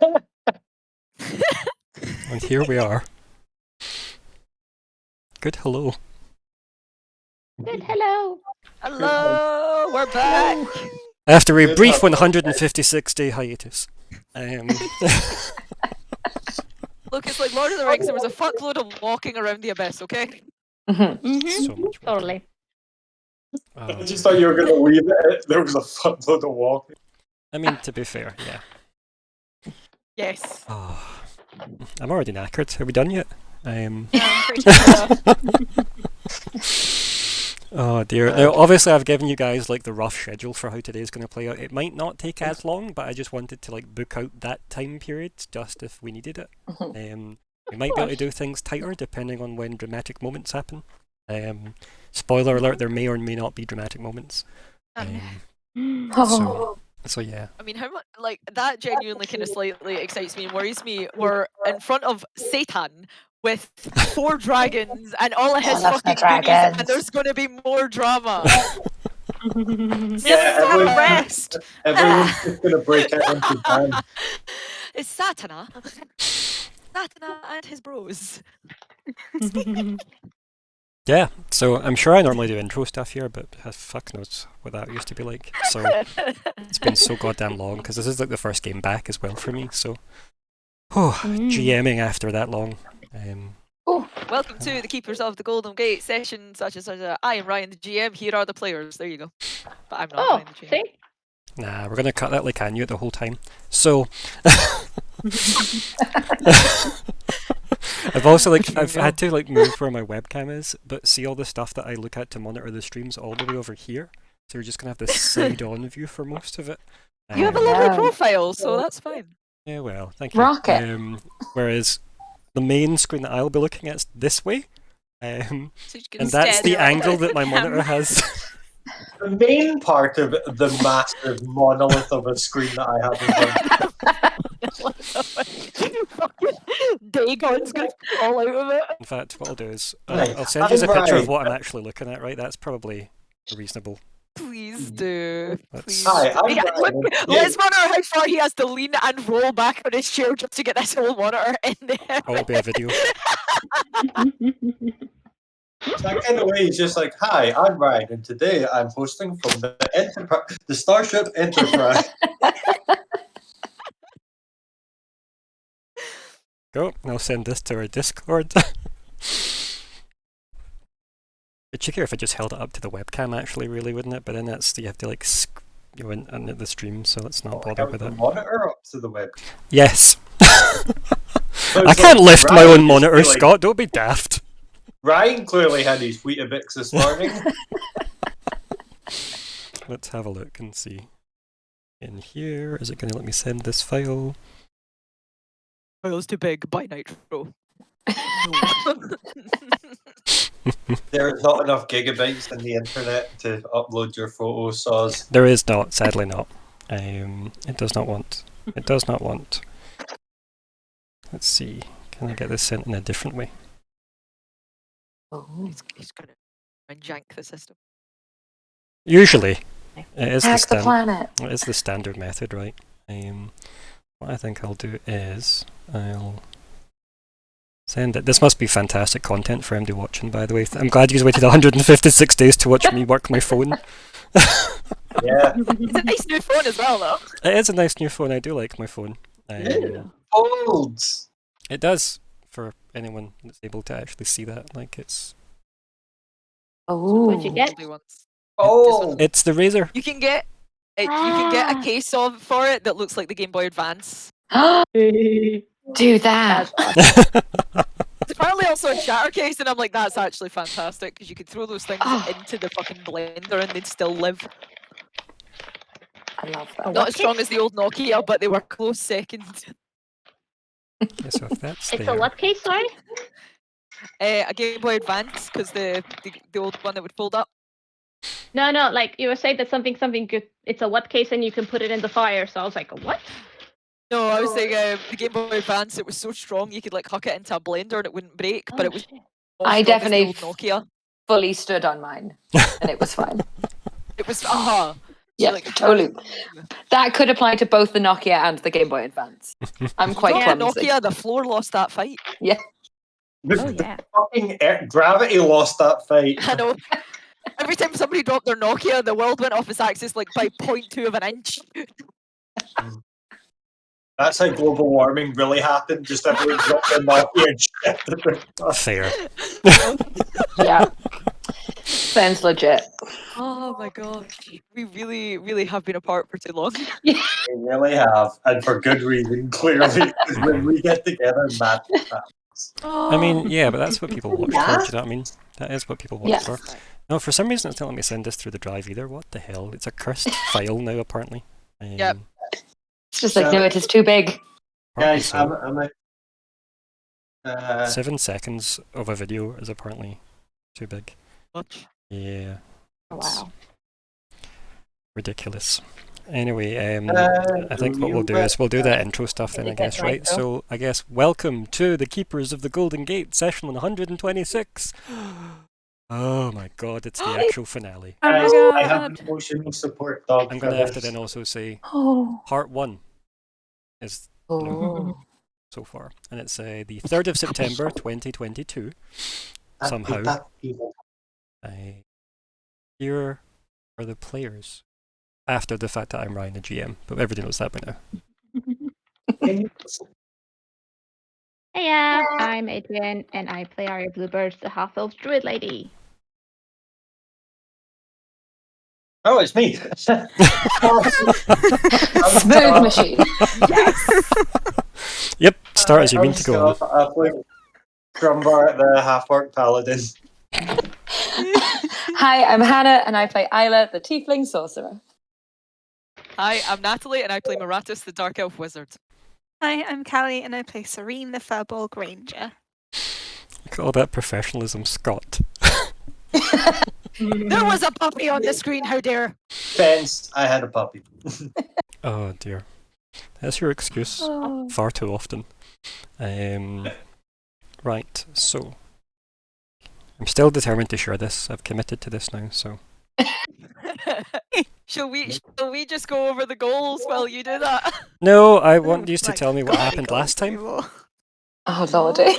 And here we are. Good hello. Good hello. Hello, we're back. After a Good brief hello. 156-day hiatus. Look, it's like Lord of the Rings. There was a fuckload of walking around the abyss. Okay. So much more. Totally. I just thought you were going to leave it. There was a fuckload of walking. I mean, to be fair, yeah. Yes. Oh, I'm already knackered. Are we done yet? I'm pretty sure. Oh dear. Now, obviously, I've given you guys like the rough schedule for how today's going to play out. It might not take as long, but I just wanted to like book out that time period just if we needed it. We might be able to do things tighter depending on when dramatic moments happen. Spoiler alert: there may or may not be dramatic moments. So yeah. I mean, how much like that genuinely kind of slightly excites me and worries me. We're in front of Satan with 4 dragons and all of his All of the fucking goodies, and dragons. there's going to be more drama. Yeah, Never have a rest. Everyone's just going to break out into dance. It's Satana. Satana and his bros. Yeah, so I'm sure I normally do intro stuff here, but fuck knows what that used to be like. So it's been so goddamn long, because this is like the first game back as well for me, so... GMing after that long. Welcome to the Keepers of the Golden Gate session, such as I am Ryan the GM, here are the players, there you go. But I'm not Oh, Ryan the GM. see? Nah, we're gonna cut that like I knew it the whole time. So... I've also I've had to move where my webcam is, but see all the stuff that I look at to monitor the streams all the way over here. So you're just gonna have this side-on view for most of it. You have a lovely profile, so that's fine. Yeah, well, thank you. Rocket. Whereas the main screen that I'll be looking at is this way, and So you can that's stare the at angle the that my monitor camera. has. The main part of the massive monolith of a screen that I have in front. Dagon's gonna fall out of it. In fact, what I'll do is Right, I'll send you a I'm picture of right. what I'm actually looking at. Right, that's probably reasonable. Please do. Let's- Please. Hi, I'm Yeah, Ryan. look, let's monitor how far he has to lean and roll back on his chair just to get this whole monitor in there. Oh, it'll be a video. That kind of way, he's just like, "Hi, I'm Ryan, and today I'm hosting from the Starship Enterprise." Go. I'll send this to our Discord. It'd cheekier if I just held it up to the webcam, actually, really, wouldn't it? But then that's you have to go in under the stream, so let's not bother with The it. monitor up to the web. Yes. So I it's can't like, lift my Ryan own just monitor, feel like- Scott. Don't be daft. Ryan clearly had his Weetabix this morning. Let's have a look and see. In here, is it going to let me send this file? File's too big. Buy Nitro. There's not enough gigabytes in the internet to upload your photos, Soz. There is not, sadly not. It does not want. It does not want. Let's see. Can I get this sent in a different way? He's gonna jank the system. Usually, it is Hack the planet. It is the standard method, right? What I think I'll do is I'll send it. This must be fantastic content for MD watching, by the way. I'm glad you waited 156 days to watch me work my phone. Yeah. It's a nice new phone as well, though. It is a nice new phone. I do like my phone. Folds. It does, for anyone that's able to actually see that. Like it's What'd you get? Oldy ones. Oh. it's the Razer. You can get you can get a case for it that looks like the Game Boy Advance. Do that. It's apparently also a shatter case, and I'm like, that's actually fantastic because you could throw those things Oh. into the fucking blender and they'd still live. I love that. Not as strong as the old Nokia, but they were close second. Yeah, so if that's It's there, a what case, sorry? A Game Boy Advance because the old one that would fold up. No, like you were saying that something good. It's a what case and you can put it in the fire. So I was like, what? No, I was saying the Game Boy Advance. It was so strong you could like huck it into a blender and it wouldn't break, but it was. shit. As I strong as the definitely old Nokia. Fully stood on mine, and it was fine. It was Yeah, Like, totally. That could apply to both the Nokia and the Game Boy Advance. I'm quite Yeah, clumsy. Nokia, the floor lost that fight. The, Oh the yeah. fucking gravity lost that fight. I know. Every time somebody dropped their Nokia, the world went off its axis like by 0.2 of an inch. That's how global warming really happened. Just everyone dropped their Nokia and shifted their stuff. Fair. Yeah. Sounds legit. Oh my gosh. We really, really have been apart for too long. We really have, and for good reason, clearly. 'Cause when we get together, that I mean, yeah, but that's what people watch for. Do you know what I mean? That is what people watch Yeah. for. No, for some reason it's not letting me send this through the drive either. What the hell? It's a cursed file now, apparently. Yep. It's just like, no, it is too big. Apparently guys, so. I'm 7 seconds of a video is apparently too big. Much. Yeah. Oh, it's wow. ridiculous. Anyway, I think what we'll do is we'll do that intro stuff then, I guess, right? So, I guess, welcome to the Keepers of the Golden Gate, session 126. Oh my god, it's the actual finale. Oh my guys, I have God. an emotional support dog. I'm for going to have to this. then also say Oh. part 1 is Oh. so far, and it's the 3rd of September 2022. Happy Somehow. puppy. Here are the players after the fact that I'm Ryan, the GM, but everybody knows that by now. Hey, I'm Adrian, and I play Arya Bluebirds, the half-elf druid lady. Oh, it's me. Smooth machine. Yep, start as you mean to go on. I play Grumbar, the half-orc paladin. Hi, I'm Hannah, and I play Isla, the Tiefling Sorcerer. Hi, I'm Natalie, and I play Maratus, the Dark Elf Wizard. Hi, I'm Callie, and I play Serene, the Firbolg Ranger. Look at all that professionalism, Scott. There was a puppy on the screen, how dare! Fence, I had a puppy. Oh dear. That's your excuse Oh. far too often. Right, so. I'm still determined to share this. I've committed to this now, so. Shall we just go over the goals while you do that? No, I want you to Like, tell me what got any happened goals last time. anymore. Oh, lordy.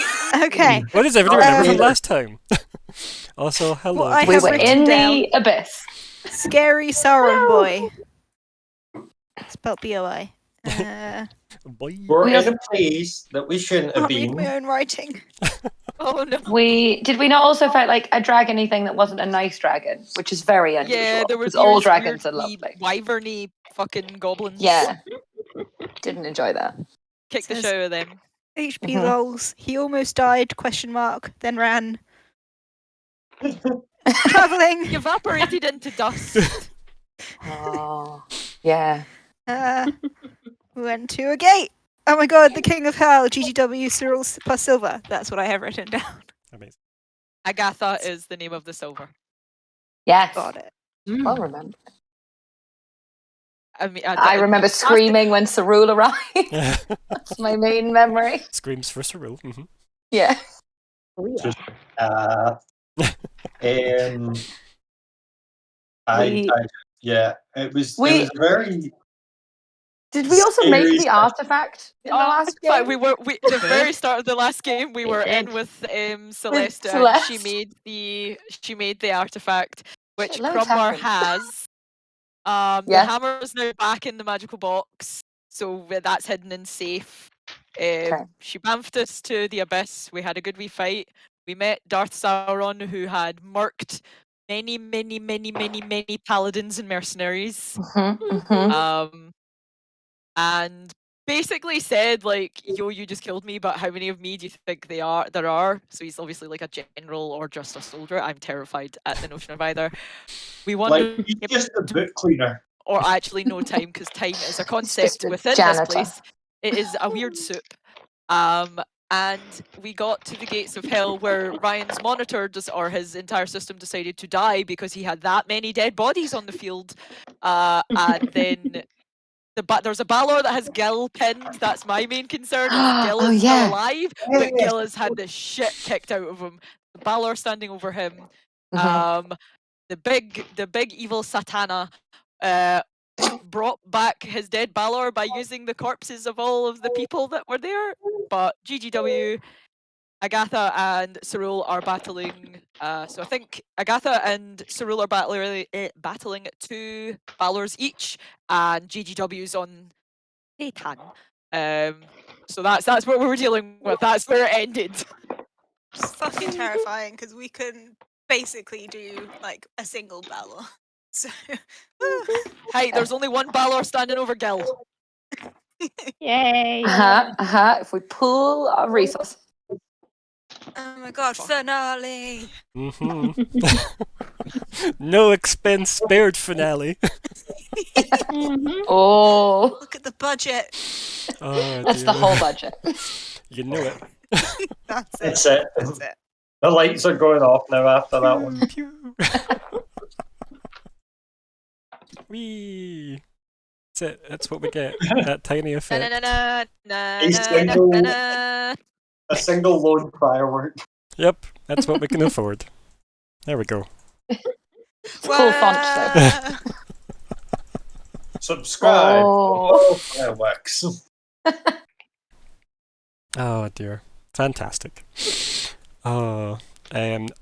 Okay. What does everybody remember from Um, last time? Also, hello. Well, I We have were written in down- the abyss. Scary Sauron Boy. Spelled B-O-I. Boy. We're We in also- a place that we shouldn't have Can't read my been. own writing. Oh no. Did we not also fight like a dragon-y thing that wasn't a nice dragon, which is very unusual. Yeah, there was because all these dragons are weird wee lovely. wyverny fucking goblins. Yeah. Didn't enjoy that. Kick the Says- shit out of them. HP Mhm. lols. He almost died, then ran. Travelling. He evaporated into dust. Oh. Yeah. We went to a gate. Oh my god, the King of Hell, GGW Cyril plus Silver. That's what I have written down. Amazing. Agatha is the name of the silver. Yes. Got it. Well remember. I mean, I remember screaming when Cerule arrived. That's my main memory. Screams for Cyril. Mm-hmm. Yeah. Uh, um, We- yeah, it was We- very. Did we also Scary make the stuff. artifact in the last In fact, game? the very start of the last game we We were in did. with Celeste, and Celeste. she made the artifact which Shit, loads Crumbar happened. has. The Yeah. hammer is now back in the magical box, so that's hidden and safe. Okay. She bamfed us to the abyss. We had a good wee fight. We met Darth Sauron, who had murked many, many, many, many, many paladins and mercenaries. And basically said like, "Yo, you just killed me, but how many of me do you think there are?" So he's obviously like a general or just a soldier. I'm terrified at the notion of either. We wonder, Like, he's just a boot cleaner. or actually no time, because time is a concept just a within janitor. this place. It is a weird soup. And we got to the gates of hell where Ryan's monitor or his entire system decided to die because he had that many dead bodies on the field. And then there's a Balor that has Gil pinned. That's my main concern. Is Gil Oh, is yeah. still alive, but Gil has had the shit kicked out of him. The Balor standing over him. Mhm. The big evil Satana brought back his dead Balor by using the corpses of all of the people that were there. But GGW, Agatha and Cerule are battling. So I think Agatha and Cerule are battling 2 Balors each, and GGW's on Satan. So that's what we were dealing with. That's where it ended. It's fucking terrifying because we can basically do like a single battle. So Hey, there's only one Balor standing over Gil. Yay! If we pull our resource. oh my god, finale! Hmm No expense spared finale. Mhm. Oh, Look at the budget. Oh, that's the dear. whole budget. You knew it. That's it. That's it. That's it. The lights are going off now after that one. Pew. Whee! That's it. That's what we get. That tiny effect. A single lone firework. Yep, that's what we can afford. There we go. It's cool font though. Wah! Subscribe. Oh. Fireworks. Oh dear. Fantastic. Oh,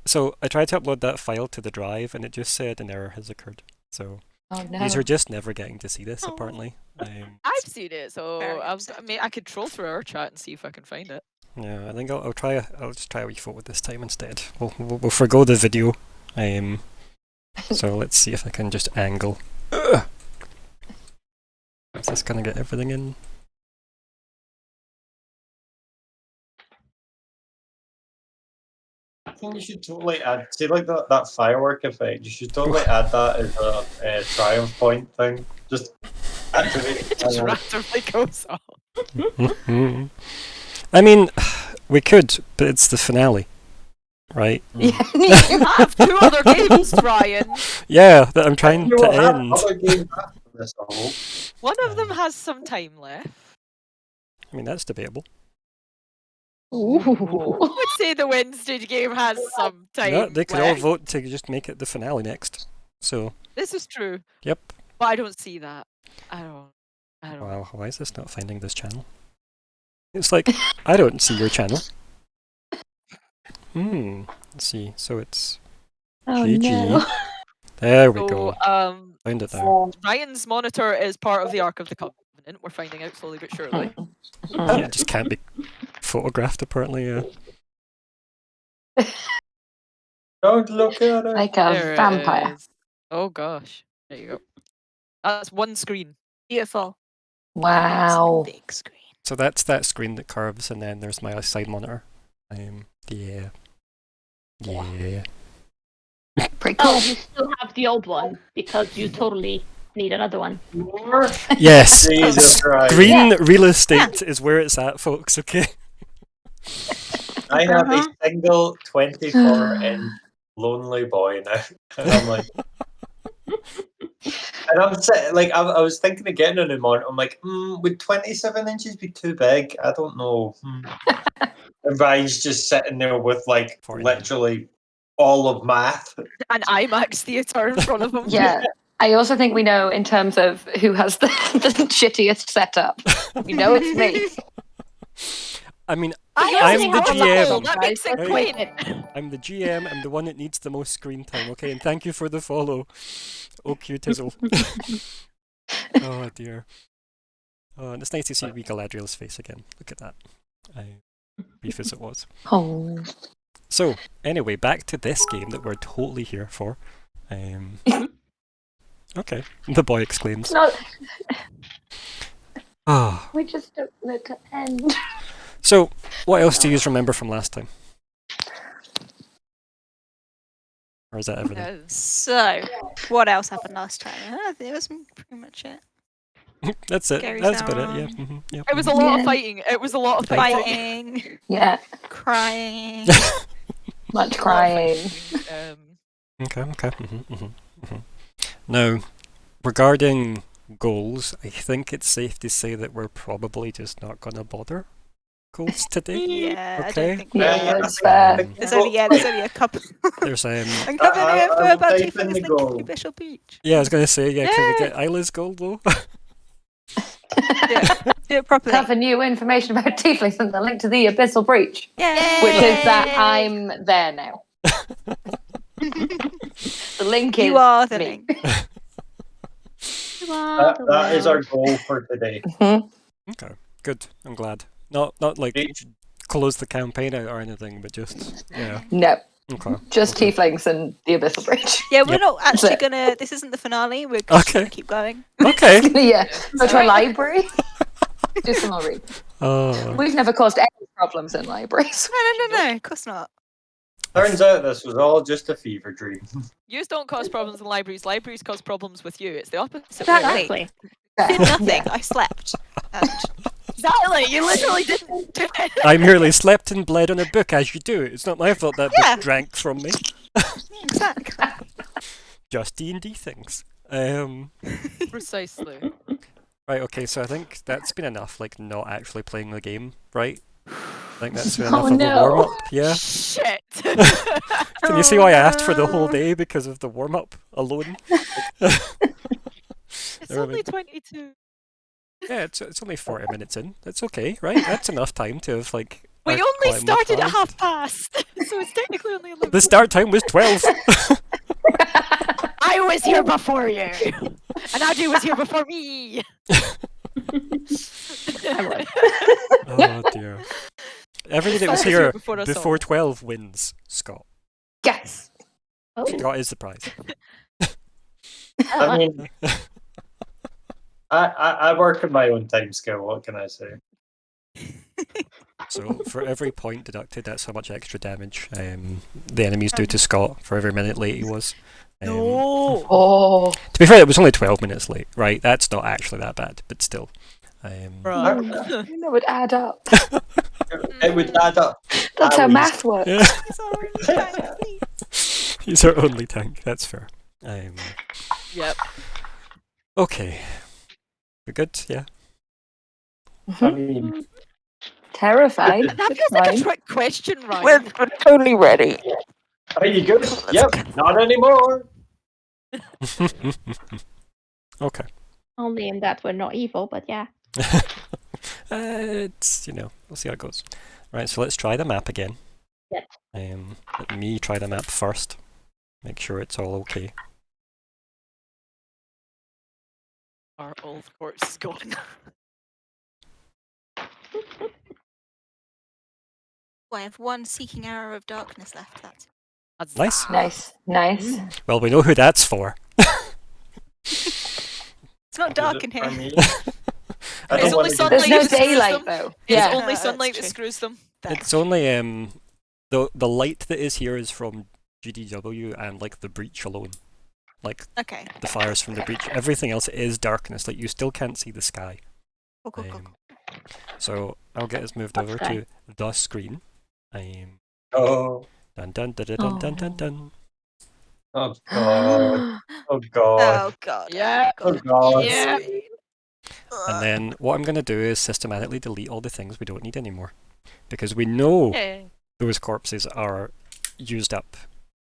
so I tried to upload that file to the drive and it just said an error has occurred. So Oh no. these are just never getting to see this apparently. I've seen it, so Very I mean, I could troll through our chat and see if I can find it. Yeah, I think I'll just try a wee photo this time instead. We'll forgo the video. So let's see if I can just angle. Ugh. Is this gonna get everything in? I think you should totally add, see, like that firework effect. You should totally add that as a triumph point thing. Just activate It just randomly goes off. I mean, we could, but it's the finale, right? Yeah. You have 2 other games, Ryan. Yeah, that I'm trying You'll to have end. other games after this, I hope. One of them has some time left. I mean, that's debatable. I would say the Wednesday game has some time Yeah, they could all left. vote to just make it the finale next. So, This is true, yep. but I don't see that. I don't. Wow, why is this not finding this channel? It's like, I don't see your channel. Let's see. So it's Oh GG. no. There we So, go. Found it now. Ryan's monitor is part of the Ark of the Covenant. We're finding out slowly but surely. Yeah, it just can't be photographed apparently. Yeah. Don't look at it. Like a There it vampire. is. Oh gosh. There you go. That's one screen. Beautiful. Wow. Big screen. So that's that screen that curves, and then there's my side monitor. Yeah. Yeah. Pretty Oh, cool. you still have the old one because you totally need another one. Yes. Jesus Christ. Green real estate is where it's at, folks. Okay. I have a single 24-inch lonely boy now. And I'm like, and I'm like, I was thinking of getting a new monitor. I'm like, would 27 inches be too big? I don't know. And Ryan's just sitting there with like 49. literally all of math. An IMAX theater in front of him. Yeah. I also think we know in terms of who has the shittiest setup. We know it's me. I mean, I I'm only the have a GM. level, That makes it Right. quaint. I'm the GM. I'm the one that needs the most screen time. Okay, and thank you for the follow. Oh, cute tizzle. Oh dear. Oh, and it's nice to see wee Galadriel's face again. Look at that. Brief as it was. Oh. So, anyway, back to this game that we're totally here for. Okay, the boy exclaims. No, Ah. we just don't know to end. So, what else do you remember from last time? Or is that everything? So, what else happened last time? I think that was pretty much it. That's it. Gary That's about it. Sauron. Yeah. Yep. It was a lot Yeah. of fighting. It was a lot of fighting. Fighting, Yeah, crying. much A lot of crying. fighting. Okay. Now, regarding goals, I think it's safe to say that we're probably just not going to bother. goals today. Yeah, I Okay. don't think we Yeah, are. that's fair. There's only a couple. There's I'm coming I- here I for will about type 2 in the things like goal. Bishop Beach. yeah, I was gonna say, yeah, can we Yay! get Isla's goal though? Do it properly. Have a new information about tieflings and the link to the Abyssal Breach, Yay! which is that I'm there now. The link is You are the me. link. That is our goal for today. Mhm. Okay, good. I'm glad. Not like Okay. close the campaign out or anything, but just yeah. No, Okay. just okay. tieflings and the Abyssal Breach. Yeah, we're Yep. not actually it. gonna. This isn't the finale. We're just Okay. gonna keep going. Okay. Yeah, go to a library. Do some more reading. Oh. We've never caused any problems in libraries. No. Of course not. Turns out this was all just a fever dream. Yous don't cause problems in libraries. Libraries cause problems with you. It's the opposite. Exactly. way. Exactly. Did nothing. I slept. And Exactly. You literally didn't do it. I merely slept and bled on a book as you do. It's not my fault that Yeah. book drank from me. exactly. Just D&D things. Precisely. Right, okay, so I think that's been enough, like, not actually playing the game, right? I think that's been Oh, enough of a no. warm-up, yeah? Shit. Can you see why I asked for the whole day because of the warm-up alone? It's Never only mind. 22. Yeah, it's only 40 minutes in. That's okay, right? That's enough time to have, like... We our only climb started at up. past, so it's technically only 11. The start time was 12! I was here before you, and Audrey was here before me. Oh dear. Everybody that was Scott here before us all. before 12 wins, Scott. Yes. Oh, Scott is the prize. I mean, I work in my own time scale. What can I say? So for every point deducted, that's how much extra damage the enemies do to Scott for every minute late he was. No. Oh. To be fair, it was only 12 minutes late, right? That's not actually that bad, but still. Bruh. That would add up. It would add up. That's how Hours. math works. Yeah, Sorry. Thank you. he's our only tank, that's fair. Yep. Okay. We good? Yeah. I mean, Terrified. That feels like a Fine. trick question, Ryan. We're totally ready. are you good? Yep, not anymore. Okay. only in that we're not evil, but yeah. It's, we'll see how it goes. Right, so let's try the map again. Yes. Let me try the map first. Make sure it's all okay. Our old corpse is gone. Well, I have one seeking arrow of darkness left. That's Nice. Nice. Nice. Well, we know who that's for. it's not dark in here. I mean, It's don't only wanna sunlight. There's Like, no it screws daylight them. though. It's Yeah. only that's sunlight that true. screws them. There. It's only the light that is here is from GDW and like the breach alone. Like Okay. the fires from the breach. Everything else is darkness, like you still can't see the sky. Cool. So I'll get us moved What over sky? to the screen. Oh, Dun dun dun dun dun dun dun. oh god, oh god, Oh god. Yeah. oh god. Yeah. And then what I'm gonna do is systematically delete all the things we don't need anymore. Because we know Yeah. those corpses are used up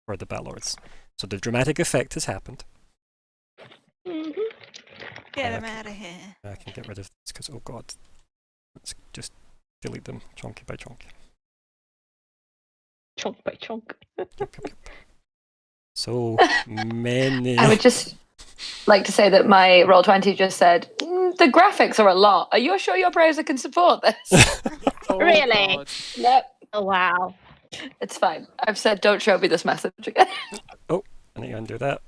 for the Battlords. So the dramatic effect has happened. Mhm. Get him out of here. I can get rid of this because, oh god. Let's just delete them chunky by chunky. Chunk by chunk. Yep, yep, yep. So many. I would just like to say that my Roll20 just said, the graphics are a lot. Are you sure your browser can support this? Oh, Really? God. Yep. Oh wow. It's fine. I've said don't show me this message again. I need to undo that.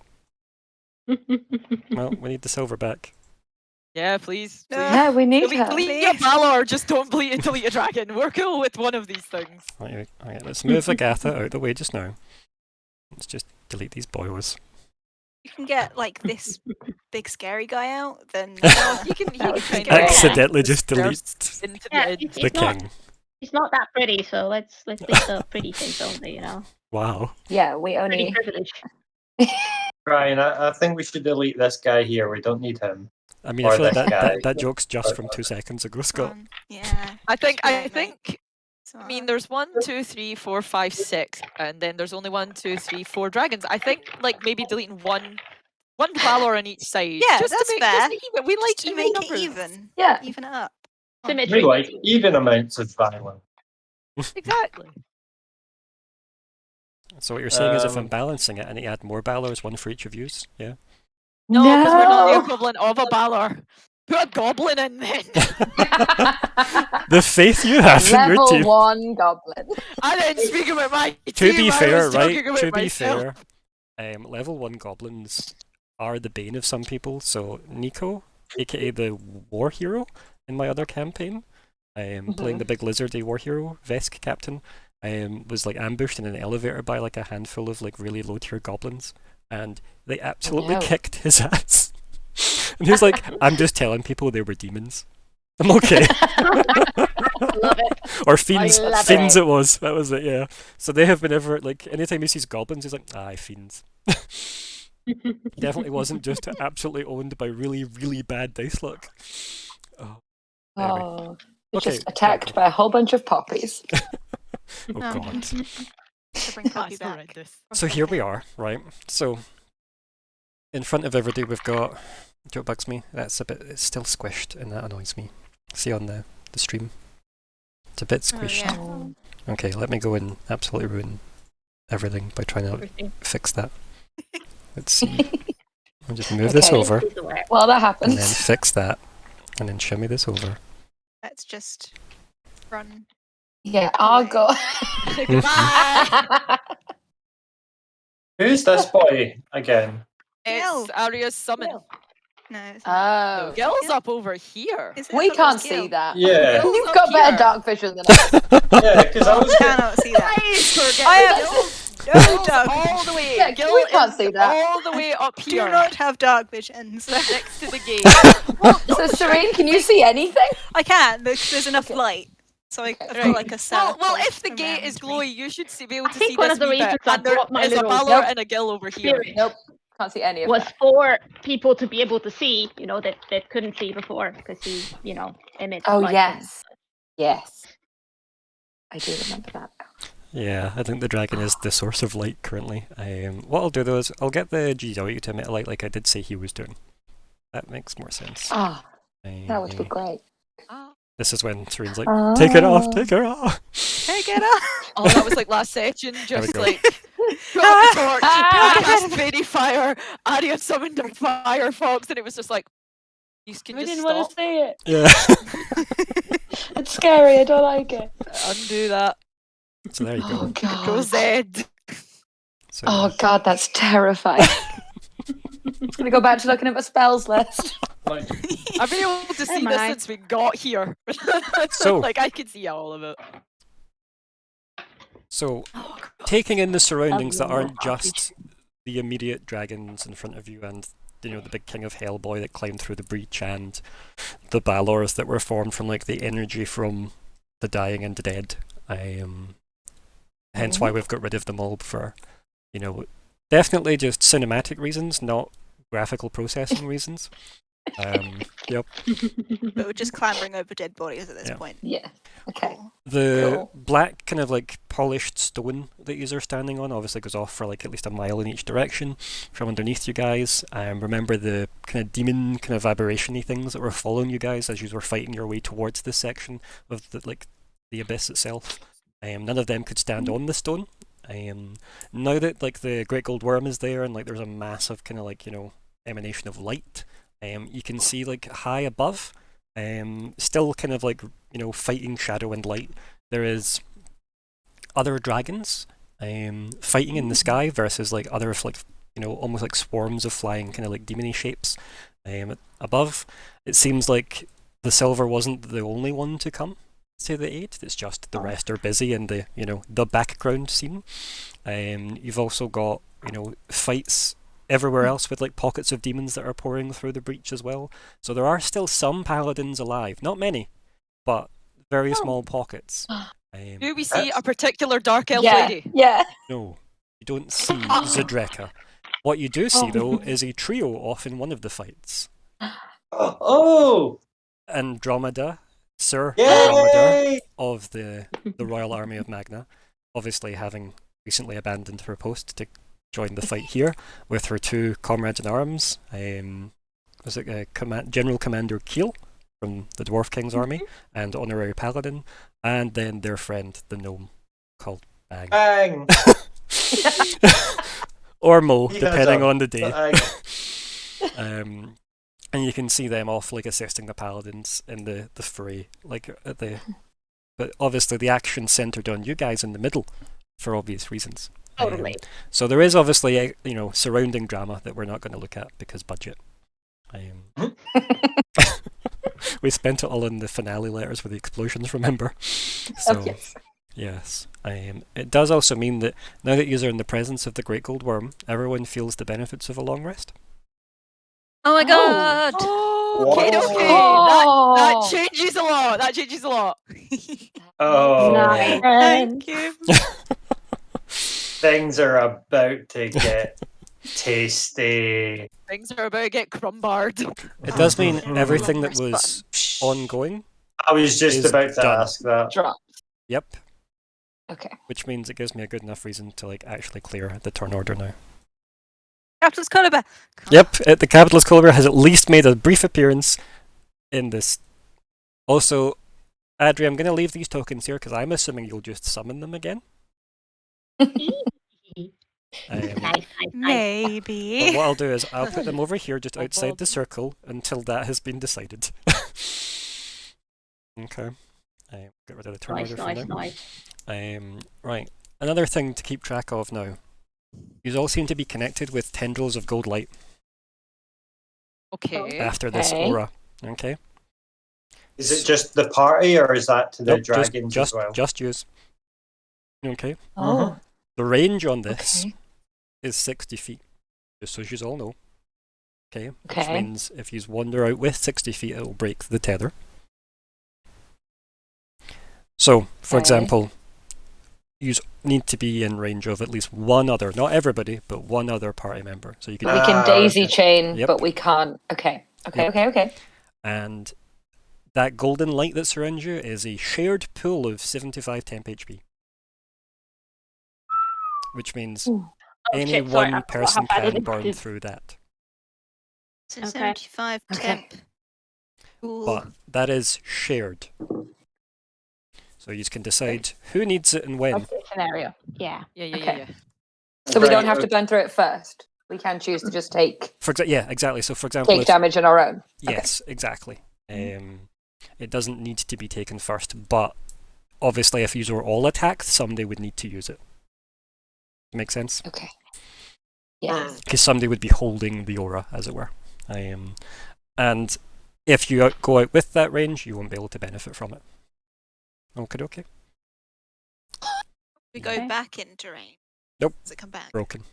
Well, we need the silver back. Yeah, please. please. Yeah, we need Delete, her. delete a Balor, just don't delete a dragon. We're cool with one of these things. Right, let's move Agatha out of the way just now. Let's just delete these boys. You can get like this big scary guy out, then No, you can That was kind scary. of Accidentally just burst delete into the Yeah, edge. the not, king. it's not that pretty, so let's leave the pretty things only, Wow. Yeah, we Pretty only. privilege. Ryan, I think we should delete this guy here. We don't need him. I mean, I Or feel like this guy. that joke's just from 2 seconds ago, Scott. Yeah. I think. Yeah, mate. I mean, there's 1, 2, 3, 4, 5, 6, and then there's only 1, 2, 3, 4 dragons. I think like maybe deleting one Valor on each side. Yeah, just that's to make fair. Just even. We like Just to even make numbers. it even. Yeah. Even it up. Symmetry. We like even amounts of violence. Exactly. So what you're saying is if I'm Um, balancing it, I need to add more Balors, one for each of yous. Yeah. No, because we're not the No. equivalent of a Balor. Put a goblin in then. The faith you have in your Level team. 1 goblin. I didn't speak about my To team. be I fair, was right? talking about To be myself. fair, level 1 goblins are the bane of some people. So Nico, aka the war hero in my other campaign, playing the big lizardy war hero, Vesk captain, was like ambushed in an elevator by like a handful of like really low tier goblins, and they absolutely No. kicked his ass. And he was like, "I'm just telling people they were demons. I'm okay." Love it. Or fiends. love Fiends it. it was. That was it, yeah. So they have been ever, like, anytime he sees goblins, he's like, aye, fiends. He definitely wasn't just absolutely owned by really, really bad dice luck. Oh, anyway. Oh, you're Okay. just attacked by a whole bunch of poppies. Oh, God. To bring Poppy That's back. horrendous. So here we are, right? So, in front of everybody, we've got. Do you know what bugs me? It's still squished, and that annoys me. See on the stream? It's a bit squished. yeah. Okay, let me go and absolutely ruin everything by trying to Everything. fix that. Let's see. I'll just move this Okay. over, Is aware. Well, that and then happens. fix that, and then shimmy this over. Let's just run. Yeah, I'll go. Goodbye. Who's this boy again? It's Arya's summon. No, it's No, Oh, Gil's up over here. Is it? I we thought it was can't see Gil. that. Yeah, Gil's You've up got better here. dark vision than us. yeah, because I was. Cannot see that. Please forget I that. have Gil's no dark all the way. Yeah, Gil we can't is see that. all the way up Do here, not have dark visions. next to the gate. So, Serene, can you see anything? I can because there's enough light. So I've Okay. got like a cell. Well, if the gate is glowy, you should be able to think see one this of the wee bit. reasons I And there brought my is a little- Balor Nope. and a Gil over here. Spirit Nope, can't see any of was that. for people to be able to see, that couldn't see before because he, emits Oh, light. yes. Yes. I do remember that. Yeah, I think the dragon is the source of light currently. What I'll do though is I'll get the GW to emit light like I did say he was doing. That makes more sense. Ah, that would be Um, great. This is when Serene's like, take it off, take it off. Hey, get up. Oh, that was like last session, we just go. like put up the torch, Ah! cast Fairy Fire, Arya summoned a Firefox, and it was just like, you can We just didn't stop, want to see it. Yeah. It's scary. I don't like it. undo that, So there you Oh go. Control god. Z. So, Oh god, that's terrifying. I'm gonna go back to looking at my spells list. Like, I've been able to see this mind. since we got here. So- like I can see all of it. so Oh, God. taking in the surroundings that Lovely aren't just the immediate dragons in front of you and the big king of Hellboy that climbed through the breach and the Balors that were formed from like the energy from the dying and the dead. Hence why we've got rid of them all for, definitely just cinematic reasons, not graphical processing reasons. Yep. But we're just clambering over dead bodies at this Yeah. point. Yeah. Okay. The Cool. black kind of like polished stone that you are standing on obviously goes off for like at least a mile in each direction from underneath you guys. Remember the kind of demon kind of aberration-y things that were following you guys as you were fighting your way towards this section of the abyss itself. None of them could stand on the stone. Now that like the great gold worm is there and like there's a massive kind of like emanation of light, you can see like high above, still kind of like fighting shadow and light. There is other dragons fighting in the sky versus like other like almost like swarms of flying kind of like demony shapes above. It seems like the silver wasn't the only one to come to the aid. It's just the rest are busy in the the background scene. You've also got fights everywhere else with like pockets of demons that are pouring through the breach as well. So there are still some paladins alive, not many, but very small pockets. Do we see a particular dark elf Yeah. lady? Yeah. No, you don't see Zedreka. What you do see though is a trio off in one of the fights. Oh! Andromeda, Sir Andromeda Yay! of the Royal Army of Magna, obviously having recently abandoned her post to join the fight here with her two comrades in arms. Was it General Commander Keel from the Dwarf King's army and Honorary Paladin, and then their friend, the gnome, called Bang. Bang! Or Mo, He has depending a on the day. bang. And you can see them off like assisting the paladins in the fray, like at the. But obviously the action centered on you guys in the middle, for obvious reasons. Totally. So there is obviously surrounding drama that we're not going to look at because budget. We spent it all in the finale letters with the explosions, remember? So yes. yes. It does also mean that now that you are in the presence of the Great Gold Worm, everyone feels the benefits of a long rest. Oh my god! Okay, Whoa. okay. Oh. That changes a lot. That changes a lot. Oh, Nice. Thank you. things are about to get tasty. Things are about to get crumbarred. It does mean Mhm. everything that was ongoing. I was just is about to done. ask that. Drop. Yep. Okay. Which means it gives me a good enough reason to actually clear the turn order now. Capital's Caliber. Yep, the Capitalist Caliber has at least made a brief appearance in this. Also, Adri, I'm going to leave these tokens here because I'm assuming you'll just summon them again. Nice. Maybe. But what I'll do is I'll put them over here just outside the circle until that has been decided. Okay. Get rid of the turn Nice, order for nice, now. nice. Right. Another thing to keep track of now. You all seem to be connected with tendrils of gold light Okay. after this Okay. aura. Okay. Is it just the party, or is that to the Nope, dragons just as well? just use. Okay. Oh. The range on this Okay. is 60 feet, just so you all know. Okay. Which Okay. means if you wander out with 60 feet, it will break the tether. So, for Okay. example, you need to be in range of at least one other, not everybody, but one other party member. So you can, We can daisy okay. chain, Yep. but we can't. Okay. Okay. Yep. Okay. Okay. and that golden light that surrounds you is a shared pool of 75 temp HP. Which means Ooh. any shit, sorry, I one forgot person how bad it can burn is. through that. So Okay. 75 Okay. temp. Cool. But that is shared. So you can decide who needs it and when. What's the scenario? Yeah. Yeah. Okay. So we Right, don't have to burn through it first. We can choose to just take Yeah, exactly. So for example, take damage on our own. yes, exactly. It doesn't need to be taken first, but obviously if you were all attacked, somebody would need to use it. Make sense? Okay. Yeah. Because somebody would be holding the aura, as it were. And if you go out with that range, you won't be able to benefit from it. Okay. We go Okay. back into rain. Nope. Does it come back? Broken.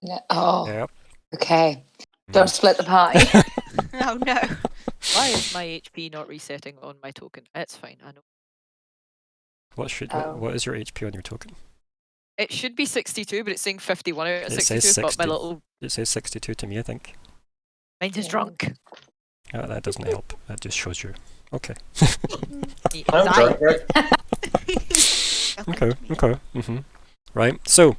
Yeah. Oh. Yep. Okay. Don't split the party. Oh no. Why is my HP not resetting on my token? It's fine. I know. Oh. What is your HP on your token? It should be 62, but it's saying 51 out of It says 62. But my 60. little It says 62 to me, I think. mind is Yeah. drunk. That doesn't help. That just shows you. Okay. I'm Die. drunk, right? Okay. Right. So,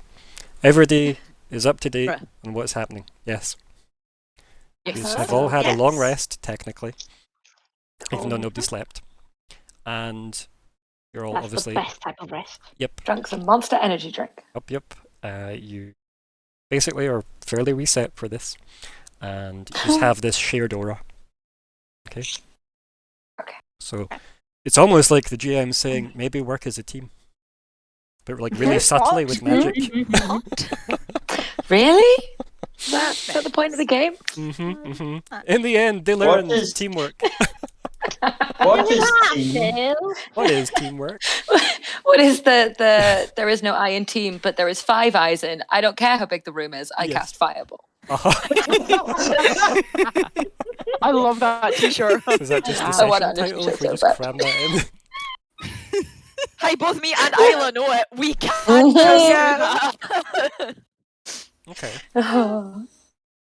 everybody is up to date Right. on what's happening. Yes. You Yes. have all had a long Yes. rest, technically, even though Oh. nobody slept. And you're all That's obviously. the best type of rest. Drunk some Monster Energy drink. Yep. You basically are fairly reset for this. And you just have this shared aura. Okay? Okay. So, it's almost like the GM saying, maybe work as a team. But like really subtly with magic. Really? That's at the point of the game? In the end, they learn What is- teamwork. What is team? Phil. What is teamwork? What is the there is no I in team, but there is 5 eyes in. I don't care how big the room is. I Yes. cast Fireball. I love that t-shirt. Is that just the I session want to title if we understand just that. cram that in? Hi, both me and Isla know it. We can't Mhm. just do that. Okay. Oh.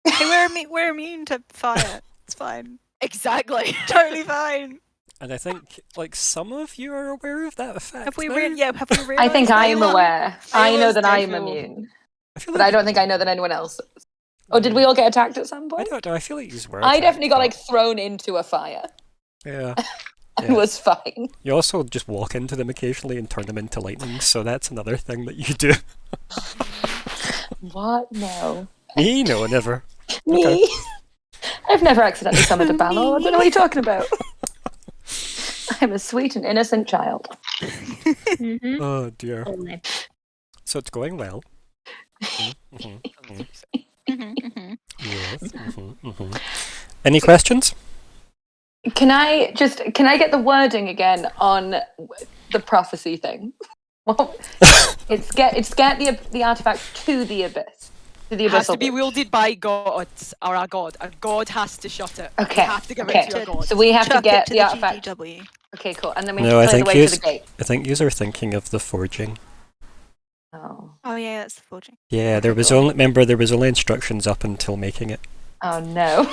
Hey, we're immune to fire. It's fine. Exactly. Totally fine. And I think like some of you are aware of that effect. Have we now. have we realized I think I am Ayla- aware. I know Ayla's that I am defo. immune, I feel but like I don't think I know that anyone else is. Oh, did we all get attacked at some I point? don't know. I feel like these were. I attacked, definitely got but- like thrown into a fire Yeah. and Yeah. was fine. You also just walk into them occasionally and turn them into lightning, so that's another thing that you do. What? No. Me? No, never. Me? I've never accidentally summoned a Balor. I don't know what you're talking about. I'm a sweet and innocent child. Mm-hmm. Oh dear. So it's going well. Mhm, mhm. Yes. Any questions? Can I get the wording again on the prophecy thing? Well, it's get the artifact to the abyss. To the It has to abyssal be breach. wielded by gods or a god. A god has to shut it. Okay, You have to give okay. it to a god. So we have to Chuck get it to the artifact. GGW. Okay, cool. And then we No, I have to clear think the way yous- to the gate. I think you are thinking of the forging. Oh. Oh yeah, that's the forging. Yeah, there was only instructions up until making it. Oh no.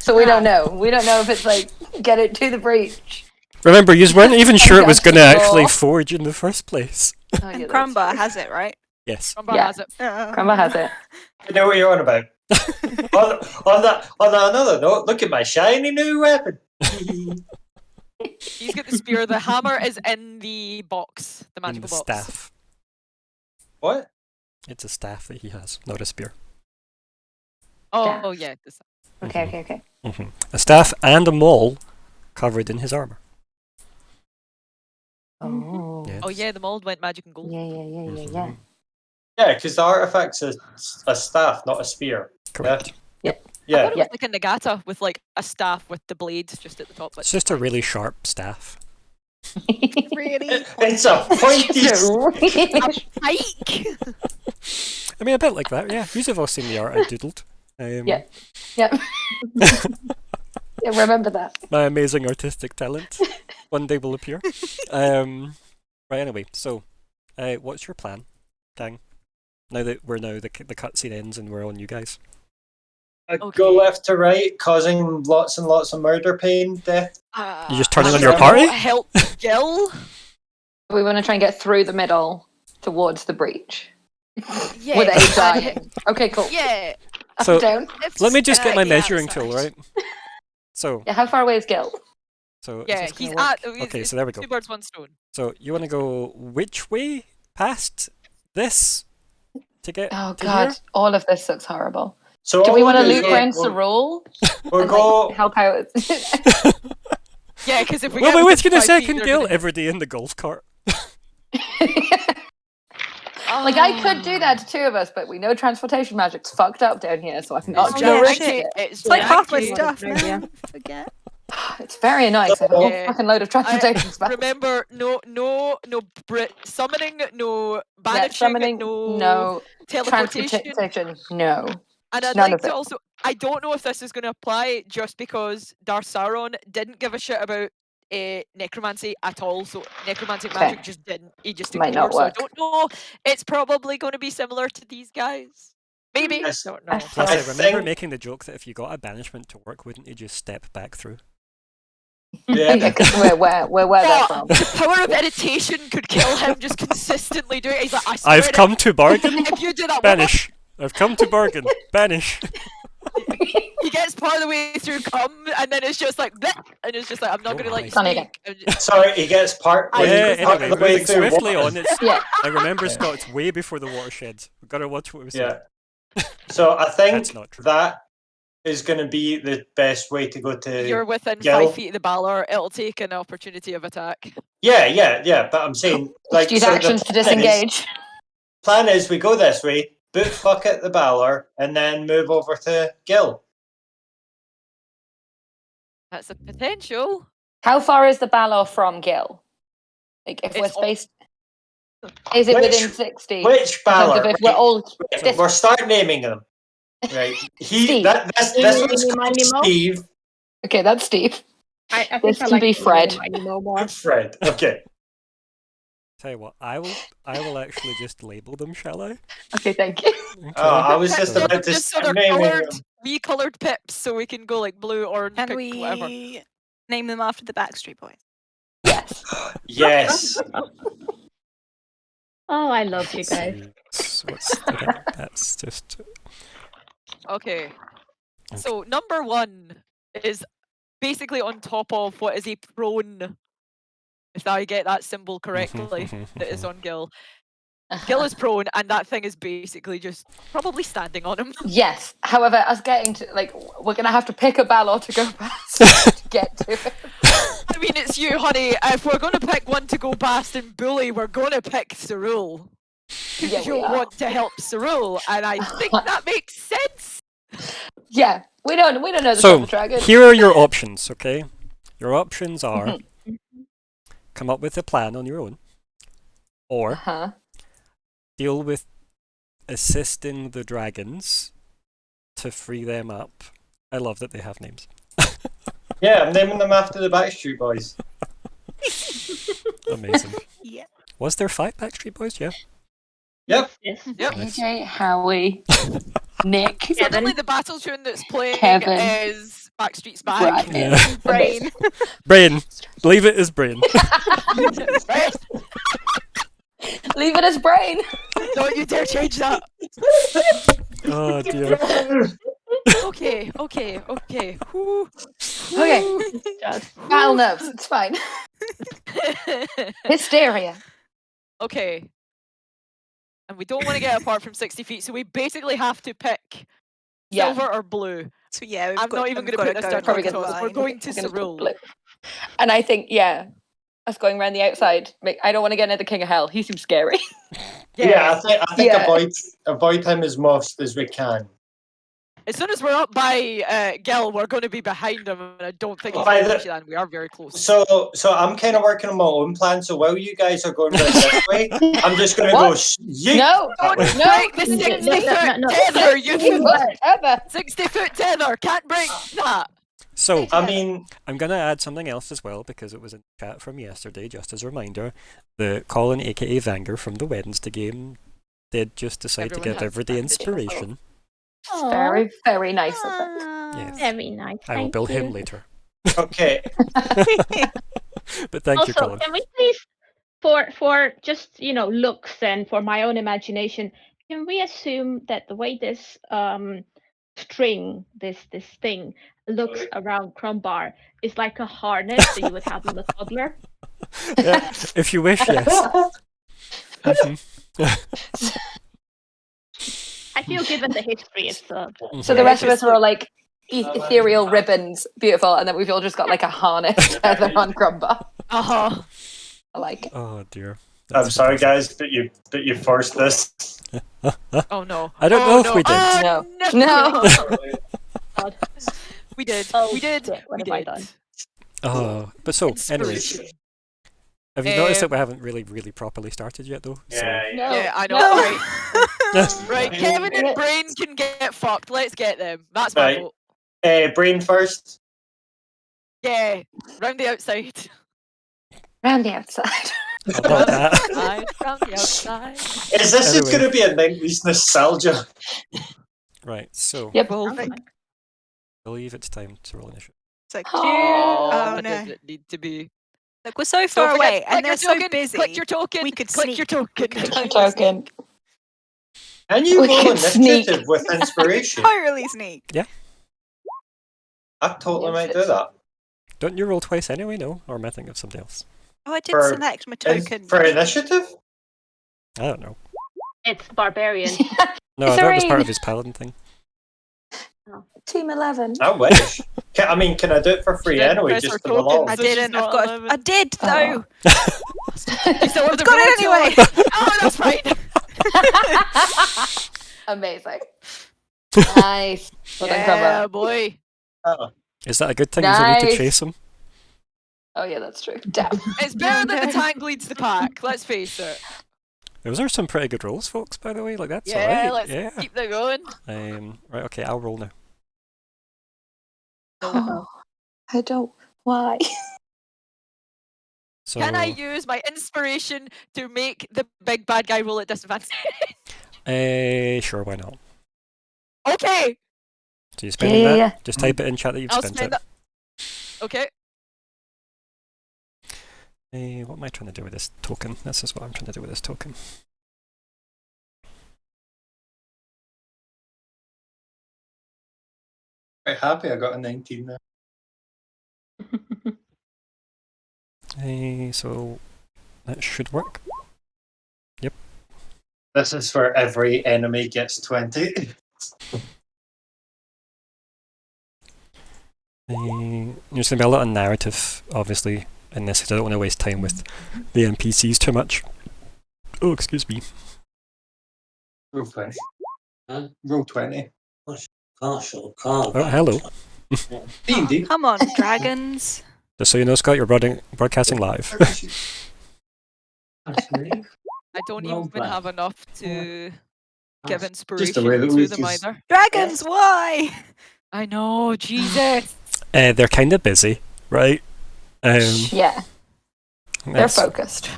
So we don't know. We don't know if it's like get it to the breach. Remember, you weren't even sure it was going to Adjustable. actually forge in the first place. Oh, yeah, that's Crumbar true. has it, right? Yes. Crumbar Yeah. has it. Crumbar has it. I know what you're on about. on another note, look at my shiny new weapon. He's got the spear. The hammer is in the box, the And magical the box. staff. What? It's a staff that he has, not a spear. Oh, Staff. yeah. The Okay, okay, okay. A staff and a maul covered in his armor. Oh. Yes. Oh yeah, the mold went magic and gold. Yeah, yeah, yeah, yeah, yeah. Mhm. Yeah, because the artifact's a staff, not a spear. Correct. I Yeah. thought it was like a Nagata with like a staff with the blade just at the top. But It's just a really sharp staff. Really? It's a pointy. Ike! I mean, a bit like that, yeah. You've all seen the art I doodled. Yeah. Yep. Yeah, remember that. My amazing artistic talent. One day will appear. Right, anyway, so, what's your plan, gang? Now that the cutscene ends and we're on you guys. Go left to right, causing lots and lots of murder, pain, death. You just turning on your party? Help Gil. We want to try and get through the middle towards the breach. Yeah. With A and- dying. Okay, cool. Yeah. Up, So- down. Let me just get my Yeah, measuring sorry. tool, right? So, Yeah, how far away is Gil? is Yeah, this gonna he's work? at. Okay, so there we go. 2 birds, 1 stone. So you want to go which way past this to get? Oh to god, here? all of this looks horrible. So Do all we want to we'll do loot is Prince the we'll, rule? we'll And, go. like, help out. Yeah, because if we We'll get be with you in a 5 feet, second, they're Gil. gonna- Every day in the golf cart. Like I could do that to two of us, but we know transportation magic's fucked up down here, so I'm not It's gonna risk janky. it. It's It's like half my janky. stuff, Good idea. man. Forget. It's very annoying. 'cause I have a whole Yeah. fucking load of transportation spells. Remember, no Brit summoning, no Yeah, banishing, summoning, no, no. teleportation. Transportation, no. And I'd none like of to it. also, I don't know if this is going to apply just because Darth Sauron didn't give a shit about necromancy at all. So necromantic Okay. magic just didn't. He just Might not ignored. So I work. don't know. It's probably going to be similar to these guys. Maybe. Yes. Don't know. Plus, I I remember think- making the joke that if you got a banishment to work, wouldn't you just step back through? Yeah. Yeah, 'cause where that Oh, from? the power of meditation could kill him just consistently doing it. He's like, I swear I've to- come to bargain. If you do that, Banish. I've come to bargain. Banish. he gets part of the way through come, and then it's just like, bleh, and it's just like, I'm not Oh going to let you my. Funny again. speak. I'm just- Sorry, he gets part. Oh, Yeah, he's part anyway, of the way moving through swiftly water. on. It's, Yeah. I remember, Yeah. Scott, it's way before the watersheds. We've got to watch what we say. Yeah. So I think That's not true. that is going to be the best way to go to. You're within Gil. 5 feet of the Balor, it'll take an opportunity of attack. Yeah. But I'm saying, like, Use so the actions to plan is- disengage. Plan is we go this way, boot fuck at the Balor, and then move over to Gil. That's a potential. How far is the Balor from Gil? Like, if we're It's all- spaced, is it Which- within 60? Which In terms Balor? of if we're all Right, we're start naming them. Right. Steve. This one's Eeny, called miny, moe. Steve. Okay, that's Steve. I think This I can like be the Fred. Mighty Mo more. Fred. Okay. Tell you what, I will actually just label them, shall I? Okay, thank you. Oh, I was just So about to just so they're naming coloured. them. recolored pips so we can go like blue, orange, Can pink, whatever. we name them after the Backstreet Boys? Yes. Yes. Oh, I love you guys. That's just Okay. So number 1 is basically on top of what is a prone, if I get that symbol correctly, that is on Gil. Gil is prone, and that thing is basically just probably standing on him. Yes. However, us getting to we're gonna have to pick a Balor to go past to get to it. I mean, it's you, honey. If we're going to pick one to go past and bully, we're going to pick Cerule. Yeah, You we are. want to help Cerule, and I think that makes sense. Yeah. We don't know the So, Silver Dragon. here are your options, okay? Your options are Mm-hmm. come up with a plan on your own, or Uh-huh. deal with assisting the dragons to free them up. I love that they have names. Yeah, I'm naming them after the Backstreet Boys. Amazing. Yeah. Was there 5 Backstreet Boys? Yeah. Yep. Yes. Yep. AJ, Howie, Nick, Suddenly the battle tune that's playing Kevin. is Backstreet's Back. Brad. Yeah. Brain. Brain. Leave it as Brain. Right? Leave it as Brain. Don't you dare change that. Oh dear. Okay. Whew. Okay. Just Battle nerves. It's fine. Hysteria. Okay. And we don't want to get apart from 60 feet, so we basically have to pick Yeah. silver or blue. So yeah, I'm not even going to put this down. Probably Because gonna- we're going to We're gonna put Cerule. blue. And I think, us going around the outside. I don't want to get near the King of Hell. He seems scary. Yeah, I think Yeah. avoid him as much as we can. As soon as we're up by Gil, we're going to be behind him, and I don't think he's By going to the- reach that, and we are very close. So I'm kind of working on my own plan. So while you guys are going right this way, I'm just going to What? go yeet No. that way. No. Break the 60 foot no. tether, you Whatever. 60-foot tether, can't break that. So, I mean, I'm going to add something else as well because it was in the chat from yesterday, just as a reminder. The Colin, aka Vanger from the Wednesday game, did just decide Everyone to give has everybody that inspiration. Aw, Very, very nice of it. Yes. very nice. I will Thank bill him you. later. okay. But thank you, Also, Colin. can we please, for just looks and for my own imagination, can we assume that the way this string, this thing looks around Crumbar is like a harness that you would have on a toddler? Yeah, if you wish, yes. Mhm. I feel, given the history, it's So the rest of us are all like ethereal ribbons, beautiful, and then we've all just got like a harness tether on Grumbar. Uh-huh. I like it. Oh dear. I'm That's sorry, fantastic. guys, but you forced this. Oh no. I don't Oh, know if no. we did. Oh, No. God. We did. Oh, we did. shit, what we have I did. done? Oh, but so, anyways, Inspiration. have you noticed that we haven't really properly started yet, though? No. Yeah, I know. No. Right. So, Right, Kevin and Brain can get fucked. Let's get them. That's my Right. vote. Brain first. Yeah, round the outside. Round the outside. I love that. Outside, round the outside. Is this Anyway. going to be a 90s nostalgia? Right, so Yep. Well, Sounds I like- I believe it's time to roll initiative. It's like, Oh, oh no. does it need to be? Look, we're so Don't far forget away to and click they're your so token, busy. Click your token. We could click your sneak. token. Token. Can you We roll could sneak. initiative with inspiration? Totally sneak. I totally Yes, might do it's- that. Don't you roll twice anyway? No, or am I thinking of something else? Oh, I did For- select my token. For initiative? I don't know. It's barbarian. No, I thought it was part Three. of his paladin thing. Team 11. I wish. Can I do it for free Didn't anyway, press just our for the token. lol? I So she's didn't. not I've got. 11. I did though. You still have the Got it roll anyway. to- Oh, that's fine. Amazing. Nice. Well done, Yeah, Grumbar. boy. Oh. Is that a good thing? Does I need to Nice. chase him? Oh yeah, that's true. Damn. It's better that No. the tank leads the pack. Let's face it. Those are some pretty good rolls, folks, by the way. Like, that's Yeah, alright. let's Yeah. keep that going. Right, okay, I'll roll now. Oh, I don't. Why? So, Can I use my inspiration to make the big bad guy roll at disadvantage? sure, why not? Okay. So you're spending that? Yeah. Just type it in chat that you've I'll spent spend it. that. Okay. What am I trying to do with this token? This is what I'm trying to do with this token. Quite happy I got a 19 there. So that should work. This is where every enemy gets 20. There's going to be a lot of narrative, obviously, in this, because I don't want to waste time with the NPCs too much. Oh, excuse me. Roll 20. Roll 20. Oh, hello. D&D. Come on, dragons. Just so you know, Scott, you're broadcasting live. I don't Well even done. have enough to give Just inspiration the way that to we them just- either. Dragons, why? I know, Jesus. They're kind of busy, right? Yeah, they're That's- focused.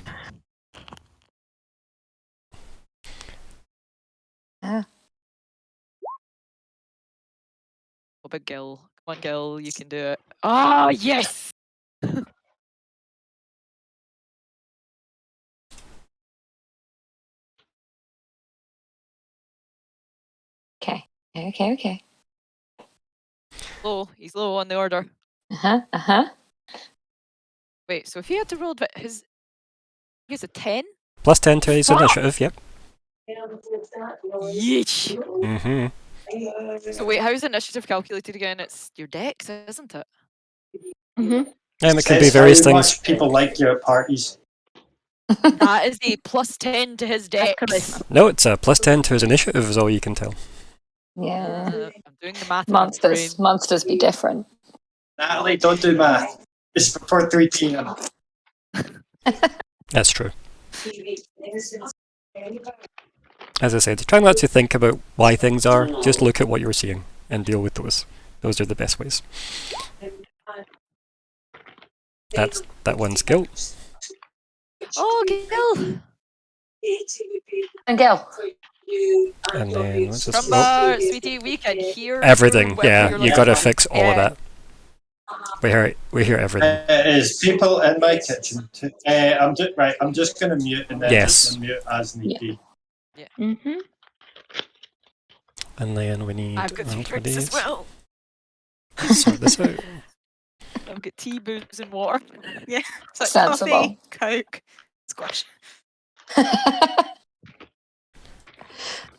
Yeah. Oh, big Gil. Come on, Gil, you can do it. Oh, yes! Okay. Okay. Low. He's low on the order. Uh huh. Wait, so if he had to roll his... He has a 10? Plus 10 to his Stop. initiative, yep. Yeesh. Mm-hmm. So wait, how's initiative calculated again? It's your dex, isn't it? Mhm. It could be Says various how things. much people like you at parties. That is a plus 10 to his That's dex. charisma. No, it's a plus 10 to his initiative is all you can tell. Yeah. I'm doing the math in my brain. Monsters be different. Natalie, don't do math. It's before 3 p.m. That's true. As I said, try not to think about why things are, just look at what you're seeing and deal with those. Those are the best ways. That's that one skill. Oh, Gil! And Gil. And then what's this? Remember, sweetie, we can hear Everything, whether yeah. you're You like- gotta fix all of Yeah. that. We hear everything. It is people in my kitchen. I'm just going to mute and then Yes. just mute as need be. Mhm. And then we need I've got 3 all drinks as these. well. Sort this out. I've got tea, booze, and water. Yeah. It's like Sensible. coffee, Coke, squash.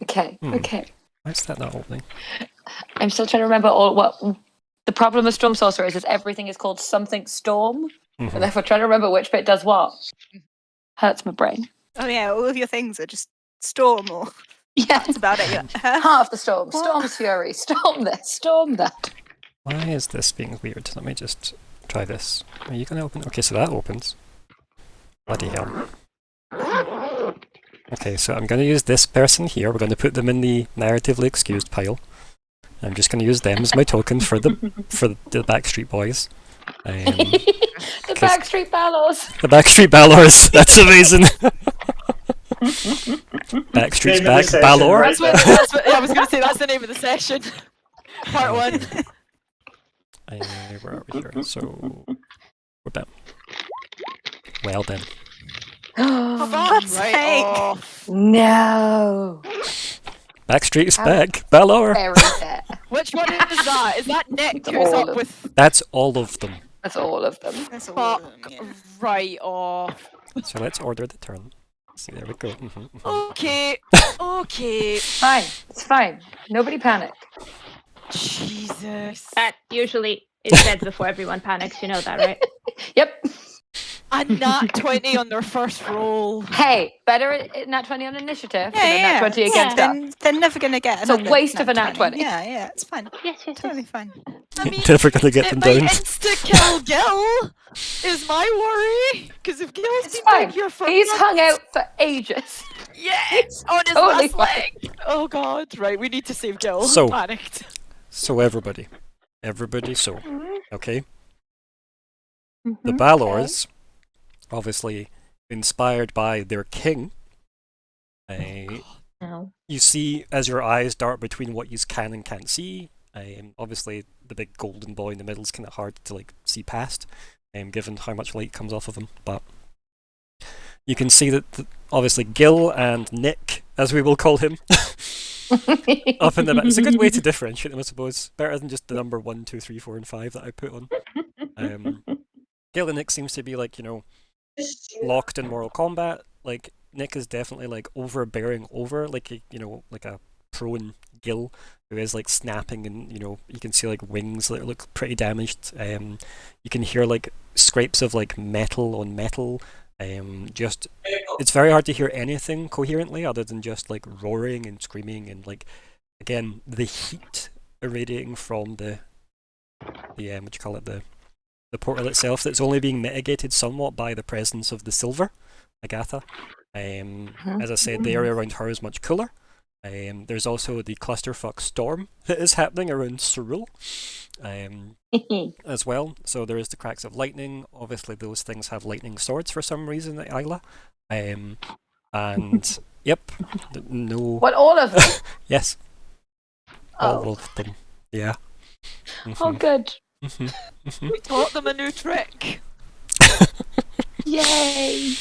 Okay. Hmm. Okay. Why is that not opening? I'm still trying to remember all what the problem with Storm Sorcerer is everything is called something Storm, Mhm. and therefore trying to remember which bit does what hurts my brain. Oh yeah, all of your things are just storm or Yeah. that's about it. You're like, huh? Heart of the Storm, What? Storm's Fury, Storm this, Storm that. Why is this being weird? Let me just try this. Are you gonna open? Okay, so that opens. Bloody hell. Okay, so I'm gonna use this person here. We're gonna put them in the narratively excused pile. I'm just gonna use them as my token for the Backstreet Boys. The Backstreet Ballos. The Backstreet Ballors. That's amazing. Backstreet's Name of the back. session, Ballor. right? That's what, yeah, I was going to say, that's the name of the session. Part 1. Where are we here? So we're done. Well then. Oh, God's right sake. off. No. Backstreet's Ouch. back. Ballor. Very fair. Which one is that? Is that Nick It's who's all up of- with That's all of them. That's all of them. That's all fuck of them, yeah. right off? So let's order the turn. See, there we go. Mhm. Okay, okay. Fine. It's fine. Nobody panic. Jesus. That usually is said before everyone panics. You know that, right? Yep. A nat 20 on their first roll. Hey, better at nat 20 on initiative than a Yeah, nat 20 yeah. against us. Then they're never gonna get It's a another waste of a nat 20. Yeah, it's fine. Yes. Totally fine. I mean, Never gonna get it them might down. insta-kill Gil, is my worry. Because if Gil's It's been fine. back here for He's months- hung out for ages. Yes, on his Totally last fine. leg. Oh god, right, we need to save Gil. So- Panicked. So everybody, so okay. The Mhm. Ballors, obviously inspired by their king. No. You see as your eyes dart between what you can and can't see, Obviously, the big golden boy in the middle is kind of hard to like see past, given how much light comes off of him. But you can see that obviously Gil and Nick, as we will call him, up in the back. It's a good way to differentiate them, I suppose. Better than just the number 1, 2, 3, 4, and 5 that I put on. Gil and Nick seems to be like, locked in Mortal Kombat. Like Nick is definitely like overbearing over like like a prone Gil who is like snapping, and you can see like wings that look pretty damaged. You can hear like scrapes of like metal on metal. Just it's very hard to hear anything coherently other than just like roaring and screaming, and like again the heat irradiating from the what do you call it, the portal itself, that's only being mitigated somewhat by the presence of the silver Agatha. As I said, the area around her is much cooler. There's also the clusterfuck storm that is happening around Cerule as well. So there is the cracks of lightning. Obviously, those things have lightning swords for some reason at Isla. And yep, no. What, all of them? Yes. Oh. All of them. Yeah. Oh, good. We taught them a new trick. Yay!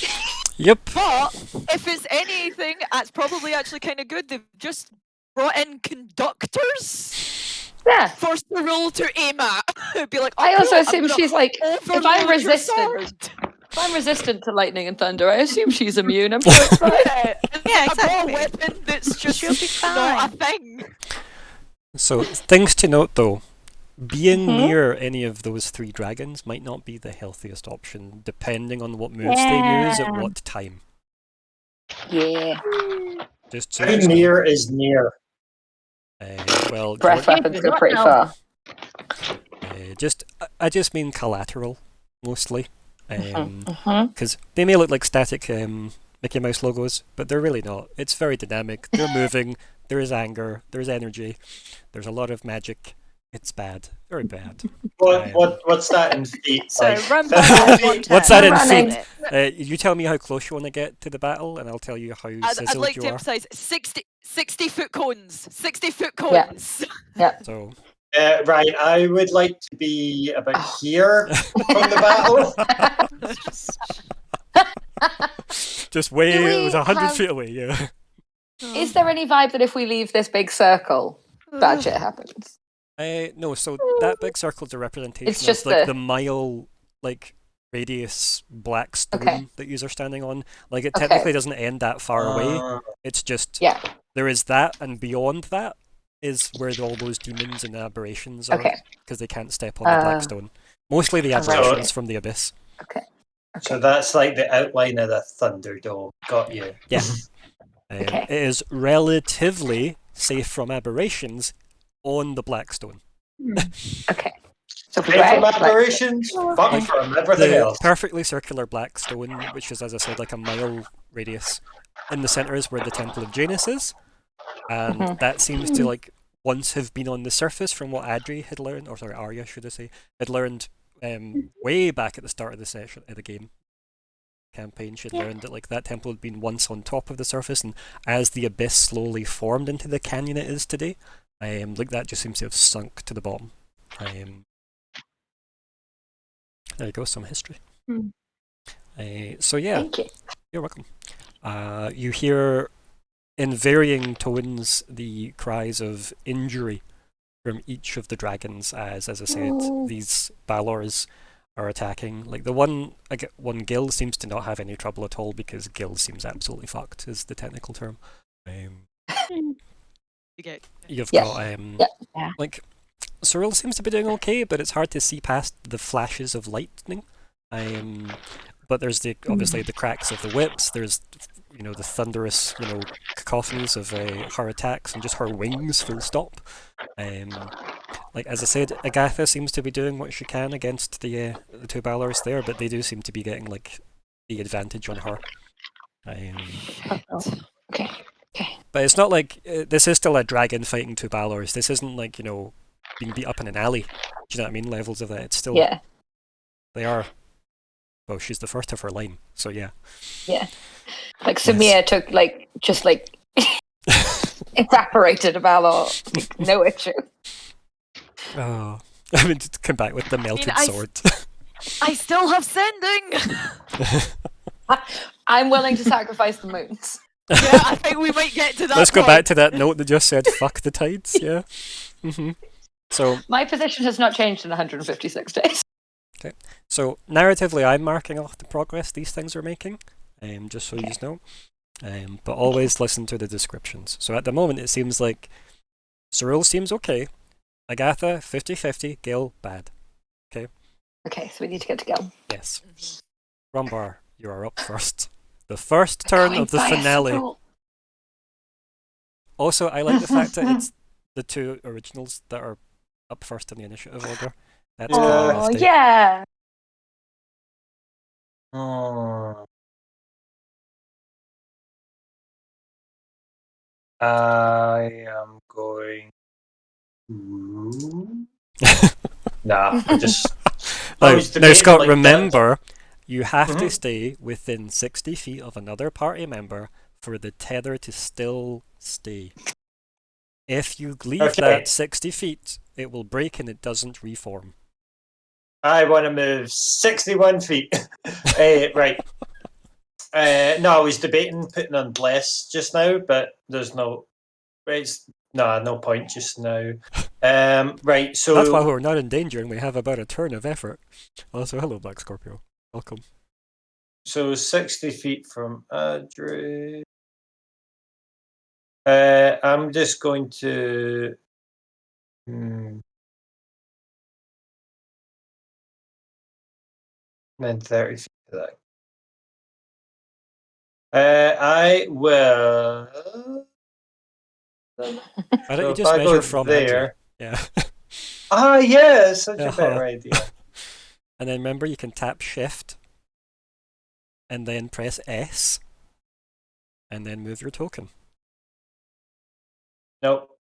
Yep. But if it's anything, that's probably actually kind of good. They've just brought in conductors Yeah. for Cyril to aim at. It'd be like, I oh, also cool, I'm assume gonna she's like, if I'm overload your resistant, sword. if I'm resistant to lightning and thunder, I assume she's immune. I'm sure it's fine. Yeah, Yeah, a ball exactly. weapon that's just She'll be not a fine. thing. So things to note though. Being Mhm. near any of those 3 dragons might not be the healthiest option, depending on what moves they use at what time. Yeah. Just so How you know. near is near? Well, Breath Jordan, weapons go What pretty now? far. I just mean collateral, mostly. Mhm. Because they may look like static Mickey Mouse logos, but they're really not. It's very dynamic. They're moving. There is anger. There's energy. There's a lot of magic. It's bad. Very bad. What's that in feet? So Like, run by one What's turn. that in Running. feet? You tell me how close you want to get to the battle, and I'll tell you how I'd sizzled like you to are. emphasize 60-foot cones. 60-foot Yeah. cones. So Right, I would like to be about Oh. here from the battle. just way Do it we was 100 have- feet away. Yeah. Is there any vibe that if we leave this big circle, bad shit happens? No, so that big circle's a representation It's just of like the- the mile like radius black stone Okay. that you're standing on. Like it Okay. technically doesn't end that far away. It's just Yeah. there is that, and beyond that is where all those demons and aberrations are, Okay. because they can't step on the black stone. Mostly the Alright. aberrations from the abyss. Okay. So that's like the outline of the Thunderdome. Got you. Yeah. Okay. It is relatively safe from aberrations on the black stone. Okay. So Safe from aberrations, fuck from everything The else. perfectly circular black stone, which is, as I said, like a mile radius. In the center is where the Temple of Janus is, and Mhm. that seems to like once have been on the surface from what Adri had learned, or sorry, Arya should I say, had learned way back at the start of the session of the game campaign. She'd learned that like that temple had been once on top of the surface, and as the abyss slowly formed into the canyon it is today, like that just seems to have sunk to the bottom. There you go, some history. Hmm. So yeah, Thank you. you're welcome. You hear in varying tones the cries of injury from each of the dragons as I said, Oh. these Balors are attacking. Like the one Gil seems to not have any trouble at all because Gil seems absolutely fucked is the technical term. You get You've Yes. got Yeah. like Cyril seems to be doing okay, but it's hard to see past the flashes of lightning. But there's obviously the cracks of the whips. There's the thunderous cacophonies of her attacks and just her wings. Full stop. Like as I said, Agatha seems to be doing what she can against the 2 Balors there, but they do seem to be getting like the advantage on her. Okay. But it's not like this is still a dragon fighting 2 Balors. This isn't like being beat up in an alley. Do you know what I mean? Levels of that. It's still Yeah. they are. Well, she's the first of her line, so yeah. Yeah. Like Samir took just evaporated a Balor. Like, no issue. Oh, I mean, to come back with the melted I s- sword. I still have sending. I'm willing to sacrifice the moons. Yeah, I think we might get to that. Let's go back point. to that note that just said "fuck the tides." Yeah. So, My position has not changed in 156 days. so narratively, I'm marking off the progress these things are making, just so you know. But always listen to the descriptions. So at the moment, it seems like Cyril seems okay. Agatha 50-50. Gil bad. Okay, so we need to get to Gil. Yes. Rumbar, you are up first. The first turn of the finale. Also, I like the fact that it's the two originals that are up first in the initiative order. That's Yeah. quite Oh, nifty. yeah. Oh. I am going. Nah, I just. I Now, was now debating, Scott, like, that. remember, you have to Mhm. stay within 60 feet of another party member for the tether to still stay. If you leave Okay. that 60 feet, it will break and it doesn't reform. I want to move 61 feet. Right. No, I was debating putting on Bless just now, but there's no. No point just now. Right, so. That's why we're not in danger and we have about a turn of effort. Also, hello, Black Scorpio. Welcome. So 60 feet from Adri. I'm just going to. Then 30 feet to that. I will. Why don't So you if just I measure go from there. Adri? Yeah. Yeah, it's such a Uh-huh. better idea. And then remember, you can tap Shift and then press S and then move your token. Nope.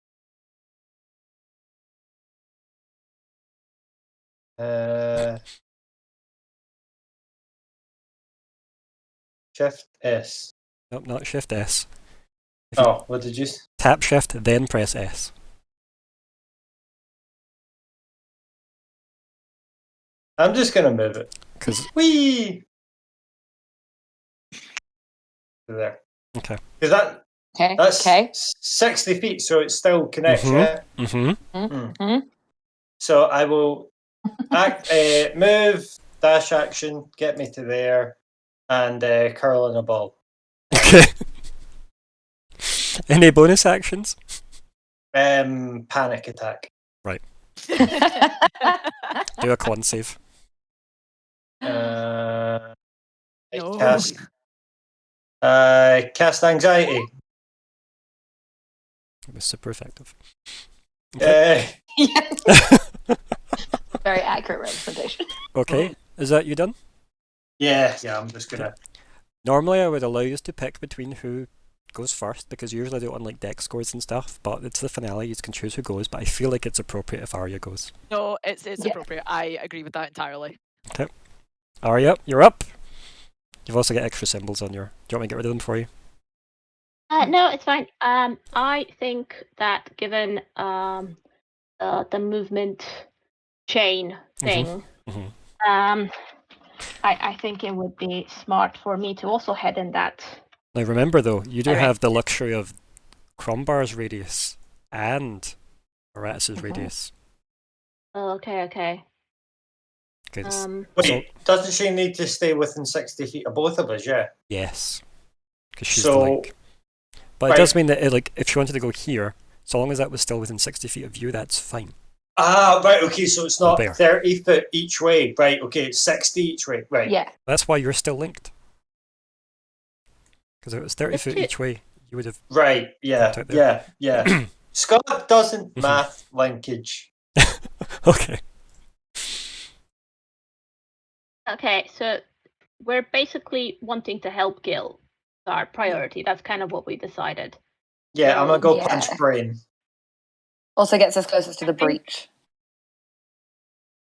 Shift S. Nope, not Shift S. Oh, what did you? Tap Shift, then press S. I'm just gonna move it. Because Whee! There. Okay. Because Okay. that's Okay. 60 feet, so it still connects. Mhm. Yeah. So I will move, dash action, get me to there, and curl in a ball. Okay. Any bonus actions? Panic attack. Do a con save. I No. cast anxiety. It was super effective. Uh, Very accurate representation. Okay, is that you done? yeah, I'm just gonna. Normally, I would allow you to pick between who goes first because usually I do it on like deck scores and stuff. But it's the finale; you can choose who goes. But I feel like it's appropriate if Arya goes. No, it's Yeah. appropriate. I agree with that entirely. Arya, you're up. You've also got extra symbols on your. Do you want me to get rid of them for you? No, it's fine. I think that given the movement chain thing, Mhm. I think it would be smart for me to also head in that. Now remember though, you do Alright. have the luxury of Crombar's radius and Aratus's Mhm. radius. Oh, okay. 'Cause- Wait, doesn't she need to stay within 60 feet of both of us? Yeah. yes, because she's So, the link. But right. it does mean that like if she wanted to go here, so long as that was still within 60 feet of you, that's fine. Right. Okay, so it's not there. 30 foot each way. Right. Okay, it's 60 each way. Right. Yeah. That's why you're still linked. Because if it was 30 It's foot too- each way, you would have. Right. Popped out there. Yeah. Scott doesn't Mhm. math linkage. Okay. Okay, so we're basically wanting to help Gil. Our priority. That's kind of what we decided. Yeah, I'm gonna go Yeah. punch brain. Also gets us closest to the I think- breach.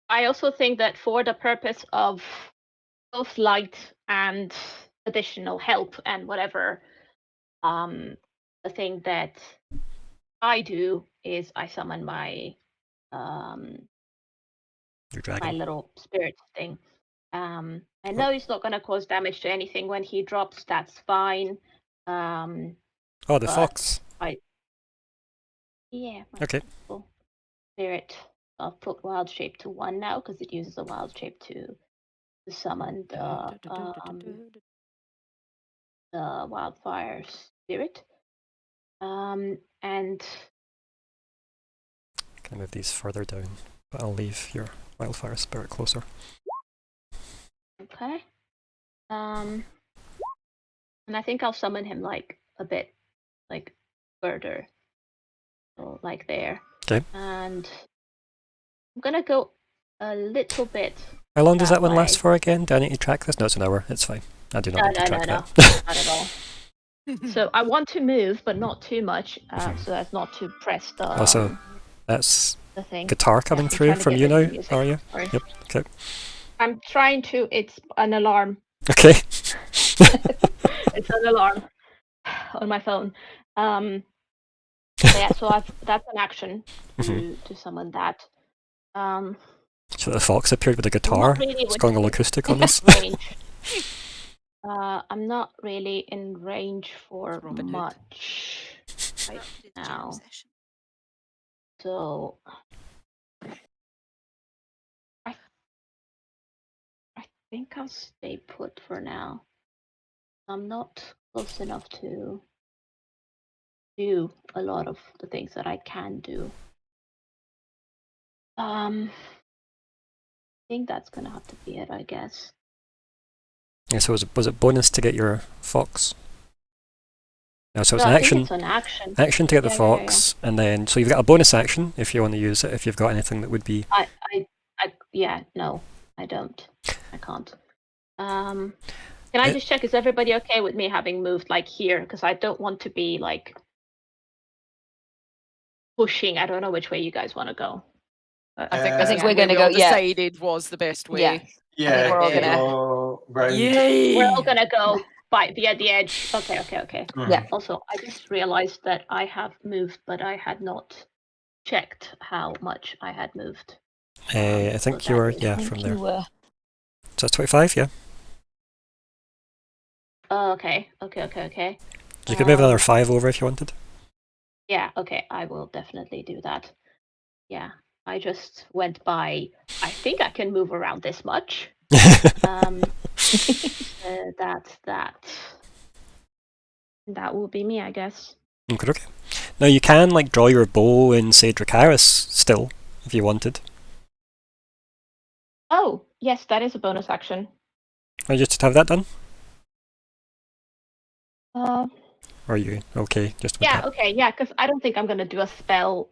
I also think that for the purpose of both light and additional help and whatever, the thing that I do is I summon my Your my dragon. little spirit thing. I know he's not going to cause damage to anything when he drops. That's fine. Oh, the but fox. Yeah. my Okay. little Spirit. I'll put wild shape to 1 now because it uses a wild shape to summon the wildfire spirit. And Can move these further down, but I'll leave your wildfire spirit closer. okay. And I think I'll summon him like a bit like further. So like there. Okay. And I'm gonna go a little bit. How long does that that one last way. for again? Do I need to track this? No, it's an hour. It's fine. I do not need to No, track no, that. not at all. So I want to move, but not too much, so as not to press the Also, that's the thing. guitar coming I'm through trying to from get you rid of now, the music. are you? Sorry. Yep. Okay. I'm trying to. It's an alarm. Okay. It's an alarm on my phone. Yeah. So that's an action to summon that. So the fox appeared with a I'm guitar. not really It's going all acoustic on this. range. I'm not really in range for Robin Hood. much right Interrupted jam now. session. So I think I'll stay put for now. I'm not close enough to do a lot of the things that I can do. I think that's gonna have to be it, I guess. Yeah, so was it bonus to get your fox? No, so it's No, an I think action. it's an action. Action to get the Yeah. fox, and then so you've got a bonus action if you want to use it. If you've got anything that would be No, I don't. I can't. Can I just check? Is everybody okay with me having moved like here? Because I don't want to be like pushing. I don't know which way you guys want to go. I think I this think is we're the way gonna we all go- yeah. decided was the best way. Yeah. Yeah, we're all to gonna- go round. Yay! We're all gonna go via the edge. Okay. Mhm. Yeah. Also, I just realized that I have moved, but I had not checked how much I had moved. I think so you that were, is- yeah, I think from you there. were. So that's 25, yeah. Okay. You could move another 5 over if you wanted. Yeah, okay, I will definitely do that. Yeah, I just went by. I think I can move around this much. That will be me, I guess. Okay. Now you can like draw your bow in, say, Dracarys still, if you wanted. Oh, yes, that is a bonus action. Or just to have that done? Uh, Or are you okay just with yeah, that? okay, yeah, because I don't think I'm gonna do a spell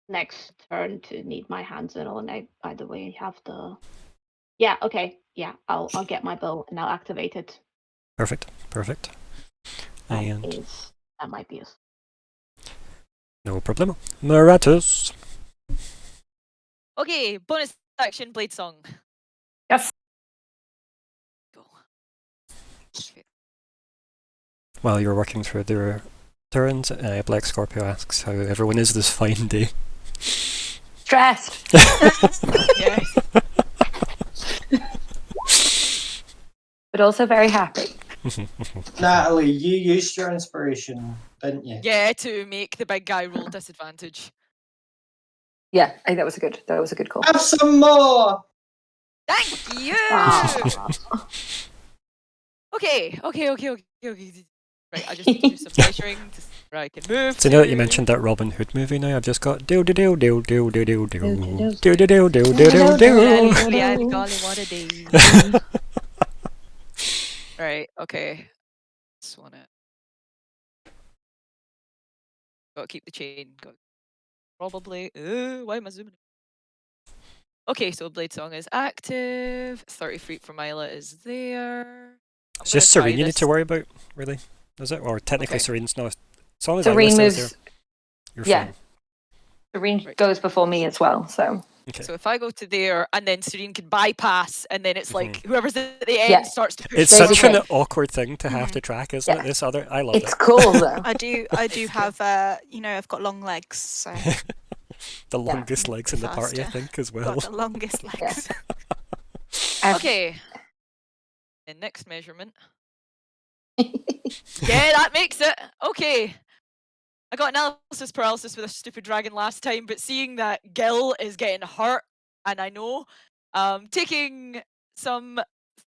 next turn to need my hands and all. And I, by the way, have the. Yeah, okay, yeah, I'll get my bow and I'll activate it. Perfect. That might be a. No problem. Maratus. Okay, bonus action blade song. Yes. Go. Okay. While you're working through their turns, Black Scorpio asks how everyone is this fine day. Stressed. Yes. But also very happy. Natalie, you used your inspiration, didn't you? Yeah, to make the big guy roll disadvantage. Yeah, I think that was a good call. Have some more! Thank you. Ah. Okay. Right, I just need to do some measuring where I can move. So now that you to- mentioned that Robin Hood movie now, I've just got do do do do do do do do do Do, do do do do do do Golly, do. golly, golly, what a day. Right, okay. This one it. Gotta keep the chain. Probably. Why am I zooming? Okay, so Blade Song is active. 30 feet from Isla is there. It's just Serene you need to worry about, really, is it? Or technically Okay. Serene's not. As long as Serene Isla stays moves. there, you're Yeah. fine. Serene Right. goes before me as well, so Okay. So if I go to there and then Serene can bypass, and then it's like whoever's at the end Yeah. starts to push It's There's such a an bit. awkward thing to have to track, isn't Yeah. it? This other, I love it's it. cool though. I do have I've got long legs, so The Yeah. longest legs in the party, I Faster. think, as well. Got the longest legs. Okay. And next measurement. Yeah, that makes it. Okay. I got analysis paralysis with a stupid dragon last time, but seeing that Gil is getting hurt, and I know, taking some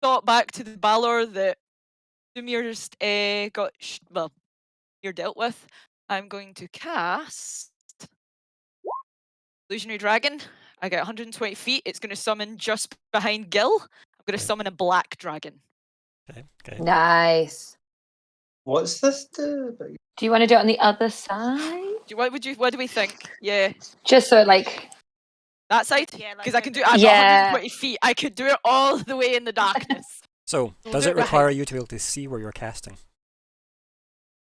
thought back to the Balor that Sumir's you're dealt with, I'm going to cast Illusionary Dragon. I get 120 feet. It's going to summon just behind Gil. I'm going to Okay. summon a black dragon. Okay. Nice. What's this do? Do you want to do it on the other side? What do we think? Yeah, Just so like that side? Yeah, like Because I can do it. over I've there. got Yeah. 120 feet. I could do it all the way in the darkness. So, We'll does do it it right. require you to be able to see where you're casting?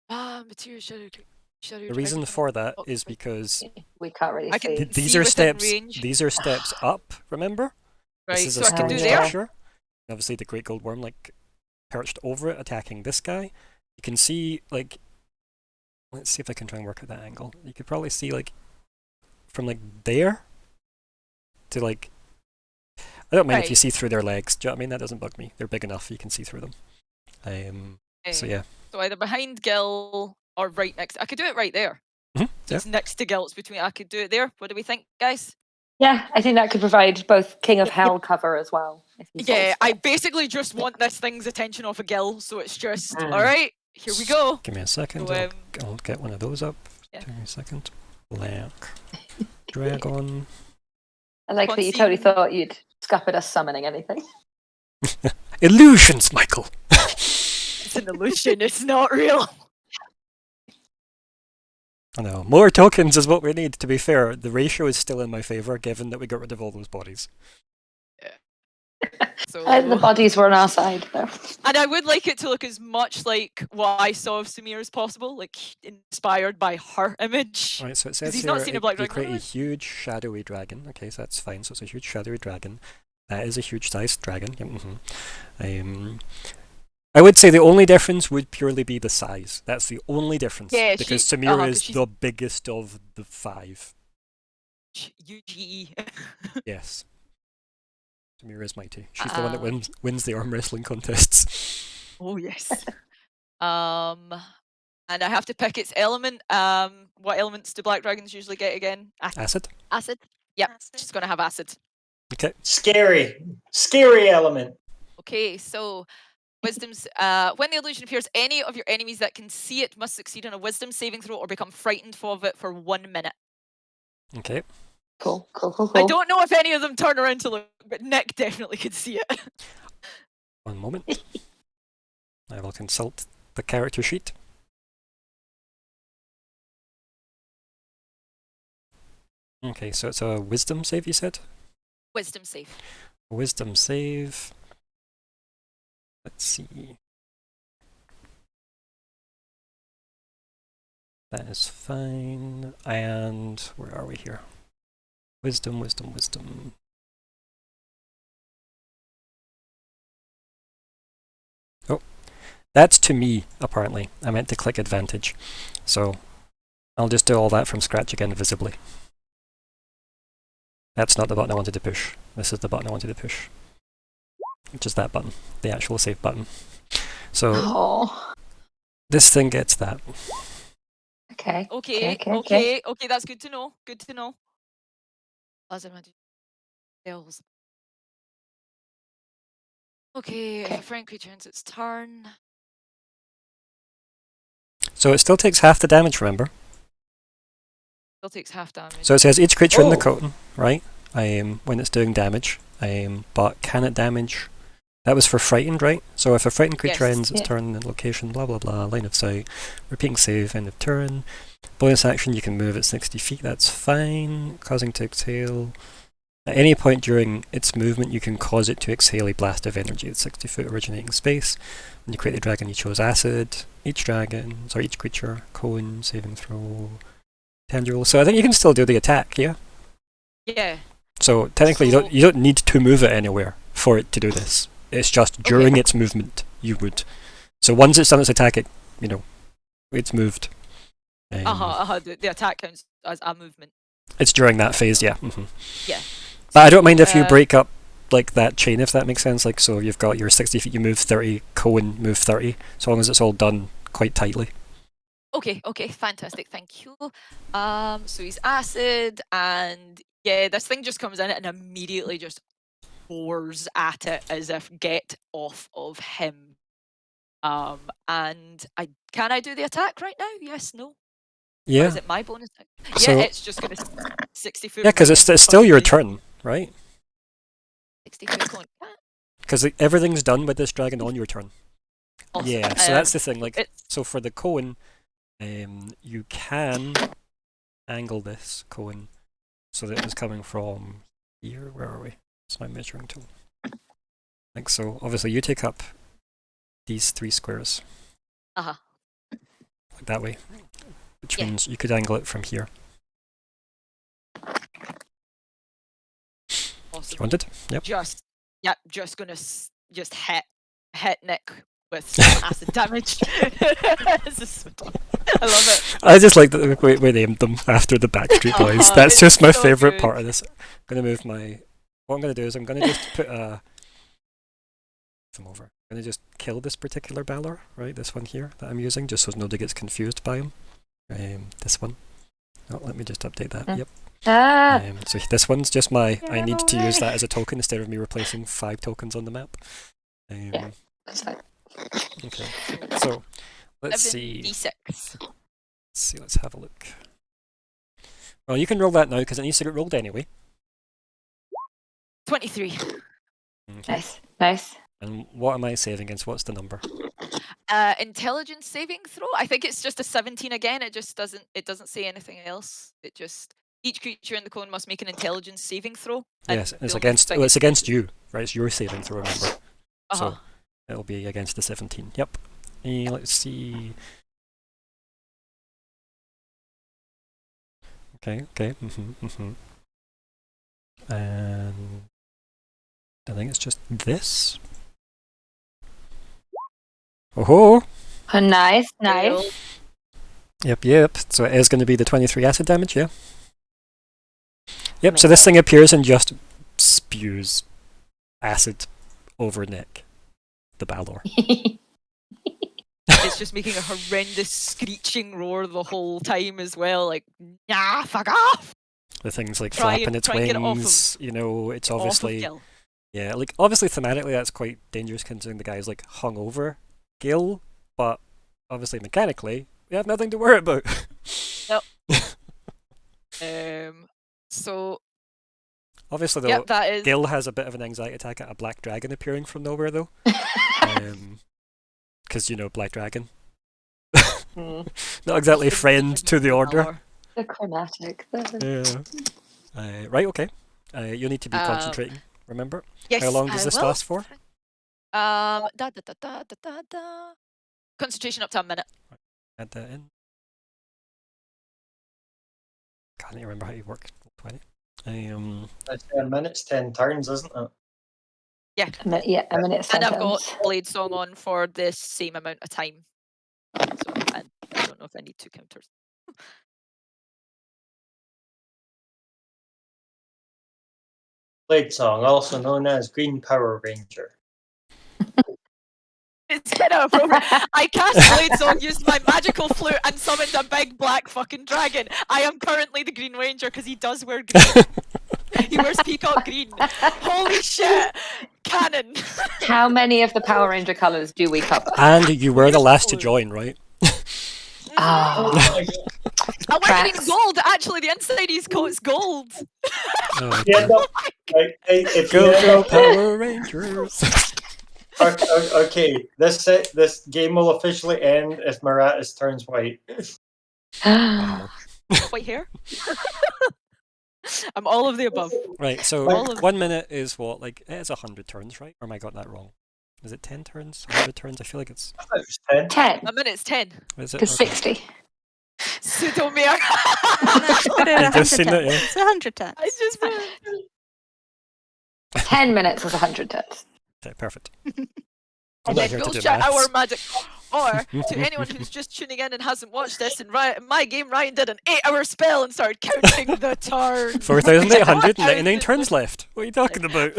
Material shadow. The reason dragon. for that Oh, is right. because we can't really I can see. these see are within steps. range. These are steps up. Remember? Right, This is so a I can stone do Yeah. there. structure. Obviously, the great gold worm like perched over it, attacking this guy. You can see like. Let's see if I can try and work at that angle. You could probably see like from like there to like. I don't mind if you Right. see through their legs. Do you know what I mean? That doesn't bug me. They're big enough. You can see through them. So Eh, yeah. So either behind Gil or right next. I could do it right there. Mhm, yeah. It's next to Gil. It's between. I could do it there. What do we think, guys? Yeah, I think that could provide both King of Yep, Hell cover as well. if he Yeah, falls I down. basically just want this thing's attention off of Gil, so it's just Mm. all right. Here we go. Give me a second. So, I'll get one of those up. yeah. Give me a second. Black dragon. I like that you Concede- totally thought you'd scuppered us summoning anything. Illusions, Michael. It's an illusion. It's not real. I know. More tokens is what we need. To be fair, the ratio is still in my favor, given that we got rid of all those bodies. So, The bodies were on our side, though. and I would like it to look as much like what I saw of Samir as possible, like inspired by her image. Right, so it says he's here not seen a black you dragon, create a by the way. huge shadowy dragon. Okay, so that's fine. So it's a huge shadowy dragon. That is a huge sized dragon. Yep, I would say the only difference would purely be the size. That's the only difference. Yeah, because she- Samira 'cause is she's- the biggest of the 5. UGE. Yes. Samira is mighty. She's the one that Um, wins the arm wrestling contests. Oh yes. And I have to pick its element. What elements do black dragons usually get again? Acid. Acid. Yep, Acid. she's gonna have acid. Okay. Scary element. Okay, so wisdom's when the illusion appears, any of your enemies that can see it must succeed on a wisdom saving throw or become frightened of it for 1 minute. Okay. Cool. I don't know if any of them turn around to look, but Nick definitely could see it. One moment. I will consult the character sheet. Okay, so it's a wisdom save, you said? Wisdom save. Wisdom save. Let's see. That is fine. And where are we here? Wisdom. Oh, that's to me, apparently. I meant to click advantage. So I'll just do all that from scratch again visibly. That's not the button I wanted to push. This is the button I wanted to push. Which is that button, the actual save button. So Oh. this thing gets that. Okay. Okay, that's good to know. Good to know. Plasma magic spells. Okay, if a friend creature ends its turn. So it still takes half the damage, remember? Still takes half damage. So it says each creature in the Oh. cone, right? When it's doing damage. But can it damage? That was for frightened, right? So if a frightened creature Yes. ends its Yeah. turn in location, blah blah blah, line of sight, repeating save, end of turn. Bonus action, you can move at 60 feet, that's fine. Causing to exhale. At any point during its movement, you can cause it to exhale a blast of energy at 60 foot originating space. When you create the dragon, you chose acid. Each creature, cone, saving throw, tendril. So I think you can still do the attack, yeah? Yeah. So technically, So- you don't need to move it anywhere for it to do this. It's just during its movement you would. So once it's done its attack, it's moved. The attack counts as a movement. It's during that phase, yeah. Yeah. But I don't mind if you Uh, break up like that chain, if that makes sense. Like, so you've got your 60 feet, you move 30, Cohen move 30, as long as it's all done quite tightly. Okay, fantastic, thank you. So he's acid, and yeah, this thing just comes in and immediately just roars at it as if get off of him. And can I do the attack right now? Yes, no. Or Yeah, is it my bonus? Yeah, So- it's just gonna 60 foot. yeah, because right it's into still your fucking turn, right? 60 foot cone. Because everything's done with this dragon on your turn. Awesome. Yeah, so that's the thing. Like, it's- so for the Cohen, you can angle this Cohen so that it's coming from here. Where are we? It's my measuring tool. Like so. Obviously, you take up these 3 squares. Uh-huh. Like that way, which Yeah. means you could angle it from here if Awesome. you wanted. Yep. Just gonna just hit Nick with some acid damage. This is so dumb. I love it. I just like the way we named them after the Backstreet Boys. That's It's just my so favorite good. part of this. I'm gonna move my. What I'm gonna do is I'm gonna just put a. Them over. I'm gonna just kill this particular Balor, right? This one here that I'm using, just so nobody gets confused by him. This one. Oh, let me just update that. Mm. Yep. Ah, So this one's just my. I Get need to use away. that as a token instead of me replacing 5 tokens on the map. Yeah. that's fine. Okay. So let's see. 7d6. Let's see. Let's have a look. Well, you can roll that now because it needs to get rolled anyway. 23. Okay. Nice. And what am I saving against? What's the number? Intelligence saving throw. I think it's just a 17 again. It doesn't say anything else. It just each creature in the cone must make an intelligence saving throw. and Yes, the it's only against. thing Well, it's it against says- you, right? It's your saving throw. Remember, Uh-huh. so it'll be against the 17. Yep. Let's see. Okay. And I think it's just this. Oh. Oh, nice. Nice. Yep. So it is going to be the 23 acid damage, yeah? Yep, so this thing appears and just spews acid over Nick, the Balor. It's just making a horrendous screeching roar the whole time as well. Like, nah, fuck off. The thing's like Try flapping and- its try and get it off of- wings, you know, it's Off of obviously... Gil. Yeah, like, obviously thematically that's quite dangerous considering the guy's like hung over Gil, but obviously mechanically, we have nothing to worry about. So Obviously though, yeah, that is. Gil has a bit of an anxiety attack at a black dragon appearing from nowhere though. Because, you know, black dragon. Mm, Not exactly friend to the order. Valor. the chromatic. Yeah. Right, okay. You need to be concentrating, remember? Yes. How long does I this will. last for? Concentration up to a minute. Add that in. Can't even remember how you work 20. That's 10 minutes, 10 turns, isn't it? Yeah. A minute And I've sentence. got Blade Song on for this same amount of time. So and I don't know if I need 2 counters. Blade Song, also known as Green Power Ranger. It's kind of appropriate. I cast Blade Song, used my magical flute, and summoned a big black fucking dragon. I am currently the Green Ranger because he does wear green. He wears peacock green. Holy shit! Cannon. How many of the Power Ranger colors do we cover? And you were the last to join, right? Oh, I wear green Tracks. gold. Actually, the inside of his coat's gold. Oh, Yeah, no, if you Go, end go, up- Power Rangers! Okay, this game will officially end if Maratus turns white. Wow. White hair. I'm all of the above. Right, so All of- 1 minute is what? Like, it is 100 turns, right? Or am I got that wrong? Is it 10 turns? 100 turns? I feel like it's... I thought it was 10. 10 A minute's 10. Is it? to Okay. 60. Pseudomere. Put it You at just 100 seen turns. it, yeah. It's 100 turns. I just 10 minutes is 100 turns. Okay, perfect. and I'm not then here to go do shut our maths. magic. Or to anyone who's just tuning in and hasn't watched this, in my game, Ryan did an 8-hour spell and started counting the turns. 4,899 turns left. What are you talking about?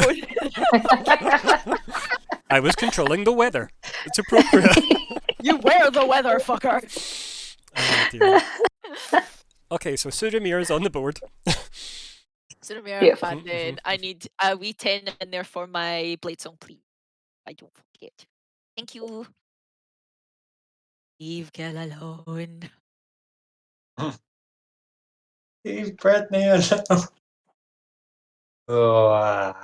I was controlling the weather. It's appropriate. You were the weather, fucker. Oh, dear. Okay, so Suramir is on the board. Suramir, Beautiful. and then I need a wee 10 in there for my blade song, please. I don't forget. Thank you. Leave Gil alone. Leave Brittany alone. Oh,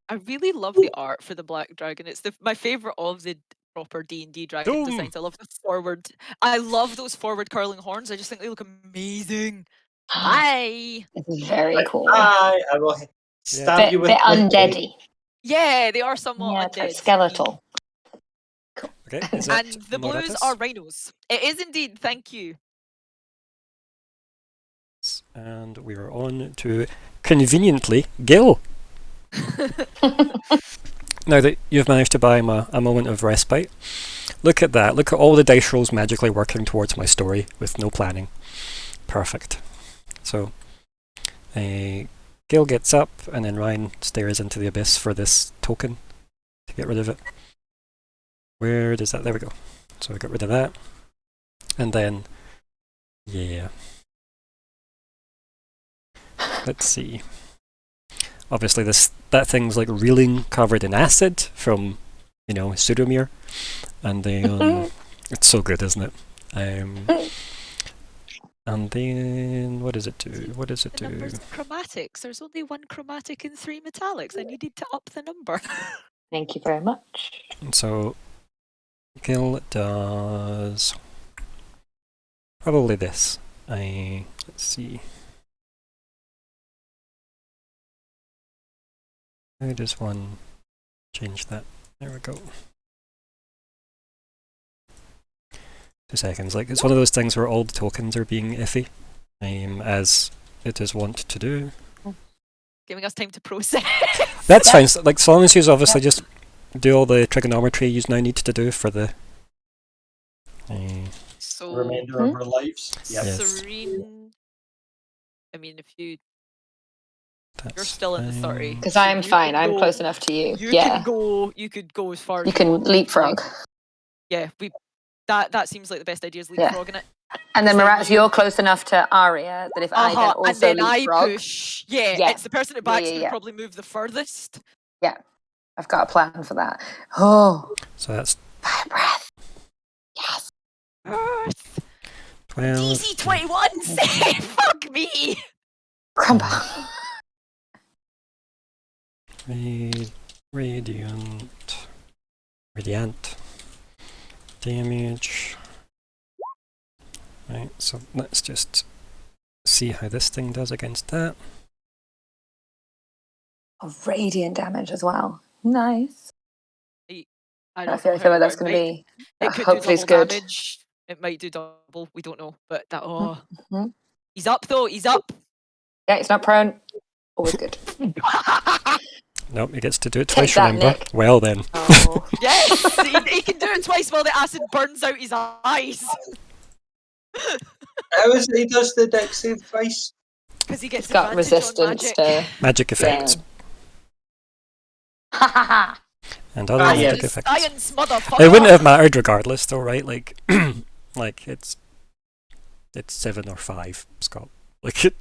I really love the art for the Black Dragon. It's my favorite of the proper D&D dragon Doom. designs. I love the forward. I love those forward curling horns. I just think they look amazing. Bye. It's very cool. I will stab Bit, you with bit my undeady. Yeah, they are somewhat Yeah, undead. quite skeletal. Okay, is And it the blues Moratis? are rhinos. It is indeed. Thank you. And we are on to, conveniently, Gil. Now that you've managed to buy him a moment of respite, look at that. Look at all the dice rolls magically working towards my story with no planning. Perfect. So, Gil gets up, and then Ryan stares into the abyss for this token to get rid of it. Where does that? There we go. So we got rid of that. And then, yeah. Let's see. Obviously, that thing's like reeling, covered in acid from, Suramir, and then it's so good, isn't it? And then what does it do? What does it The do? numbers of chromatics. There's only one chromatic and 3 metallics. I needed to up the number. Thank you very much. And so Gil does probably this. Let's see. How does one change that? There we go. 2 seconds. Like, it's one of those things where all the tokens are being iffy, as it is wont to do. Giving us time to process. That's fine. Like, so long as you obviously just do all the trigonometry you now need to do for the. So, remainder of our lives. Yep. Yes. Serene. I mean, if you're That's still in the 30. Because so I'm you fine. can I'm go- close enough to you. You Yeah. You could go as far as You can leapfrog. Yeah, that seems like the best idea is leapfrogging it. And then So Marax, you- you're close enough to Arya that if I then also and then I leapfrog, push. Yeah, Yeah. it's the person at back's yeah, gonna yeah. probably move the furthest. I've got a plan for that. Oh, So that's fire breath. Yes. Earth. 12. Easy 21. Fuck me. Crumble. Radiant damage. Right, so let's just see how this thing does against that. Oh, radiant damage as well. Nice. I I don't feel know like how that's it going to might- be. It could hopefully do it's double good. damage. It might do double. We don't know, but that. Oh, Mhm. he's up though. He's up. Yeah, it's not prone. Always good. Nope, he gets to do it Take twice, that, remember? Nick. Well then. Oh. Yes, he can do it twice while the acid burns out his eyes. How is it he does the dex save twice? Because he gets It's got advantage on resistance magic. to. Magic effects. Ha ha ha. And other Ah, magic yes. effects. Science, motherfucker. It wouldn't have mattered regardless though, right? Like like it's 7 or 5, Scott. Like it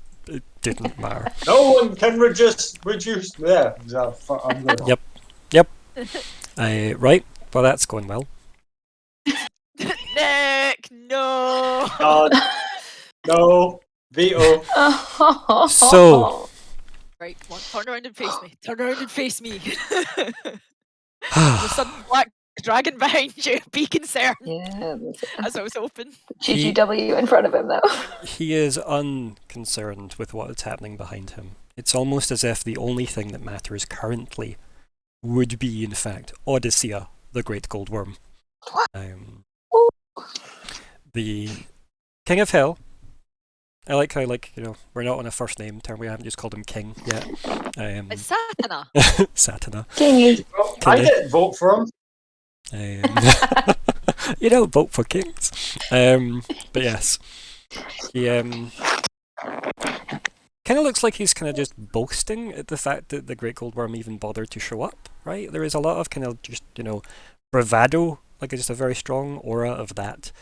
didn't matter. No one can reduce. Yeah. I'm gonna- Yep. Right, well that's going well. Nick, no. No. Veto. So- Right, come on, turn around and face me. Turn around and face me. There's a sudden black dragon behind you. Be concerned, Yeah. as I was hoping. GGW in front of him though. He is unconcerned with what is happening behind him. It's almost as if the only thing that matters currently would be, in fact, Odyssea, the Great Gold Worm. The King of Hell. I like how, we're not on a first name term. We haven't just called him King yet. It's Satana. Satana. Kingy. Well, I didn't vote for him. You don't vote for kings. But yes, he kind of looks like he's kind of just boasting at the fact that the Great Gold Worm even bothered to show up, right? There is a lot of kind of just, bravado, like just a very strong aura of that.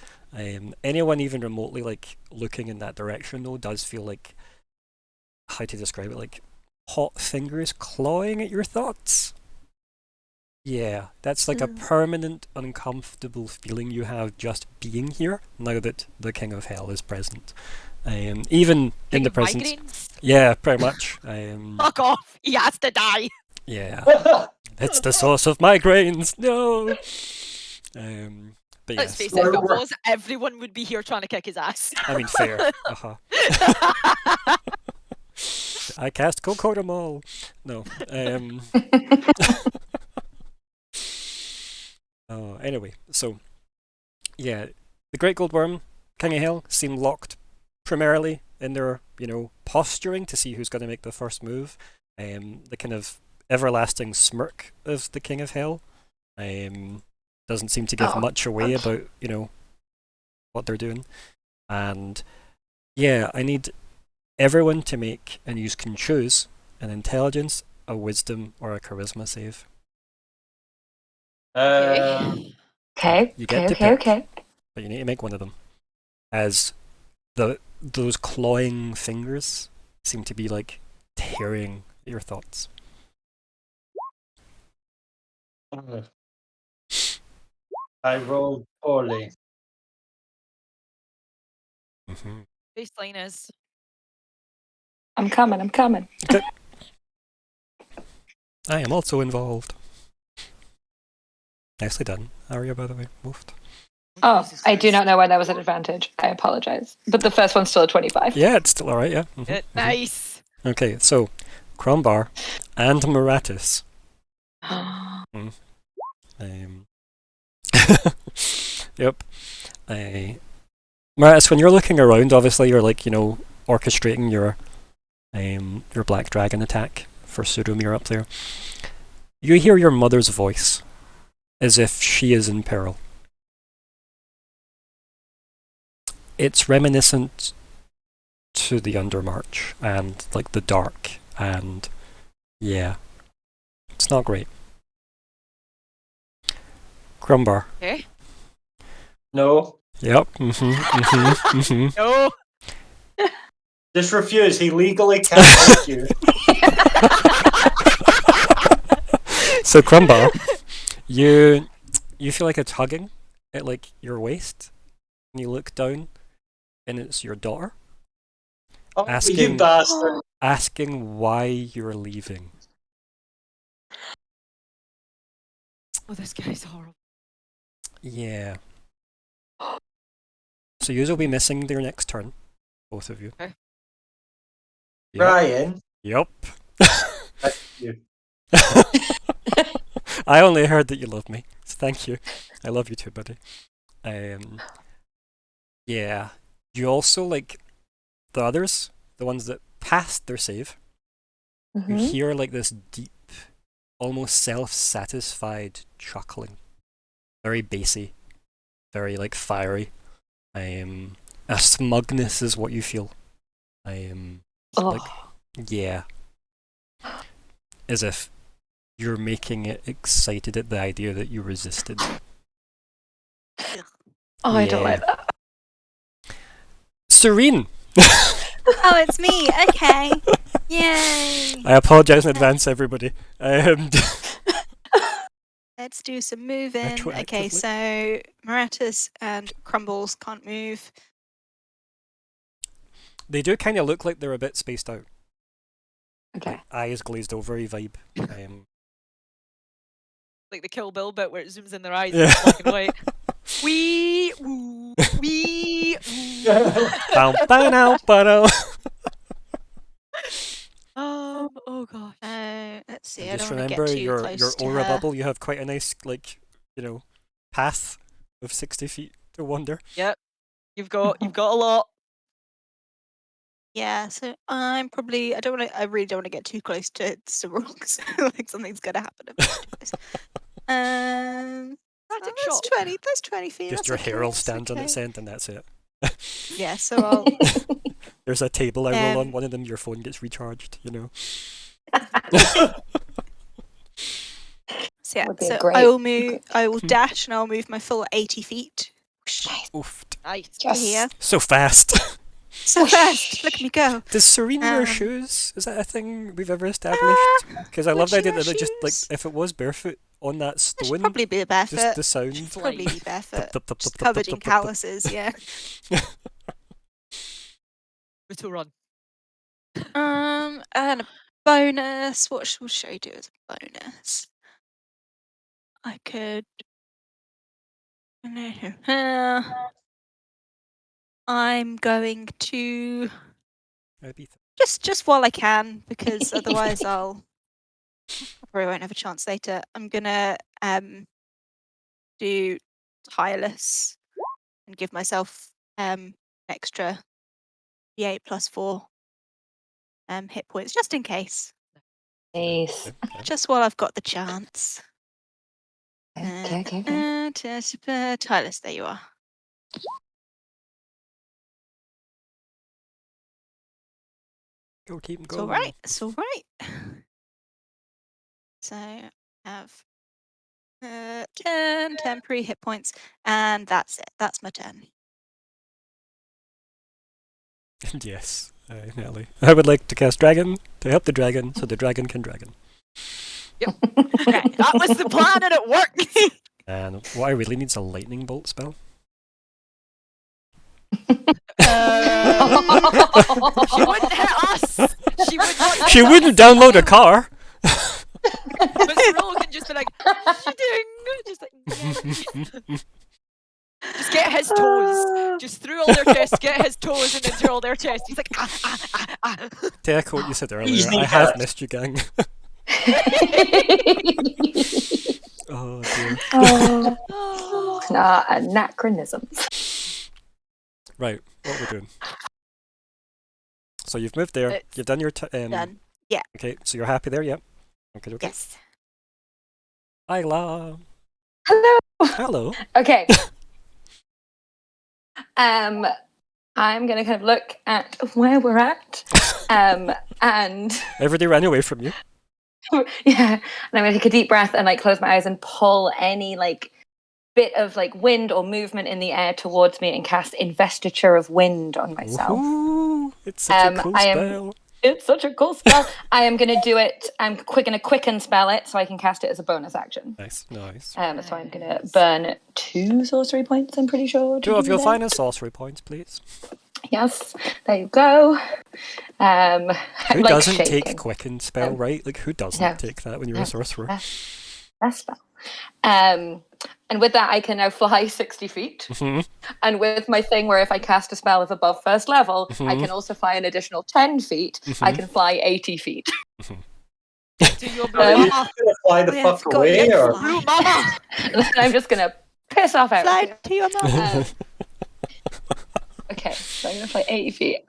Anyone even remotely like looking in that direction though does feel like, how to describe it, like hot fingers clawing at your thoughts. Yeah, that's like a permanent uncomfortable feeling you have just being here now that the King of Hell is present. Even in the presence. Migraines? Yeah, pretty much. Fuck off! He has to die! Yeah, it's the source of migraines. No. But Let's yes, face it, if it was, everyone would be here trying to kick his ass. I mean fair. I cast Kokotamol. No. Oh, anyway, so yeah, the Great Gold Worm, King of Hell, seem locked primarily in their, posturing to see who's going to make the first move. The kind of everlasting smirk of the King of Hell doesn't seem to give much away about, what they're doing. And yeah, I need everyone to make, and you can choose, an intelligence, a wisdom, or a charisma save. Okay, You get to pick. But you need to make one of them. As those clawing fingers seem to be like tearing at your thoughts. I rolled poorly. Mm-hmm. Baseline is. I'm coming. I am also involved. Nicely done, Arya, by the way. Moved. Oh, Jesus I do Christ. not know why that was an advantage. I apologize. But the first one's still a 25. Yeah, it's still alright, yeah. Mhm, mhm. Nice! Okay, so Crombar and Moratis. Yep. Moratis, when you're looking around, obviously you're like, orchestrating your Black Dragon attack for Sudomir up there. You hear your mother's voice, as if she is in peril. It's reminiscent to the Undermarch and like the dark, and yeah, it's not great. Crumbar. Okay. No. Yep. Mm-hmm. No! Just refuse. He legally can't take you. So Crumbar, you feel like it's hugging at like your waist, and you look down, and it's your daughter Oh, you Asking- bastard. asking why you're leaving. Oh, this guy's horrible. Yeah. So you'll be missing their next turn, both of you. Okay. Yep. Ryan. Yep. Thank you. I only heard that you love me, so thank you. I love you too, buddy. Yeah. You also, like, the others, the ones that passed their save, you hear, like, this deep, almost self-satisfied chuckling. Very bassy. Very, like, fiery. A smugness is what you feel. Like, yeah. As if you're making it excited at the idea that you resisted. Oh, I don't Yeah. like that. Serene! Oh, it's me. Okay. Yay. I apologize in advance, everybody. Let's do some moving. Okay, Retroactively. so Moratis and Crumbles can't move. They do kind of look like they're a bit spaced out. Okay. Eyes glazed over vibe. Like the Kill Bill bit where it zooms in their eyes Yeah. and it's black and white. Wee! Ooh, wee! Ooh. Bow, bow, now, ba-dow. Oh gosh. Let's see. And I just don't want to remember get too your close to aura her. bubble. You have quite a nice, like, path of 60 feet to wander. Yep. You've got a lot. Yeah, so I'm probably. I really don't want to get too close to Cyril because like something's gonna happen if I get too close. Static that's shock. 20. That's 20 feet. Just that's your okay, hair will that's stand on okay. its end, and that's it. Yeah, so I'll. There's a table I roll on Um, one of them. Your phone gets recharged. You know. So yeah, Would be a so great- I will move. great- I will dash, and I'll move my full 80 feet. Oof. Nice. Yes. Here. So fast. So fast. Look at me go. Does Serene wear Um, shoes? Is that a thing we've ever established? Because I would love the she idea wear that they just like shoes? if it was barefoot on that I should stone, probably be barefoot. just the sound. Probably be barefoot. Tup, tup, tup, Just tup, tup, covered tup, in tup, tup. calluses. Yeah. Brutal run. And a bonus. What should I do as a bonus? I could. I'm going to Maybe just while I can, because otherwise I probably won't have a chance later. I'm gonna do tireless and give myself extra D8 plus 4 hit points just in case. Nice. Just while I've got the chance. Okay. Tireless, there you are. Go keep 'em It's going. all right. It's all right. So I have 10 temporary hit points, and that's it. That's my turn. Yes, Nelly. I would like to cast Dragon to help the dragon, so the dragon can dragon. Right, that was the plan and it worked. And what I really need is a lightning bolt spell. She wouldn't hit us. She would not. She wouldn't download a car. But Cyril can just be like, "What you doing?" Just like, yeah. Just get his toes. Just through all their chests, get his toes, and then through all their chests. He's like, ah. To echo what you said earlier, Easy I have cut. missed you, gang. Oh dear. Anachronisms. Right, what we're doing. So you've moved there. It's You've done your Done. Okay, so you're happy there, yep. Okay. Yes. Isla. Hello. Hello. Okay. I'm gonna kind of look at where we're at. And Everybody ran away from you. yeah, and I'm gonna take a deep breath and like close my eyes and pull any like bit of like wind or movement in the air towards me and cast Investiture of Wind on myself. Ooh, it's such a cool I am- spell. It's such a cool spell. I am gonna do it. I'm gonna quicken spell it so I can cast it as a bonus action. Nice. So I'm gonna burn 2 sorcery points. I'm pretty sure. to Two of do your that. finest sorcery points, please. Yes, there you go. Who I'm, like, doesn't shaking. take quicken spell, right? Like, who doesn't No. take that when you're a No. sorcerer? That spell. And with that, I can now fly 60 feet. Mhm. And with my thing where if I cast a spell of above first level, I Mhm. can also fly an additional 10 feet. I Mhm. can fly 80 feet. Do your blue Um, mama. Gonna fly the Oh, yeah, I fuck forgot away, you or fly. Blue mama. And then I'm just going to piss off out. Fly to your mama. Okay, so I'm going to fly 80 feet.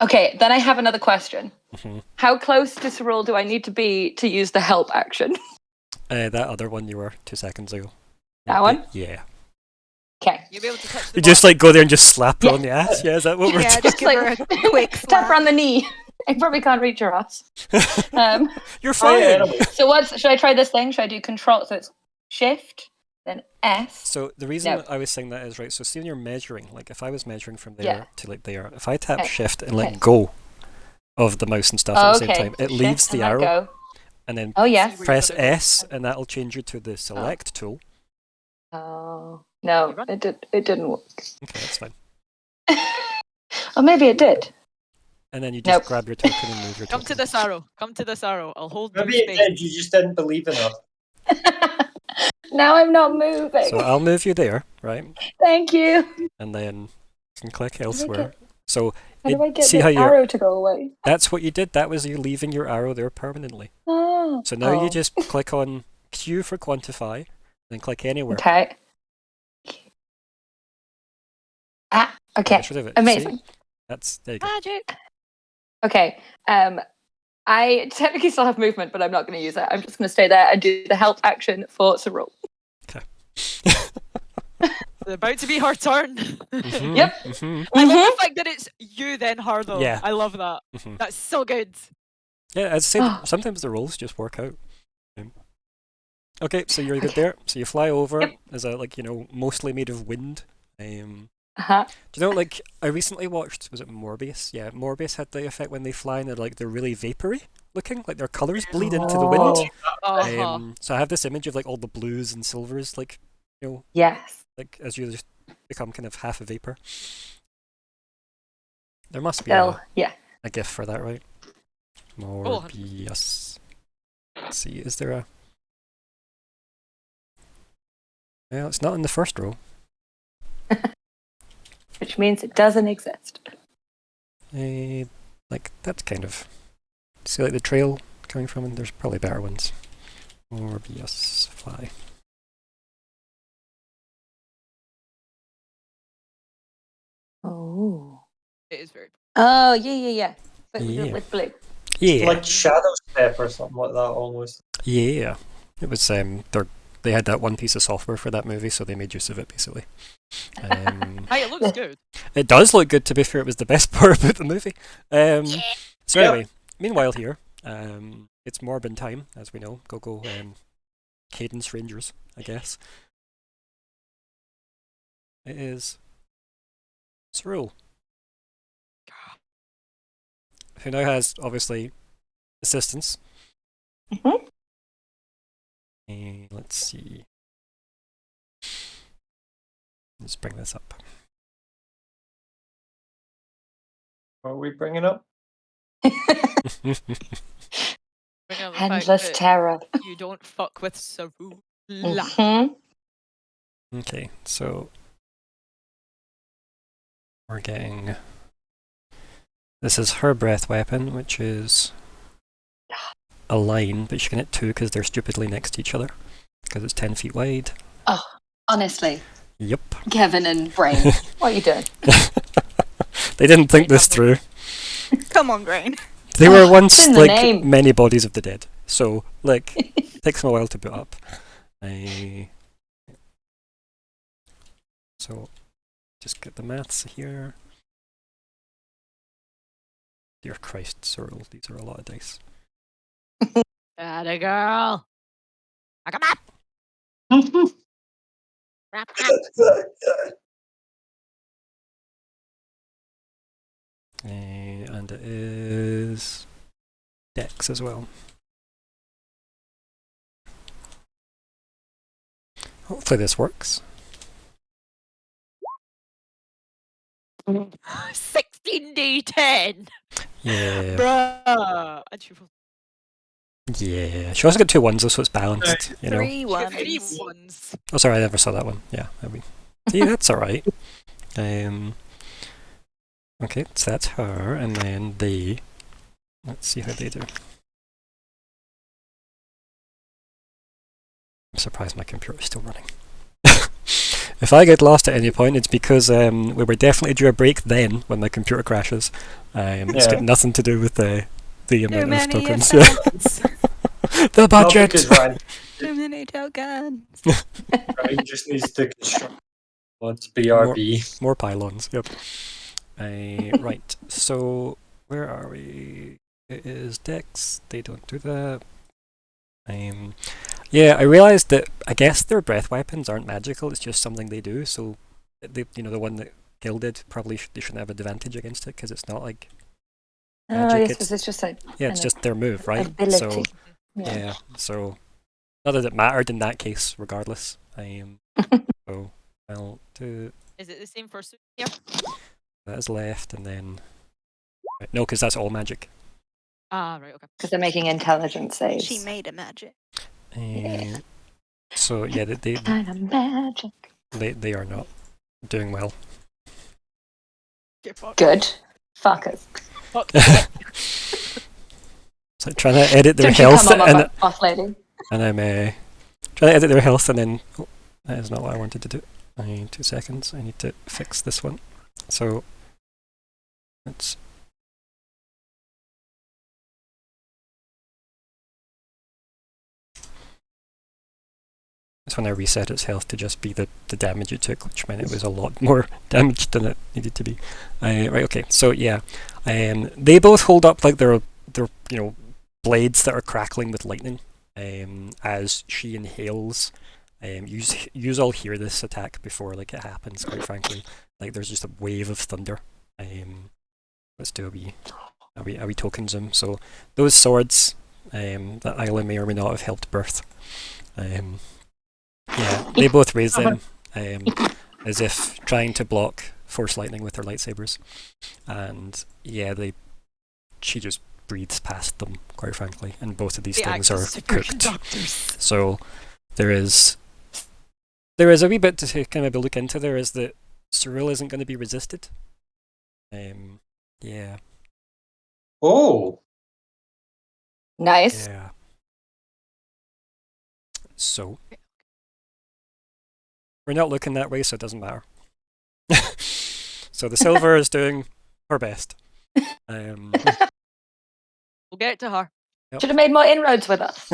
Okay, then I have another question. Mhm. How close to Cyril do I need to be to use the help action? That other one you were 2 seconds ago. That one? Yeah. Okay. You'll be able to touch the You just like go there and just slap her on the ass. Yeah, is that what we're Yeah, doing? just give her a quick tap her slap. on the knee. I probably can't reach her ass. You're fire fine. enemy. So should I try this thing? Should I do control? So it's shift, then S. So the reason No. I was saying that is right. So see when you're measuring, like if I was measuring from there Yeah. to like there, if I tap Okay. shift and let Okay. go of the mouse and stuff at the same time, it Shift leaves and the let arrow, go. and then Oh yes. where you're press gonna go. S, and that'll change you to the select tool. Oh no, You run. it didn't work. Okay, that's fine. Or maybe it did. And then you just Nope. grab your token and move your Come token. to this arrow. Come to this arrow. I'll hold blue Maybe it space. did. You just didn't believe enough. Now I'm not moving. So I'll move you there, right? Thank you. And then you can click I elsewhere. get- So How do I get see the how you're- arrow to go away? that's what you did. That was you leaving your arrow there permanently. Oh. So now Oh. you just click on Q for quantify, then click anywhere. Okay. Ah. Okay. Get rid of it. See? Amazing. That's there you go. Magic. Okay. I technically still have movement, but I'm not going to use it. I'm just going to stay there and do the help action for Cyril. It's about to be her turn. Mhm, Yep. mhm. I love the fact that it's you then her though. Yeah. I love that. Mhm. That's so good. Yeah, as I said, sometimes the rolls just work out. Okay, so you're good Okay. there. So you fly over. Yep. Is that like, mostly made of wind? Do Uh-huh. you know, like, I recently watched, was it Morbius? Yeah, Morbius had the effect when they fly and they're really vapory looking, like their colours bleed into the wind. Uh-huh. So I have this image of like all the blues and silvers, like, Yes. like as you just become kind of half a vapor. There must be Still, yeah. a GIF for that, right? Morbius. Let's see, is there a... Well, it's not in the first row. Which means it doesn't exist. Like, that's kind of... See, like, the trail coming from, and there's probably better ones. Morbius fly. Oh. It is very Oh, yeah. But Yeah. with blue. Yeah. Like Shadow Step or something like that almost. Yeah. It was, they had that one piece of software for that movie, so they made use of it, basically. Hey, it looks good. It does look good, to be fair. It was the best part about the movie. So Yep. anyway, meanwhile here, it's Morbin time, as we know. Go, Cadence Rangers, I guess. It is Cyril, who now has, obviously, assistance. Mhm. Let's see. Let's bring this up. What are we bringing up? Bring up the fact Endless that terror. you don't fuck with Saru. Mhm. Okay, so we're getting... This is her breath weapon, which is a line, but she can hit two because they're stupidly next to each other, because it's 10 feet wide. Honestly, Yep. Kevin and Brain, what are you doing? They didn't think this through. Come on, Grain. They were Oh, once it's in the like name. many bodies of the dead, so like takes them a while to boot up. So just get the maths here. Dear Christ, Cyril, these are a lot of dice. Atta girl. I come up. Rap, rap. And it is Dex as well. Hopefully this works. 16d10. Yeah. Bruh. And she rolled Yeah. She also got 2 ones though, so it's balanced, you know. 3 three ones. ones. Oh, sorry, I never saw that one. Yeah, I mean, see, that's all right. Okay, so that's her, and then they. Let's see how they do. I'm surprised my computer's still running. If I get lost at any point, it's because we were definitely due a break then when my computer crashes. It's got nothing to do with the Too amount of many tokens. effects. The Not budget. because Ryan, Too many tokens. Ryan just needs to construct ones BRB. More pylons. Yep. Right. So where are we? It is Dex. They don't do that. Yeah, I realised that I guess their breath weapons aren't magical. It's just something they do. So, the one that Gil did probably they shouldn't have advantage against it because it's not like Oh, magic. yes, because it's just a Yeah, it's an just their move, right? ability. So yeah. So not that it mattered in that case, regardless. So I'll do Is it the same for Sue here? that is left, and then no, because that's all magic. Ah, right, okay. Because they're making intelligence saves. She made a magic. So yeah, Kind of magic. they are not doing well. Get fucked. Good. Fuckers. Fuck. It's like trying to edit their Don't you health, come on my and off, lady. I'm trying to edit their health, and then that is not what I wanted to do. I need 2 seconds. I need to fix this one. So let's That's when I reset its health to just be the damage it took, which meant it was a lot more damage than it needed to be. Right, okay, so yeah. They both hold up like they're blades that are crackling with lightning as she inhales. Yous all hear this attack before like it happens, quite frankly. Like there's just a wave of thunder. Let's do a wee token zoom. So those swords that Isla may or may not have helped birth. Yeah, they both raise them as if trying to block force lightning with their lightsabers, and yeah, she just breathes past them, quite frankly, and both of these They things act are as cooked. superconductors. So there is a wee bit to kind of look into. There is that Cyril isn't going to be resisted. Yeah. Oh, Nice. Yeah. So we're not looking that way, so it doesn't matter. So the silver is doing her best. We'll get to her. Should have made more inroads with us.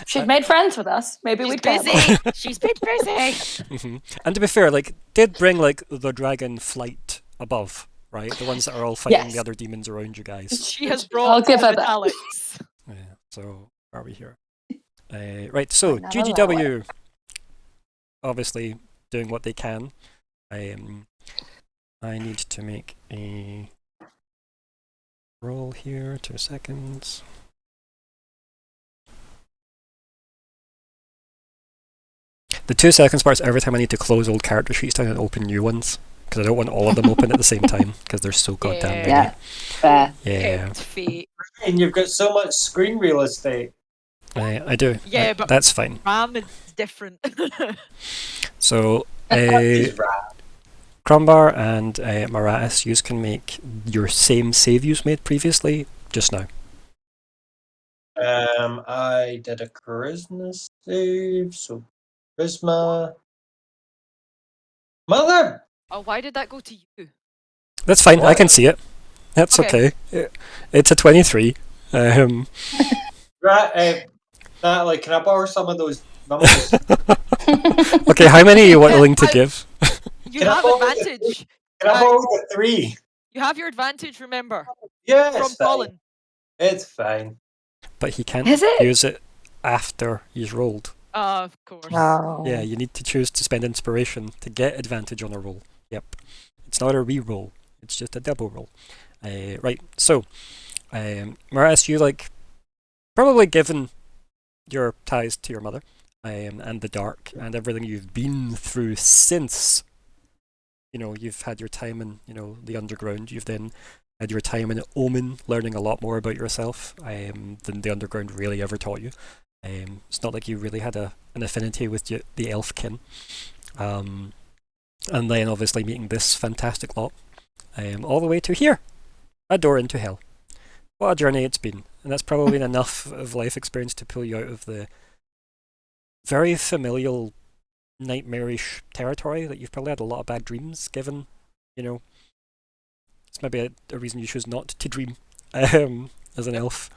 She'd made friends with us. Maybe She's we'd care more. busy. She's been busy. Mhm. And to be fair, like, did bring like the dragon flight above, right? The ones that are all fighting the Yes. other demons around you guys. She has I'll brought give all her that. metallics. Yeah. So where are we here? Right. So Never GGW, obviously doing what they can. I need to make a roll here. 2 seconds. The 2 seconds part's every time I need to close old character sheets down and open new ones, because I don't want all of them open at the same time, because they're so goddamn many. Yeah, fair. Yeah, Kept fate. and you've got so much screen real estate. I do. Yeah, but that's fine. Ram is different. So, He's right. Crumbar and Maratis, you can make your same save you made previously just now. I did a charisma save, so charisma. Mother! Oh, why did that go to you? That's fine. I What? can see it. That's okay. It's a 23. Right, Natalie, can I borrow some of those numbers? Okay, how many are you willing to give? You Can I have borrow the advantage. Can I borrow the 3? You have your advantage, remember, Yeah, from it's fine. Colin. It's fine. But he can't Is it? use it after he's rolled. Of course. Oh. Yeah, you need to choose to spend inspiration to get advantage on a roll. Yep. It's not a re-roll. It's just a double roll. Right, so, Maratis, you probably given your ties to your mother, and the dark, and everything you've been through since, you've had your time in, the underground. You've then had your time in Omen, learning a lot more about yourself than the underground really ever taught you. It's not like you really had an affinity with the elfkin. And then obviously meeting this fantastic lot, all the way to here, a door into hell. What a journey it's been, and that's probably been enough of life experience to pull you out of the very familial, nightmarish territory that you've probably had a lot of bad dreams, given, it's maybe a reason you choose not to dream as an elf.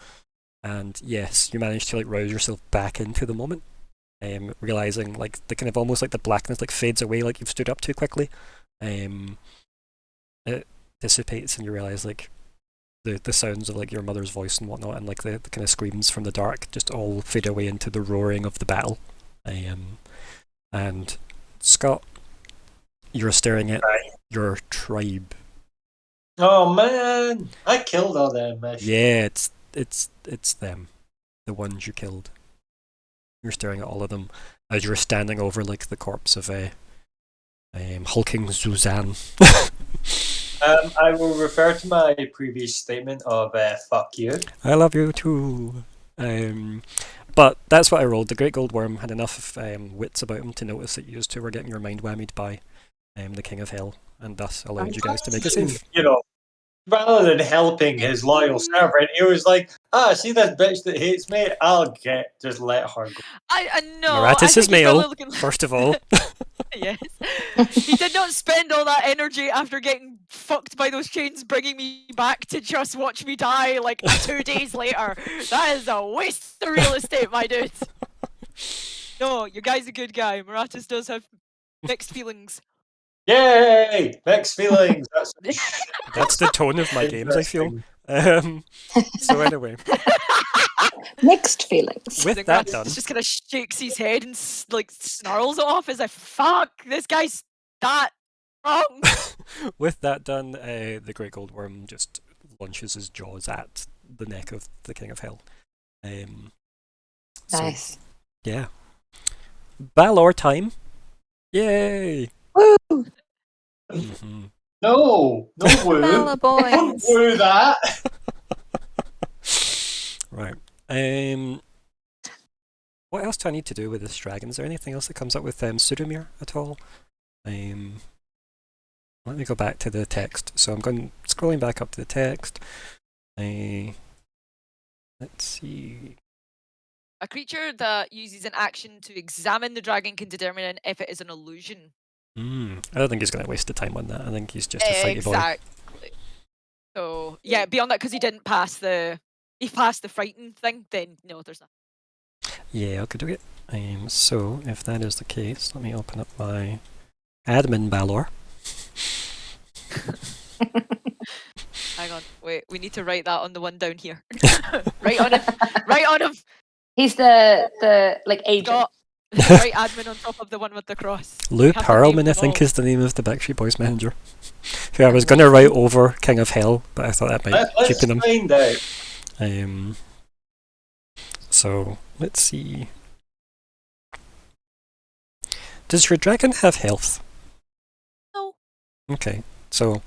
And yes, you managed to rouse yourself back into the moment, realizing the kind of almost the blackness fades away, you've stood up too quickly. It dissipates and you realize the sounds of your mother's voice and whatnot, and the kind of screams from the dark just all fade away into the roaring of the battle. And Scott, you're staring at your tribe. Oh man, I killed all them. Yeah, it's them, the ones you killed. You're staring at all of them as you're standing over the corpse of hulking Suzanne. I will refer to my previous statement of fuck you. I love you too. But that's what I rolled. The Great Gold Worm had enough wits about him to notice that you two were getting your mind whammied by the King of Hell, and thus allowed you guys to make a save. Rather than helping his loyal servant, he was like, see this bitch that hates me? Just let her go. I know. Maratis is I think he's male, probably looking- first of all. Yes. He did not spend all that energy after getting fucked by those chains bringing me back to just watch me die 2 days later. That is a waste of real estate, my dude. No, your guy's a good guy. Maratus does have mixed feelings. Yay! Mixed feelings. That's That's the tone of my games, I feel. So anyway, Mixed feelings. with The that Maratus done, just kind of shakes his head and like snarls off as if, fuck, this guy's that wrong. with that done, the Great Gold Worm just launches his jaws at the neck of the King of Hell. So, Nice. yeah. Balor time. Yay! Woo! hmm no woo. Bella Don't boys. woo that. Right. What else do I need to do with this dragon? Is there anything else that comes up with Sudamir at all? Let me go back to the text. So I'm scrolling back up to the text. Let's see. A creature that uses an action to examine the dragon can determine if it is an illusion. I don't think he's going to waste the time on that. I think he's just a fighty boy. Exactly. So yeah, beyond that, because he didn't pass the frighten thing, then no, there's not. Yeah, okay, do it. So if that is the case, let me open up my admin Balor. Hang on, wait, we need to write that on the one down here. Right on him. Right on him. He's the like agent. Got right admin on top of the one with the cross. Lou We have to name Pearlman, I them think, all. is the name of the Backstreet Boys manager. Who I was going to write over King of Hell, but I thought that might Let's cheapen him. find out. So let's see. Does your dragon have health? No. Okay, so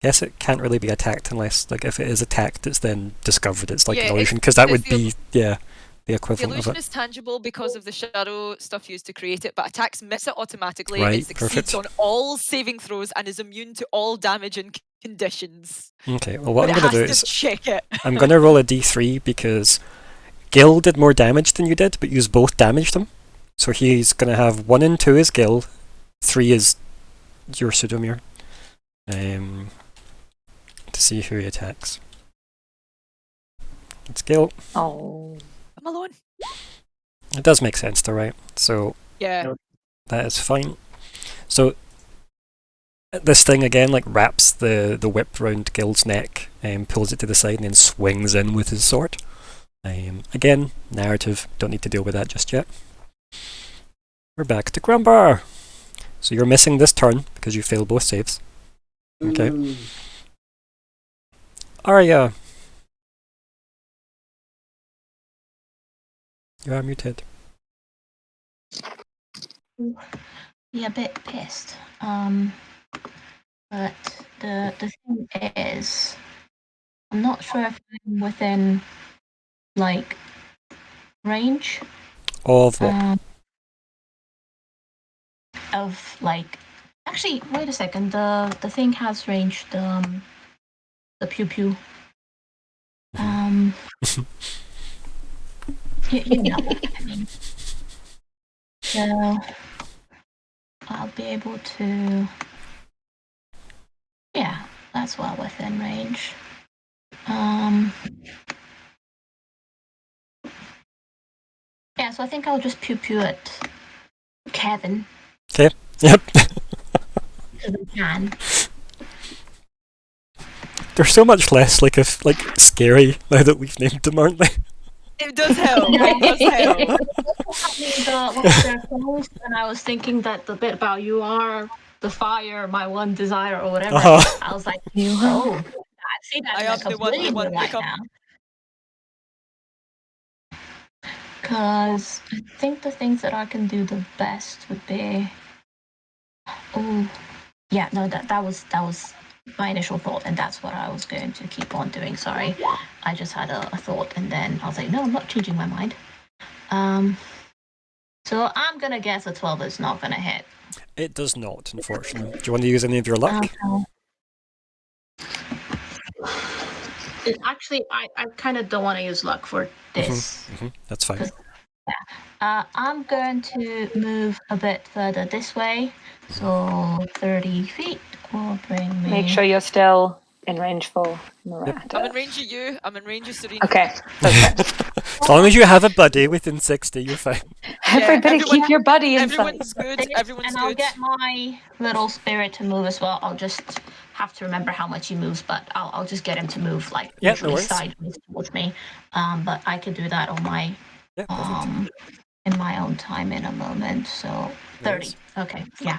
guess it can't really be attacked unless, like, if it is attacked, it's then discovered it's like Yeah, an illusion, because that it's would the be the The equivalent of illusion it. is tangible because of the shadow stuff used to create it, but attacks miss it automatically. Right, It succeeds perfect. on all saving throws and is immune to all damage and conditions. Okay, well what But I'm it going to do has is to check it. I'm going to roll a d3 because Gil did more damage than you did, but you both damaged him. So he's going to have 1 and 2 is Gil, 3 is your Sudamir. To see who he attacks. It's Gil. Oh. I'm alone. It does make sense though, right? So Yeah. that is fine. So this thing again like wraps the whip round Gil's neck and pulls it to the side and then swings in with his sword. Again, narrative, don't need to deal with that just yet. We're back to Grumbar. So you're missing this turn because you failed both saves. Okay. Ooh. Arya. You are muted. Be a bit pissed. But the thing is, I'm not sure if I'm within like range Of what? of like. Actually, wait a second. The thing has range. The pew pew. You know what I mean. So I'll be able to. Yeah, that's well within range. Yeah, so I think I'll just pew pew at Kevin. Yep. Because I can. They're so much less like scary now that we've named them, aren't they? It does help. It does help. What's their clothes? And I was thinking that the bit about you are the fire, my one desire, or whatever. Uh-huh. I was like, oh, I see that. I in a am the one completely that new wants to light come. now. Because I think the things that I can do the best would be. Oh, yeah, no, that was my initial thought, and that's what I was going to keep on doing. Sorry, I just had a thought, and then I was like, no, I'm not changing my mind. So I'm gonna guess a 12 is not gonna hit. It does not, unfortunately. Do you want to use any of your luck? Actually, I kind of don't want to use luck for this. That's fine. I'm going to move a bit further this way, so 30 feet will bring me. Make sure you're still in range for Murata. I'm in range of you. I'm in range of Serena. Okay, perfect. As long as you have a buddy within 60, you're fine. Everybody everyone- keep your buddy inside. Everyone's good. Everyone's and I'll good. get my little spirit to move as well. I'll just have to remember how much he moves, but I'll just get him to move like Yeah, no usually worries. sideways towards me. But I could do that on my Yeah, perfect. in my own time in a moment. So No 30. worries. Okay, yeah.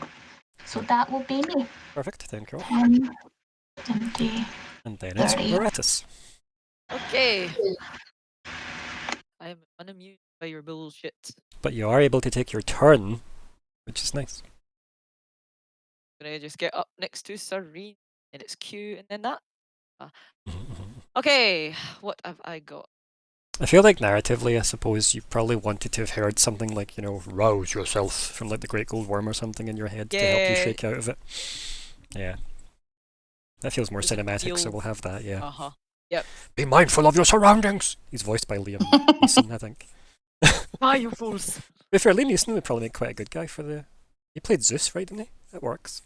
So that will be me. Perfect, thank you. 70. And then it's 30. Loretta's. Okay. I'm unamused by your bullshit. But you are able to take your turn, which is nice. Gonna just get up next to Serene, and it's Q, and then that. Okay, what have I got? I feel like narratively, I suppose you probably wanted to have heard something like, rouse yourself from like the Great Gold Worm or something in your head to help you Yeah. shake out of it. Yeah. That feels more Does it cinematic, so feel- we'll have that, yeah. Uh-huh. Be mindful of your surroundings! He's voiced by Liam Neeson, I think. Ah, you fools. To be fair, Liam Neeson would probably make quite a good guy for the... He played Zeus, right, didn't he? That works.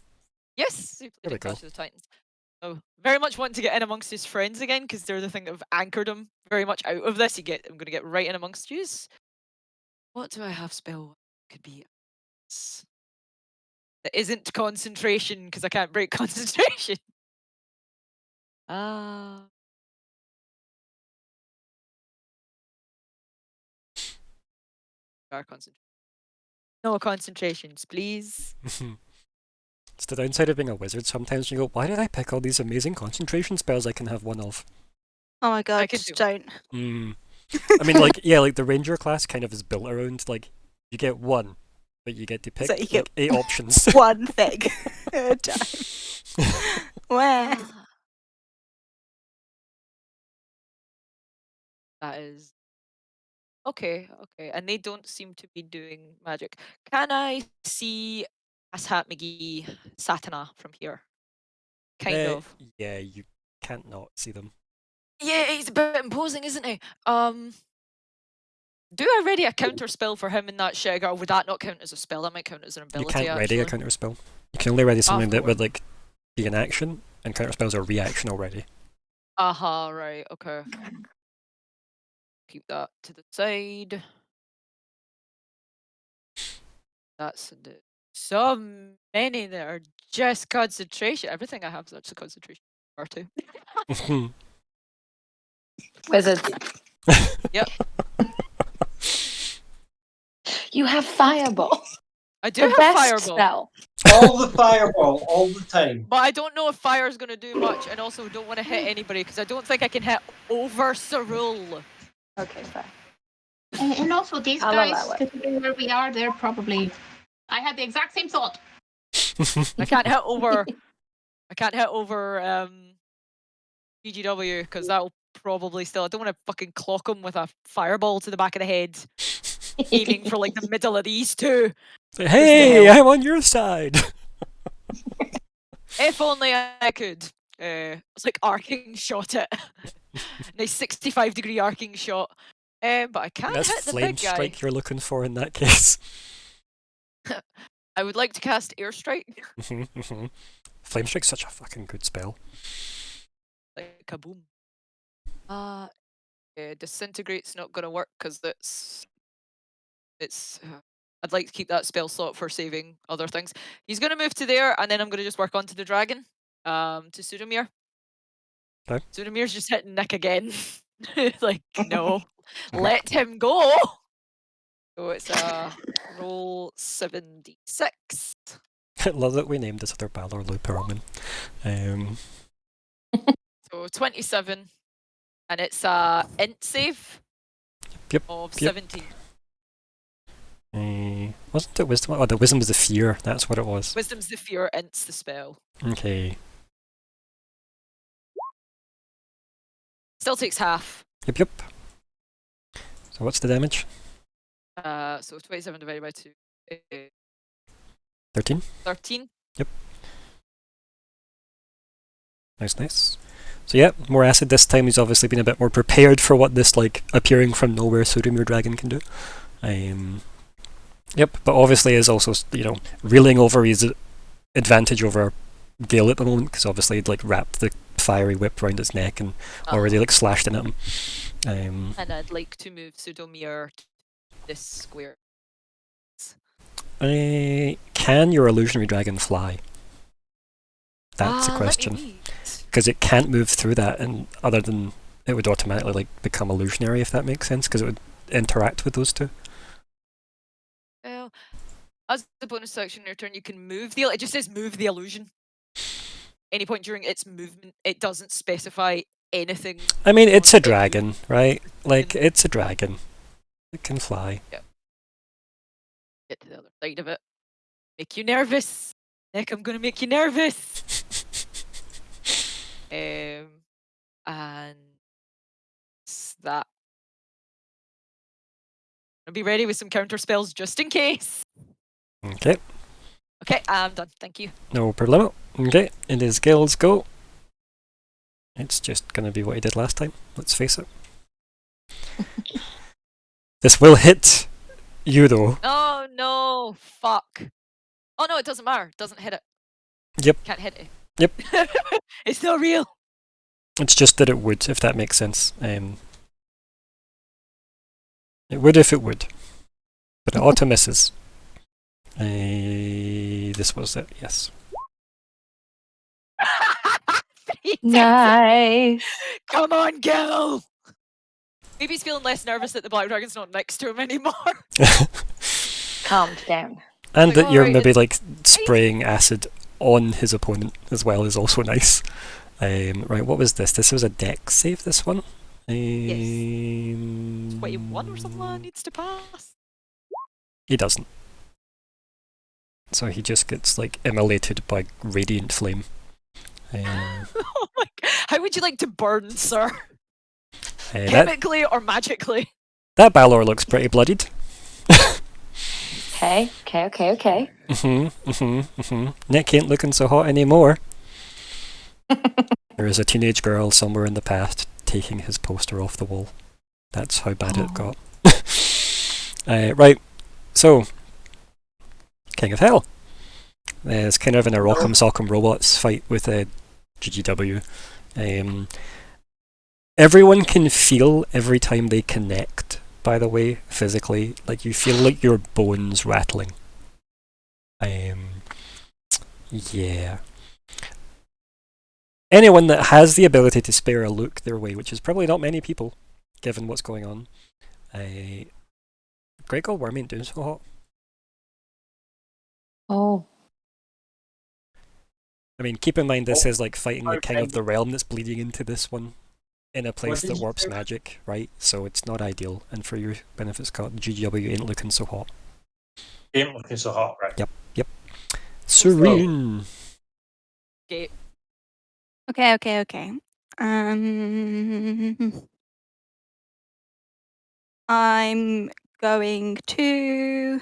Yes, he There played we in Clash go. of the Titans. Oh, very much wanting to get in amongst his friends again, because they're the thing that have anchored him very much out of this. I'm going to get right in amongst yous. What do I have spell? Could be... That isn't concentration, because I can't break concentration. Concentration. No concentrations, please. It's the downside of being a wizard. Sometimes you go, why did I pick all these amazing concentration spells I can have one of? Oh my god, can just do it. don't. I mean, like, yeah, like the ranger class kind of is built around, like, you get one, but you get to pick So you get- like 8 options. One thing at a time. Where? That is okay. And they don't seem to be doing magic. Can I see Asshat McGee Satana from here? Kind of. Yeah, you can't not see them. Yeah, he's a bit imposing, isn't he? Do I ready a counter spell for him in that shit, or would that not count as a spell? That might count as an You ability. can't ready a actually. counter spell. You can only ready something that course. would like be an action, and counter spells are reaction already. Aha, right, okay. Keep that to the side. That's so many that are just concentration. Everything I have is actually concentration. R2. Wizards. Yep. You have fireball. I do The have best fireball, spell. All the fireball, all the time. but I don't know if fire is going to do much, and also don't want to hit anybody because I don't think I can hit over Cerule. Okay, fair. And also these I'll guys, allow it. considering where we are, they're probably. I had the exact same thought. I can't hit over. I can't hit over GGW because that'll probably still. I don't want to fucking clock him with a fireball to the back of the head, aiming for like the middle of these two. Hey, hell? I'm on your side. If only I could. It's like arcing shot it. Nice 65-degree arcing shot. But I can't That's hit the flame big guy. strike you're looking for in that case. I would like to cast airstrike. Flame strike's such a fucking good spell. Like kaboom. Disintegrate's not gonna work because it's. I'd like to keep that spell slot for saving other things. He's gonna move to there, and then I'm gonna just work onto the dragon. To Sudamir. Okay. Sudamir's just hitting Nick again. Like no, let him go. So it's roll 76. I love that we named this other Balor Lou Perlman. So 27, and it's a int save. Yep, Of yep. 17. Wasn't it wisdom? Oh, the wisdom was the fear. That's what it was. Wisdom's the fear, int's the spell. Okay. Still takes half. Yep, yep. So what's the damage? So 27 divided by 2. 13. 13. Nice, nice. So yeah, more acid this time. He's obviously been a bit more prepared for what this like appearing from nowhere Sudamir dragon can do. Yep, but obviously is also reeling over his advantage over Gale at the moment because obviously he'd like wrapped the fiery whip round its neck and already like slashed in at him. And I'd like to move Pseudomere to this square. Can your illusionary dragon fly? That's a question. Because it can't move through that, and other than it would automatically like become illusionary, if that makes sense, because it would interact with those two. Well, as the bonus action in your turn, you can move the. It just says move the illusion. Any point during its movement, it doesn't specify anything. I mean, it's on a it. dragon, right? Like, it's a dragon. It can fly. Get to the other side of it. Make you nervous. Nick, I'm gonna make you nervous. And that. I'll be ready with some counter spells just in case. Okay, Okay, I'm done. Thank you. no problemo. Okay, it is Gil's go. It's just gonna be what he did last time, let's face it. This will hit you though. Oh no! Fuck. Oh no, it doesn't matter. It doesn't hit it. Yep. Can't hit it. Yep. It's not real. It's just that it would, if that makes sense. It would if it would. But it auto misses. This was it, yes. 3 times. Nice. Come on, Gil! Maybe he's feeling less nervous that the Black Dragon's not next to him anymore. Calmed down. And Like, that you're alright, maybe like spraying acid on his opponent as well is also nice. Right, what was this? This was a dex save, this one? 21 or something needs to pass. He doesn't. So he just gets like immolated by radiant flame. Oh my god. How would you like to burn, sir? That Chemically or magically? Balor looks pretty bloodied. Okay. Nick ain't looking so hot anymore. There is a teenage girl somewhere in the past taking his poster off the wall. That's how bad it got. Right, so King of Hell. It's kind of in a Rock'em Sock'em Robots fight with a GGW. Everyone can feel every time they connect, by the way, physically. Like, you feel like your bones rattling. Yeah. Anyone that has the ability to spare a look their way, which is probably not many people, given what's going on. Great God, Worm ain't doing so hot. Oh. I mean, keep in mind this is like fighting the King of the Realm that's bleeding into this one in a place that warps magic, right? So it's not ideal. And for your benefit, Scott, GGW ain't looking so hot. Ain't looking so hot, right? Yep. Serene. Okay. Okay. I'm going to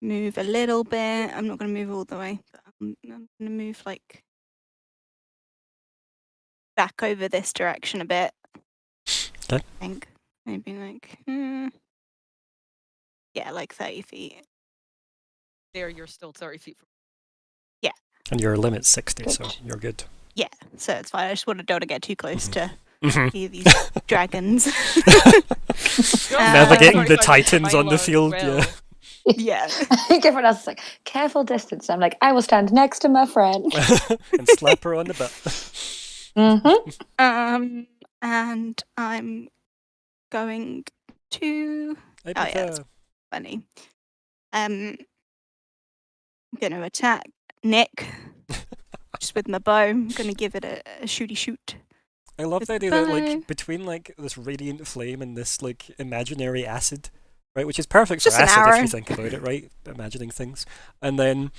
move a little bit. I'm not going to move all the way. But I'm going to move like back over this direction a bit. Okay. I think maybe like like 30 feet. There, you're still 30 feet from. And your limit's 60, so you're good. Yeah, so it's fine. I just don't want to get too close to Mhm. these dragons. Navigating the 45 titans on the miles field, well. Yeah. I think everyone else is like, careful distance. I'm like, I will stand next to my friend. And slap her on the butt. And I'm going to Hey, Oh, yeah, that's- Pika. funny. I'm gonna attack Nick just with my bow. I'm gonna give it a shooty shoot. I love the idea that Bye. like between like this radiant flame and this like imaginary acid, right, which is perfect Just for an acid if you arrow. think about it, right? Imagining things. And then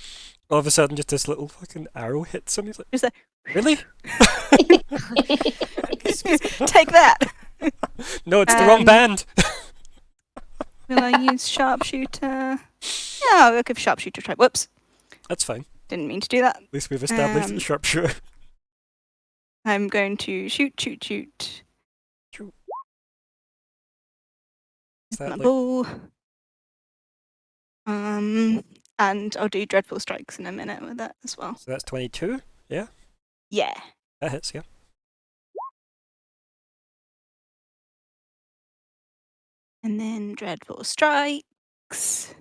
all of a sudden just this little fucking arrow hits him. He's like, Just like, really? take that. No, it's the wrong Um, band. Will I use sharpshooter? Yeah, I'll give sharpshooter a try. Whoops. That's fine. Didn't mean to do that. At least we've established Um, the sharpshooter. I'm going to shoot. Is My that like, ball. And I'll do dreadful strikes in a minute with that as well. so that's 22? Yeah. That hits, yeah. And then Dreadful Strikes.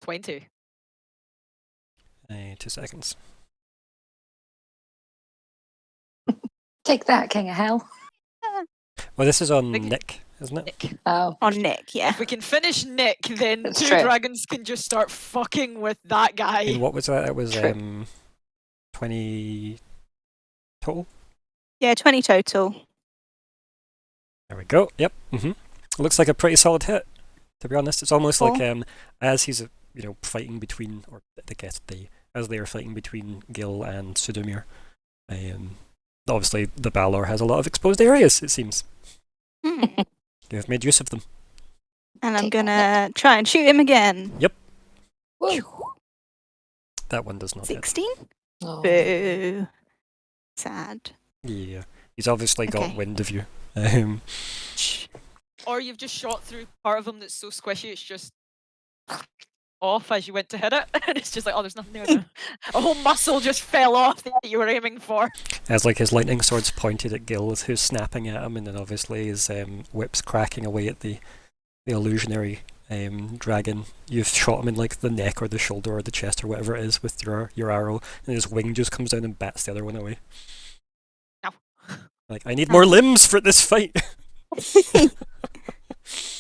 20. 2 seconds. Take that, King of Hell. Well, this is on Big- Nick, isn't it? Nick. Oh, On Nick, yeah. If we can finish Nick, then That's two true. dragons can just start fucking with that guy. And what was that? It was True. 20 total. Yeah, 20 total. There we go. Yep. Looks like a pretty solid hit. To be honest, it's almost like Cool. as he's fighting between, or I guess as they are fighting between Gil and Sudamir. Obviously, the Balor has a lot of exposed areas. It seems Hmm. you have made use of them. And I'm Take gonna try and shoot him again. woo. That one does not hit. 16? Oh. Boo. Sad. Yeah, he's obviously got Okay. wind of you. Or you've just shot through part of him that's so squishy it's just off as you went to hit it, and it's just like, oh, there's nothing there now. A whole muscle just fell off that you were aiming for. As like his lightning sword's pointed at Gil, who's snapping at him, and then obviously his whip's cracking away at the illusionary dragon. You've shot him in like the neck or the shoulder or the chest or whatever it is with your arrow, and his wing just comes down and bats the other one away. Ow. Like, I need more limbs for this fight.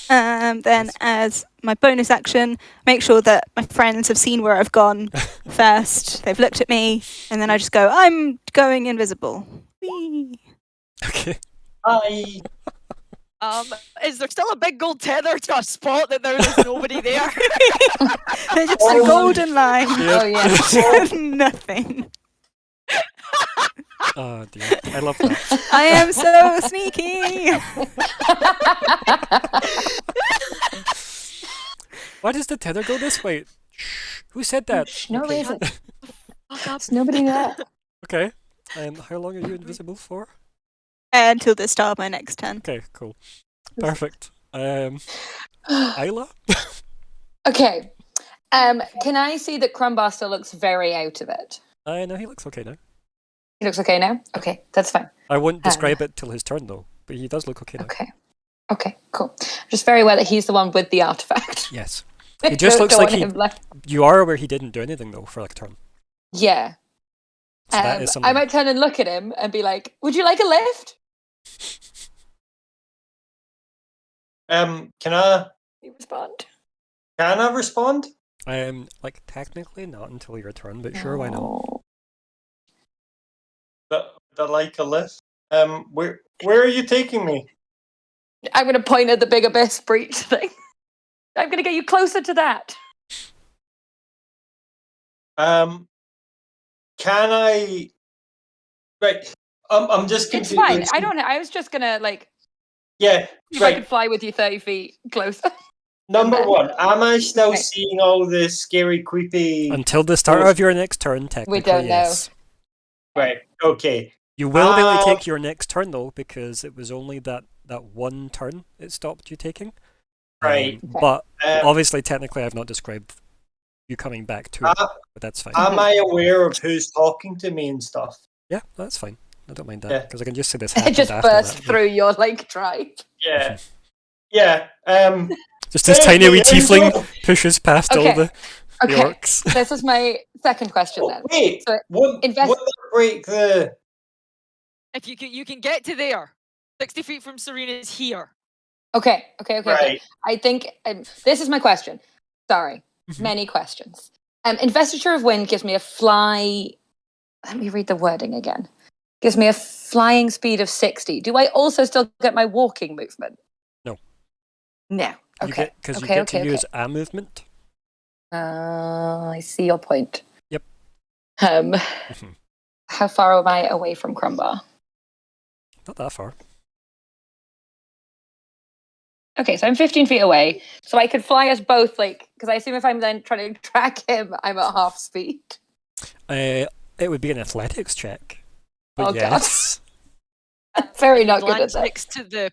Then, as my bonus action, make sure that my friends have seen where I've gone first. They've looked at me, and then I just go, I'm going invisible. Whee. Okay. Hi. Is there still a big gold tether to a spot that there is nobody there? They're just a golden line. Oh, yeah. Nothing. Oh dear, I love that. I am so sneaky. Why does the tether go this way? Shh. Who said that? Shh, no Okay. reason. Fuck up. There's nobody there. Okay. And how long are you invisible for? Until the start of my next turn. Okay, cool. Perfect. Isla? Okay. Can I see that Crumbar still looks very out of it? No, he looks okay now. He looks okay now? Okay, that's fine. I won't describe it till his turn though, but he does look okay now. Okay. Okay, cool. Just very aware that he's the one with the artifact. Yes. He just looks Don't like want he- him left. You are aware he didn't do anything though for like a turn. Yeah. So that is something. I might turn and look at him and be like, would you like a lift? Can I He respond. respond? Like technically not until your turn, but sure, why not? Oh. The like a lift. Where are you taking me? I'm going to point at the big abyss breach thing. I'm going to get you closer to that. Can I? Right. I'm just It's confused. fine. I don't know. I was just going to, like, Yeah. see if I Right. could fly with you 30 feet closer. Number then- one. Am I still Right. seeing all the scary, creepy? Until the start Well, of your next turn, technically, don't know. yes. Right. Okay. You will be able to Uh, take your next turn though, because it was only that one turn it stopped you taking. Right. But Um, obviously, technically, I've not described you coming back to it, uh, but that's fine. am I aware of who's talking to me and stuff? Yeah, that's fine. I don't mind that Yeah. because I can just say this It happened just after burst that. through your, like, drive. Yeah. Yeah. Just this Hey, tiny wee Angel! tiefling pushes past all Okay. the Okay. orcs. This is my second question Oh, then. wait. So Wouldn't invest- that break the? If you can get to there, 60 feet from Serena's here. Okay. Right. I think this is my question. Sorry, Mhm. many questions. Investiture of Wind gives me a fly. Let me read the wording again. Gives me a flying speed of 60. Do I also still get my walking movement? No. No. Okay. Because you Okay, get okay, to okay. use a movement. I see your point. Yep. How far am I away from Crumbar? Not that far. Okay, so I'm 15 feet away. So I could fly us both, like, because I assume if I'm then trying to track him, I'm at half speed. It would be an athletics check. But Oh, God. yes. Very You not good land at that. next to the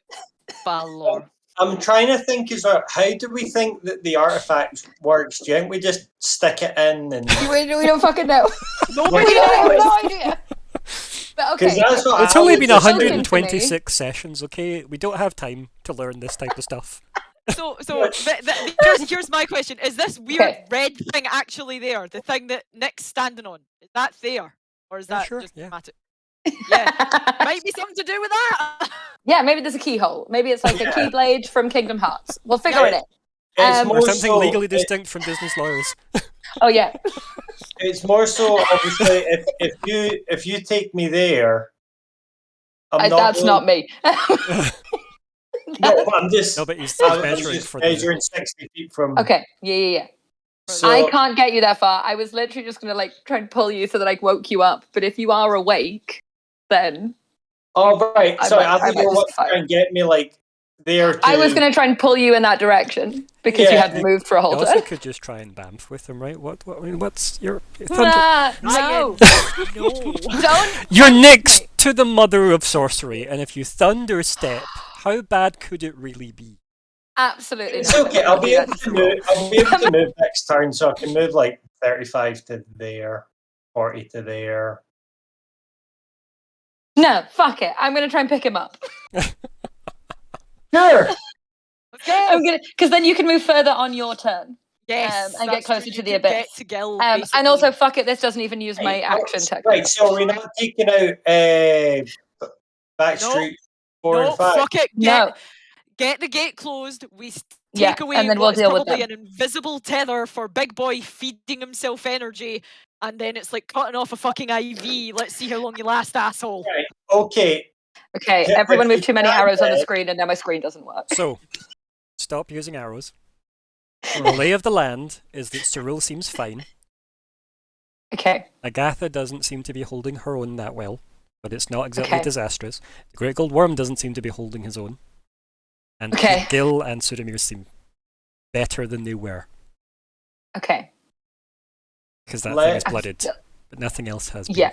Balor. I'm trying to think as well. How do we think that the artifact works? Do you think we just stick it in and? We don't fucking know. Nobody We don't have knows. no idea. But Because okay. that's what It's I only would been just do. 126 sessions, okay? We don't have time to learn this type of stuff. So here's my question: is this weird Okay. red thing actually there? The thing that Nick's standing on, is that there, or is Yeah, that sure, just yeah. dramatic? Yeah, might be something to do with that. Yeah, maybe there's a keyhole. Maybe it's like a keyblade from Kingdom Hearts. We'll figure it out. It's Um, more Or something so, legally distinct from Disney's lawyers. Oh yeah. It's more so obviously if you take me there, That's not me. No, I'm just. No, but he's I was measuring just for measuring 60 feet from. Okay. Yeah. So, I can't get you that far. I was literally just gonna like try and pull you so that I woke you up. But if you are awake, then Oh right, I sorry. might- I I think might you just want to fire. try and get me like there. I was to- gonna try and pull you in that direction because you Yeah. hadn't moved for a You whole also time. could just try and bamf with him, right? What I mean, what's your thunder? No. No. Don't. You're next to the mother of sorcery, and if you thunder step, how bad could it really be? Absolutely It's not. okay. I'll be able That's to wrong. move. I'll be able to move next turn, so I can move like 35 to there, 40 to there. No, fuck it. I'm gonna try and pick him up. Sure. Let's go. I'm gonna because then you can move further on your turn. Yes, and get that's true, closer to you the can abyss. Get to Gil, And basically. also, fuck it. This doesn't even use my action technique. Right, so we're not taking out Backstreet 4 no, and 5. fuck it. No. Get the gate closed. We Yeah, take away and then we'll what's deal with probably them. an invisible tether for Big Boy feeding himself energy, and then it's like cutting off a fucking IV. Let's see how long you last, asshole. Right, okay. Okay, Yeah, everyone if moved you too many can't arrows on the get- screen, and now my screen doesn't work. So, stop using arrows. The lay of the land is that Cyril seems fine. Okay. Agatha doesn't seem to be holding her own that well, but it's not exactly Okay. disastrous. The Great Gold Worm doesn't seem to be holding his own. And Okay. Gil and Sudamir seem better than they were, Okay. because that thing Let- is blooded, but nothing else has been. Yeah.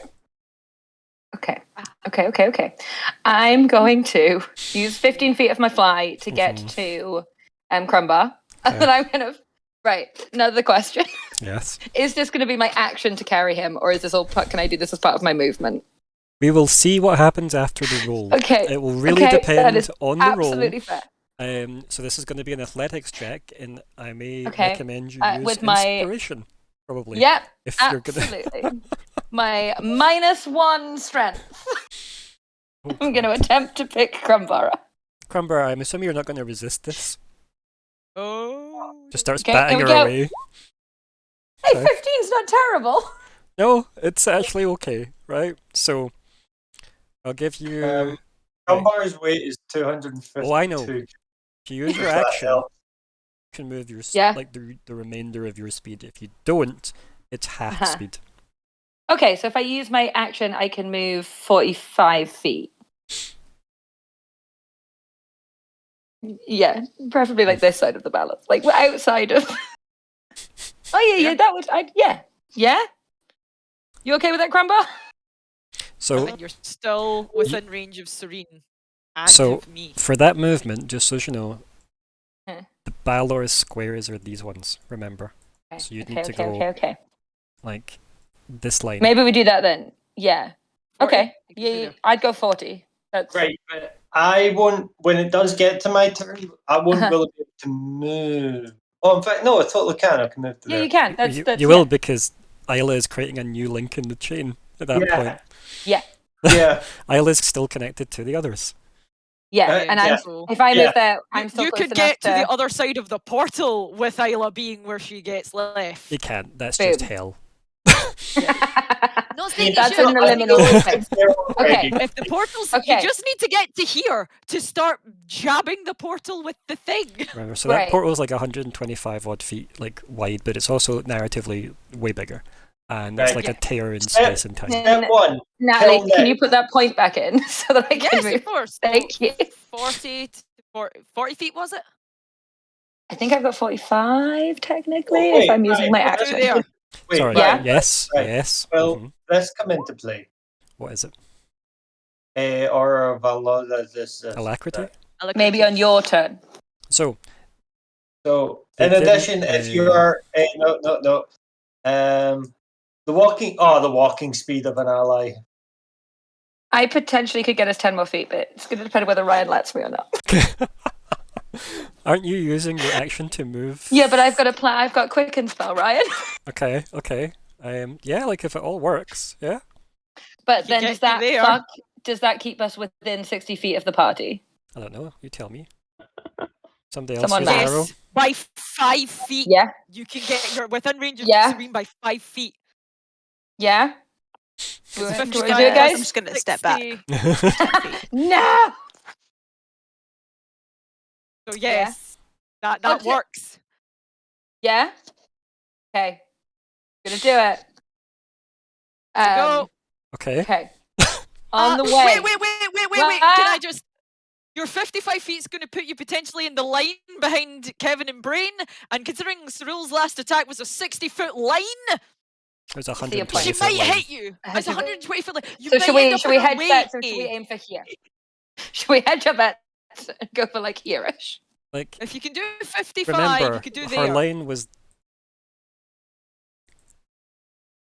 Okay. Okay. I'm going to use 15 feet of my fly to get to Crumbar. And then I'm going to. Right. Another question. Yes. Is this going to be my action to carry him, or is this all? Can I do this as part of my movement? We will see what happens after the roll. Okay. It will really Okay, that depend is on the roll. Absolutely fair. So this is going to be an athletics check, and I may Okay, recommend you use with my- inspiration, probably. Yep. If you're gonna. Absolutely. My -1 strength. Oh, I'm going to attempt to pick Crumbara. Crumbar, I'm assuming you're not going to resist this. Oh. Just starts Okay, batting here her we go. away. Hey, Okay. 15's not terrible. No, it's actually okay, right? So, I'll give you. Cumbar's weight is 252. Oh, I know. If you use your If that action, you helps. can move your Yeah. like the remainder of your speed. If you don't, it's half Uh-huh. speed. Okay, so if I use my action, I can move 45 feet. Yeah, preferably like this side of the balance, like we're outside of. Oh yeah, that would. Yeah. You okay with that, Crumbar? So And you're still within range of Serene and So- of me. for that movement, just so you know, Huh. the Balor's squares are these ones. Remember, So you'd need to go- Okay. like this line. Maybe we do that then. Yeah. 40? Okay. You can do Yeah, that. I'd go 40. That's Right, but I won't. When it does get to my turn, I won't Uh-huh. really be able to move. Oh, in fact, no, I totally can. I can move to Yeah, there. you can. That's you that's will because Isla is creating a new link in the chain at that Yeah. point. Yeah, Isla's still connected to the others. Yeah, Yeah, and yeah. if I Yeah. move there, I'm still You close could enough get to the other side of the portal with Isla being where she gets left. You can't. That's just Boom. hell. Not I saying mean, That's you an should. liminal space. There already. Okay. If the portals, Okay. you just need to get to here to start jabbing the portal with the thing. Remember, so Right. that portal is like 125 odd feet like wide, but it's also narratively way bigger, and it's Right. like a tear in Yeah. space and time. Step one. Natalie, Tell can me. you put that point back in so that I can Yes, move? of course. So Thank you. 40 to 40 feet, was it? I think I've got 45 technically Oh, wait, if I'm using my right, Through action. there. Wait, Sorry. Yeah. right. Yes. Right. Yes. Well, mhm. let's come into play. What is it? Or Valoda, this. Alacrity. Maybe on your turn. So, So, They in didn't, addition, if you are no, the walking speed of an ally. I potentially could get us 10 more feet, but it's going to depend whether Ryan lets me or not. aren't you using your action to move? Yeah, but I've got a plan. I've got quicken spell, Ryan. Okay. Yeah, like if it all works, yeah. But You then get does that you there. fuck? Does that keep us within 60 feet of the party? I don't know. You tell me. Somebody else Someone use an laugh. arrow. Yes, by 5 feet. Yeah. You can get you're within range of Yeah. Serene by 5 feet. Yeah. It's Do you want 55, to do it, guys? I'm just gonna step back. 60. No. So yes, that Okay. works. Yeah. Okay. Gonna do it. Go. Okay. Okay. On the way. Wait. Can I just? Your 55 feet is going to put you potentially in the line behind Kevin and Brain, and considering Cyril's last attack was a 60-foot line, There's a See a 120 point. she foot might line. hit you. It's 120 foot line. You So might should end we up should we in her hedge way. that? So should we aim for here? Should we hedge our bets and go for like here-ish? Like, If you can do 55, remember, you could do her there. line was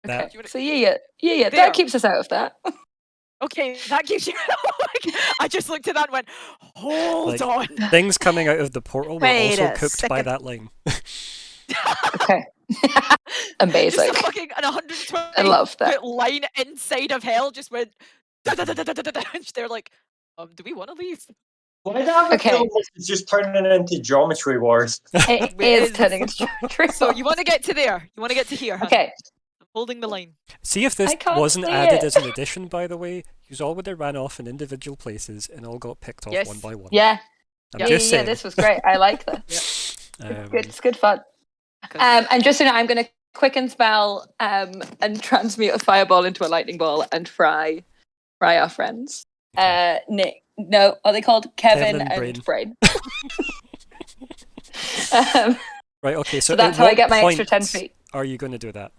that. Okay. So yeah. There. That keeps us out of that. Okay, that gives you. I just looked at that and went, hold Like, on. Things coming out of the portal were Wait also a cooked by second. that line. Okay. Just Amazing. a fucking an 120 I love that. foot line inside of hell just went. And they're like, do we want to leave? Why do I have a Okay. feeling this is just turning into Geometry Wars? It is turning into geometry. So you want to get to there? You want to get to here? Huh? Okay. I'm holding the line. See if this I can't wasn't see added it. as an addition, by the way. You all would have ran off in individual places and all got picked off Yes. one by one. Yeah. I'm Yeah, just yeah, saying. this was great. I like this. Good. It's good fun. And just so you know, I'm going to quicken spell and transmute a fireball into a lightning ball and fry our friends. Nick. No, are they called Kevin and Brain? Right, okay, so, so that's at how I what get my extra point 10 feet. Are you going to do that?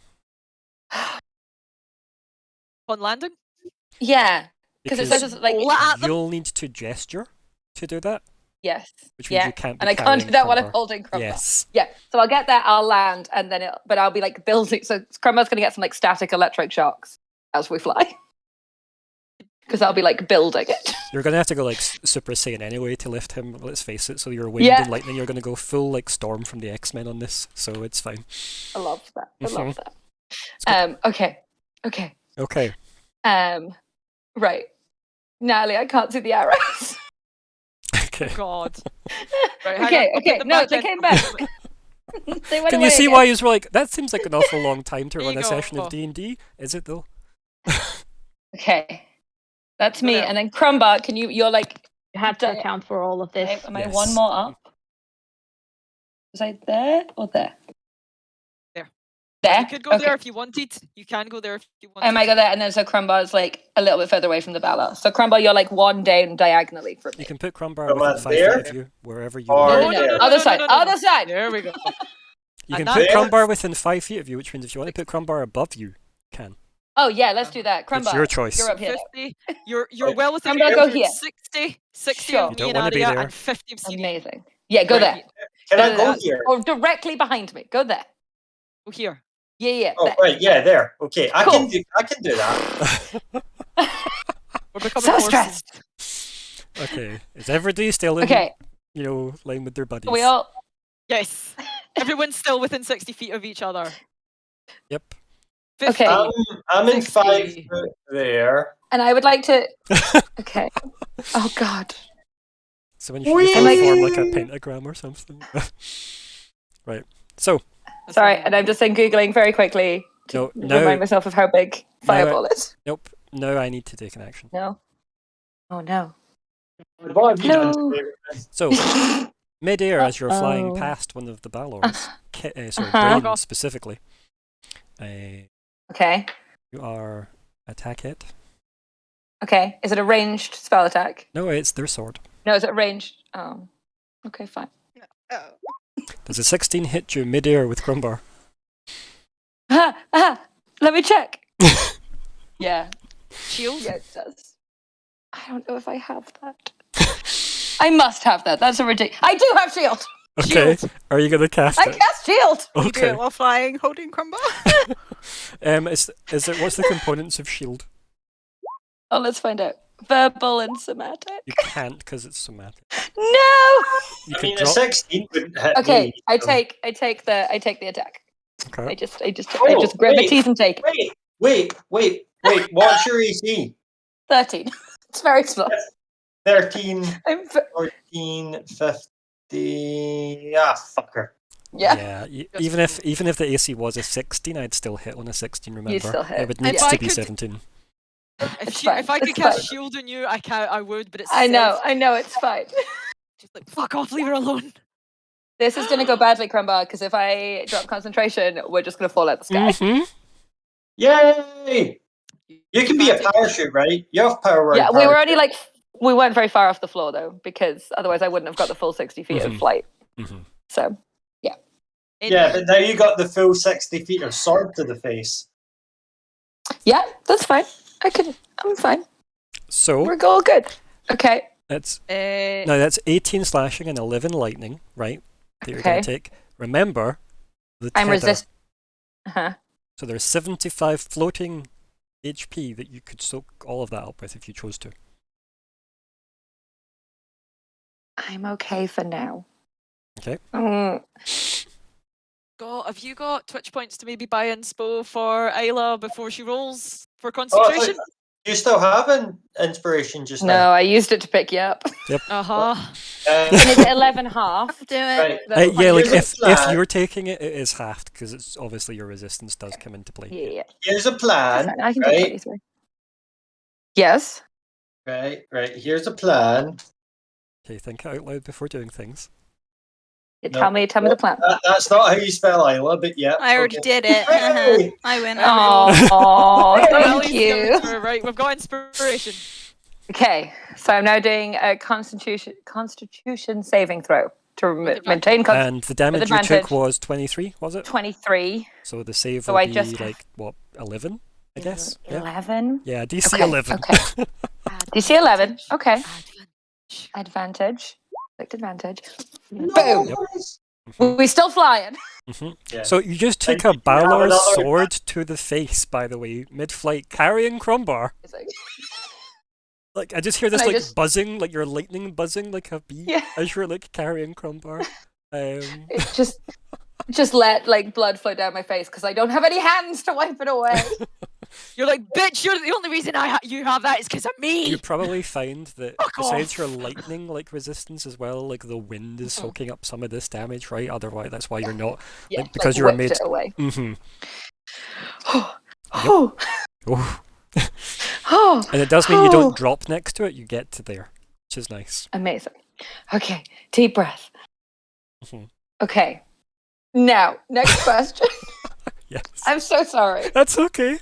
On landing? Yeah. Because it says like, you'll need to gesture to do that, yes. which means Yeah. you can't be And I can't do that while I'm Crumbar. holding Crumbar. Yes. Yeah. So I'll get that, I'll land, and then but I'll be like building. So Crumbar's going to get some like static electric shocks as we fly. Because I'll be like building it. You're going to have to go like Super Saiyan anyway to lift him, let's face it. So you're wind Yeah. and lightning, you're going to go full like Storm from the X-Men on this, so it's fine. I love that. I Mhm. love that. Okay. Okay. Right. Natalie, I can't see the arrows. Okay. God. Right, hang on, Okay. I'll put them No, back they in. came back. They went Can away you see again. why you were like, that seems like an awful long time to There run you a session go. of D&D? Is it though? Okay. That's Go me. there. And then Crumbar, you're like, You have to Don't- account for all of this. okay, am I Yes. one more up? Was I there or there? There. There? You could go Okay. there if you wanted. You can go there if you wanted. I might go there, and then so Crumbar's like a little bit further away from the Bella. So Crumbar, you're like one down diagonally from You me. can put Crumbar Am I within 5 there? feet of you, wherever you Or- want. No, no, no, no, Other no, side, no, no, no. other side. There we go. You And can put that- Crumbar within 5 feet of you, which means if you want to put Crumbar above you, you can. Oh yeah, let's do that. Crumbar, It's your choice. you're up here. now. 50. You're Right. well within Crumbar, range go of here. 60 Sure. of You me don't and wanna be Aria there. and 50 of CD. Amazing. Yeah, go Right. there. Can I go Or here? directly behind me. Go there. Go here. Yeah. Oh, There. right, yeah, there. Okay, I Cool. can do that. We're becoming So more stressed. Okay. Is everybody still in, Okay. line with their buddies? We all. Yes. Everyone's still within 60 feet of each other. Yep. 50. Okay. I'm in 60. 5 foot there. And I would like to. Okay. Oh God. So when you should Whee! form like a pentagram or something. Right. So, Sorry, and I'm just saying googling very quickly to No, remind myself of how big Fireball is. nope. Now I need to take an action. No. Oh no. What have you done No. today? So, mid-air as you're flying Uh-oh. past one of the Balors, sorry, Uh-huh. Brain specifically, you Okay. are attack it. Okay. Is it a ranged spell attack? No, it's their sword. No, is it ranged? Oh. Okay, fine. Does a 16 hit you mid-air with Crumbar? Let me check. Yeah. Shield. Yeah, it does. I don't know if I have that. I must have that. That's a ridiculous. I do have shield. Okay. Are you gonna cast I it? cast shield. You do Okay. it while flying, holding Crumbar. Is it? What's the components of shield? Oh, let's find out. Verbal and somatic. You can't because it's somatic. No. You I could mean, a drop. 16 wouldn't hit Okay, me. I so- take the attack. I Okay. just Oh, grit my wait. teeth and take Wait. What's your AC? 13. It's very small. 13, I'm 14, 50. Ah, fucker. yeah. Even if the AC was a 16, I'd still hit on a 16. Remember, still hit. it would If need I to be could- 17. It's fine, If I could it's cast fine. shield on you, I would, but it's I know, it's fine. just like fuck off, leave her alone. This is gonna go badly, Crumbar, because if I drop concentration, we're just gonna fall out the sky. Mm-hmm. Yay! You can be a parachute, right? You have power. Yeah, we were only like we weren't very far off the floor though, because otherwise I wouldn't have got the full 60 feet of Mhm. flight. Mm-hmm. So Yeah, but now you got the full 60 feet of sword to the face. yeah, that's fine. I'm fine. So We're all good. Okay. that's Uh, now that's 18 slashing and 11 lightning, right? That you're Okay. gonna take. Remember, the I'm tether. resist. Uh-huh. So there's 75 floating HP that you could soak all of that up with if you chose to. I'm okay for now. Okay. have you got Twitch points to maybe buy inspo for Isla before she rolls for Oh, concentration? you still have an inspiration just No, now. I used it to pick you up. Uh-huh. And is it 11 half? Do it. right. Yeah, like Here's a if plan. you're taking it, it is halved because it's obviously your resistance does come into play. Yeah. Here's a plan. I can do right? 23. Yes. Right. Here's a plan. Okay, think out loud before doing things. No. Tell me the plan. That's not how you spell Isla, but yeah. I already okay. did it. Hey! I win. Oh, thank Ellie's you. going for- right, we've got inspiration. Okay, so I'm now doing a Constitution saving throw to advantage. maintain And the damage you advantage. took was 23, was it? 23. So the save So will I be just have- like what, 11? I guess. Yeah. 11. Yeah, DC Okay, 11. okay. DC 11. Okay. Advantage. Advantage. Select advantage. Nice. Boom. We still flying. Mhm. Yeah. So you just took And a you can have Balor's another- sword to the face, by the way, mid-flight, carrying Crumbar. It's like- Like I just hear this And I like just- buzzing, like your lightning buzzing like a bee Yeah. as you're like carrying Crumbar. It just let like blood flow down my face because I don't have any hands to wipe it away. You're like, bitch, you're the only reason you have that is because of me. You probably find that Fuck besides your off. lightning like resistance as well, like the wind is soaking up some of this damage, right? Otherwise, that's why you're not. Yeah, Like, because you were whipped made- it away. Mm-hmm. Oh, Oh. oh, And it does mean you Oh. don't drop next to it; you get to there, which is nice. amazing. Okay, deep breath. Mhm. Okay, now next question. Yes, I'm so sorry. that's okay.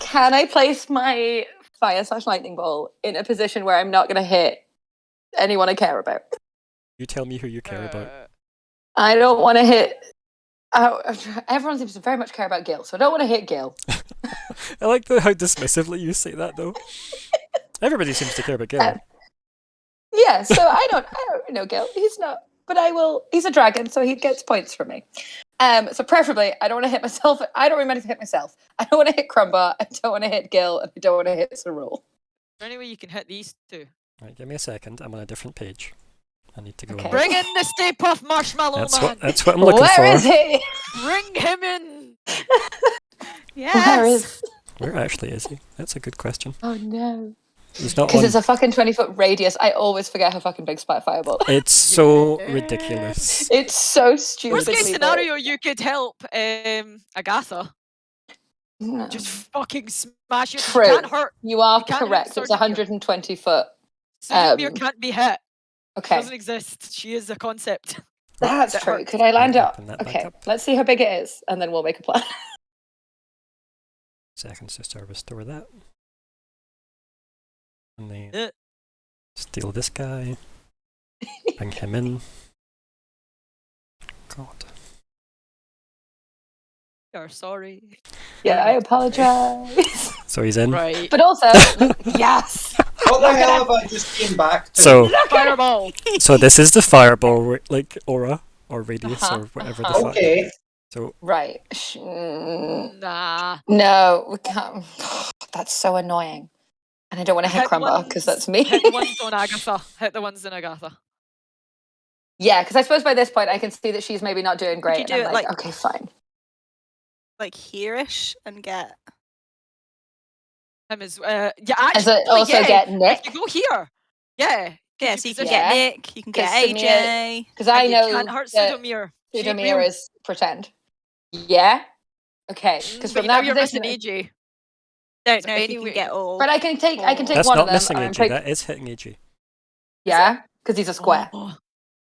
Can I place my fire/lightning ball in a position where I'm not going to hit anyone I care about? You tell me who you care about. I don't want to hit. Everyone seems to very much care about Gil, so I don't want to hit Gil. I like how dismissively you say that, though. Everybody seems to care about Gil. Yeah, so I don't know Gil. He's not, but I will. He's a dragon, so he gets points from me. So preferably, I don't want to hit myself. I don't remember to hit myself. I don't want to hit Crumbar. I don't want to hit Gil, and I don't want to hit Cerule. Is there any way you can hit these two? Right, give me a second. I'm on a different page. I need to go. Okay. in. Bring in the Stay Puft Marshmallow Man. That's what I'm looking Where for. is he? Bring him in. Yes. Where is? Where actually is he? That's a good question. Oh no! He's not Because on. it's a fucking 20-foot radius. I always forget how fucking big Fireball. It's so ridiculous. It's so stupid. Worst case scenario, you could help Agatha. No. Just fucking smash it. True. You can't hurt. You are you can't hit correct. It's Sergeant 120 foot. Sylvia can't be hit. She Okay, doesn't exist. She is a concept. that's that true. hurts. Could I land up? Open that back Okay, up. let's see how big it is, and then we'll make a plan. Seconds just to restore that. And then Uh. steal this guy. Bring him in. God. You're sorry. Yeah, I apologize. So he's in. Right. But also, yes. What the hell have I just came back to? So Fireball. so this is the fireball like aura or radius Uh-huh, or whatever uh-huh. the fuck. Okay. So Right. Nah. No, we can't. That's so annoying. And I don't want to hit Hit the Crumba because ones- that's me. Hit the ones on Agatha. Hit the ones on Agatha. Yeah, because I suppose by this point I can see that she's maybe not doing great. you And do I'm it like, like- okay, fine. Like here-ish and get. Him as yeah. Actually, As it also yeah. get Nick. If you go here, yeah. Yeah, so you can position- get Yeah, Nick, you can get 'cause Samir- AJ. Because I and you know can't hurt that Sudomir. She ain't Sudomir real. is pretend. Yeah. Okay. Because But from now that you're position, missing AJ. Don't So know if you anyway- can get all. but I can take that's one not of them. missing and I'm AJ, pick- that is hitting AJ. yeah, because he's a square. Oh,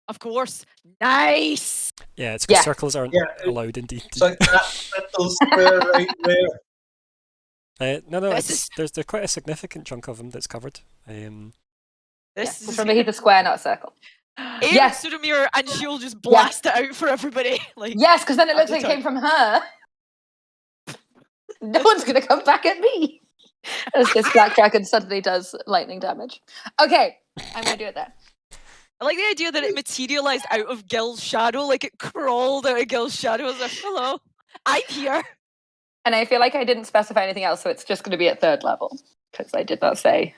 of course. Nice. Yeah, it's because Yeah. circles aren't Yeah, allowed indeed. it's like that little square right there. No, This there's quite a significant chunk of them that's covered. This is Remember, he's a square, not a circle. aim Yes. Sudomir, and she'll just blast it out for everybody. Like Yes, because then it looks Every like it came from her. No one's going to come back at me. As this black dragon suddenly does lightning damage. Okay, I'm going to do it there. I like the idea that it materialized out of Gil's shadow, like it crawled out of Gil's shadow. I was like, hello, I'm here. And I feel like I didn't specify anything else, so it's just going to be at 3rd level. Because I did not say.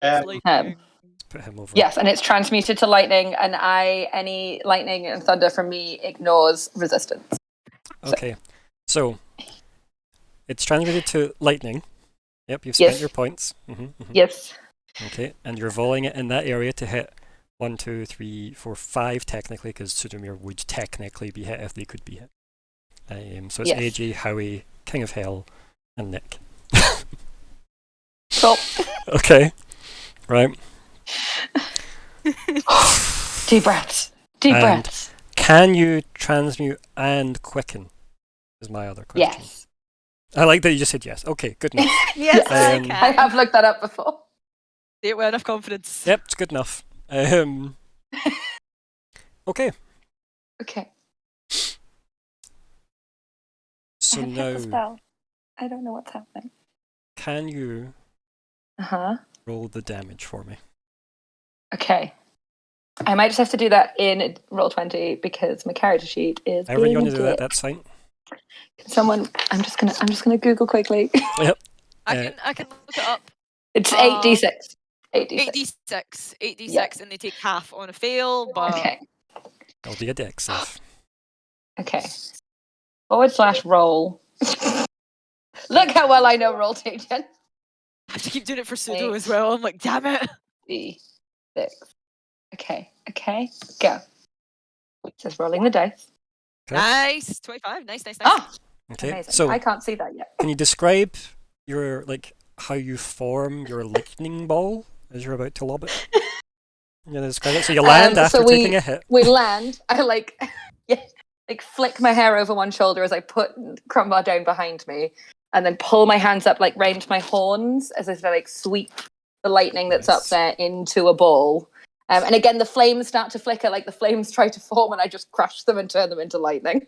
It's Um, like, Let's put him over. Yes, and it's transmuted to lightning, and any lightning and thunder from me ignores resistance. Okay, so it's transmitted to lightning. Yep, you've spent Yes. your points. Yes. Okay, and you're volleying it in that area to hit 1, 2, 3, 4, 5 technically, because Sudomir would technically be hit if they could be hit. So it's Yes. AJ, Howie, King of Hell, and Nick. Cool. Okay, right. Deep breaths. Deep And- breaths. Can you transmute and quicken? Is my other question. Yes. I like that you just said yes. Okay, good enough. Yes, I Um, can. I have looked that up before. Say it with enough confidence. Yep, it's good enough. Okay, Okay. so I have hit the now spell. I don't know what's happening. can you Uh-huh. roll the damage for me? Okay. I might just have to do that in roll 20 because my character sheet is. However you being want to do that, dick. that's fine. Can someone? I'm just gonna Google quickly. I can look it up. It's 8d6. 8d6. 8d6. 8d6, Yeah. and they take half on a fail, but Okay. I'll be a dex save. Okay. /roll. Look how well I know roll agent. I have to keep doing it for pseudo 8. as well. I'm like, damn it. D6. Okay. Okay. Go. It says rolling the dice. Okay. Nice. 25. Nice. Oh, Okay, amazing. so I can't see that yet. can you describe your how you form your lightning ball as you're about to lob it? You gonna describe it? So you land so after we- taking a hit. We land. I flick my hair over one shoulder as I put Crumbar down behind me, and then pull my hands up round my horns as if I sweep the lightning that's up Nice. there into a ball. And again, the flames start to flicker, the flames try to form, and I just crush them and turn them into lightning.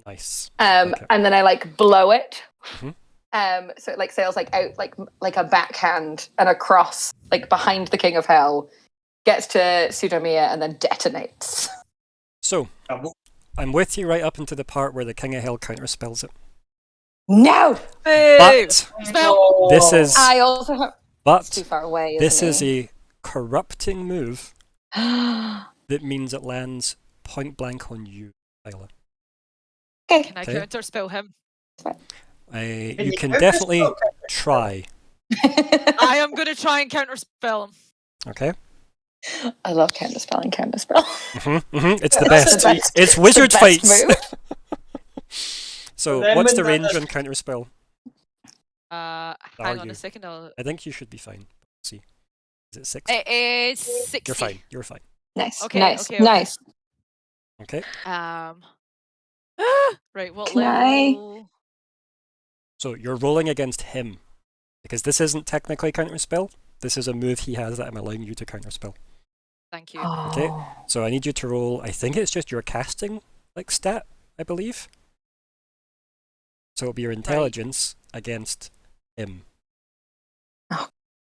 Nice. And Okay. then I blow it. Mhm. So it sails out like a backhand and across behind the King of Hell, gets to Sudomir and then detonates. So I'm with you right up into the part where the King of Hell counterspells it. No, But Spell. this is I also have. It's too but far away. this is isn't a corrupting move a. that means it lands point blank on you, Isla. Okay. Can I Okay. counter spell him? You can definitely try. I am going to try and counter spell him. Okay. I love counterspell and counterspell. It's the That's best. the best- It's wizard the best fights. move. So Then what's when the range that- on counterspell? Hang on you? a second. I think you should be fine. Let's see. Is it 6? It is 60. You're fine. You're fine. Nice. Okay, nice. okay, okay. Nice. Okay. Right, what Can I- level? So you're rolling against him. Because this isn't technically counterspell. This is a move he has that I'm allowing you to counterspell. Thank you. Okay. So I need you to roll, I think it's just your casting stat, I believe. So it'll be your intelligence against him.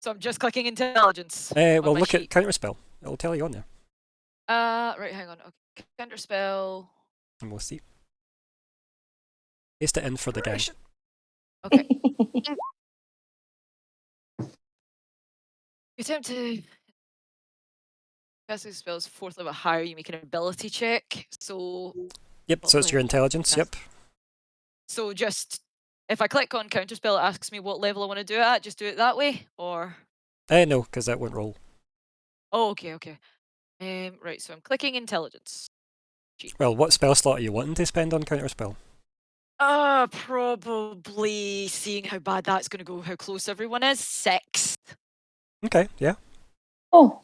So I'm just clicking intelligence. Well, on my look sheet. at counterspell. It'll tell you on there, Right, hang on. Okay. Counterspell. and we'll see. Paste it in for the gang. Okay. You attempt to casting spells fourth level higher, you make an ability check. So Yep. So it's your intelligence. Yep. so just if I click on counterspell, it asks me what level I want to do it at. Just do it that way, or No, because that won't roll. oh, okay. Right. So I'm clicking intelligence. Well, what spell slot are you wanting to spend on counterspell? Probably seeing how bad that's going to go, how close everyone is. 6. Okay. Yeah. Oh,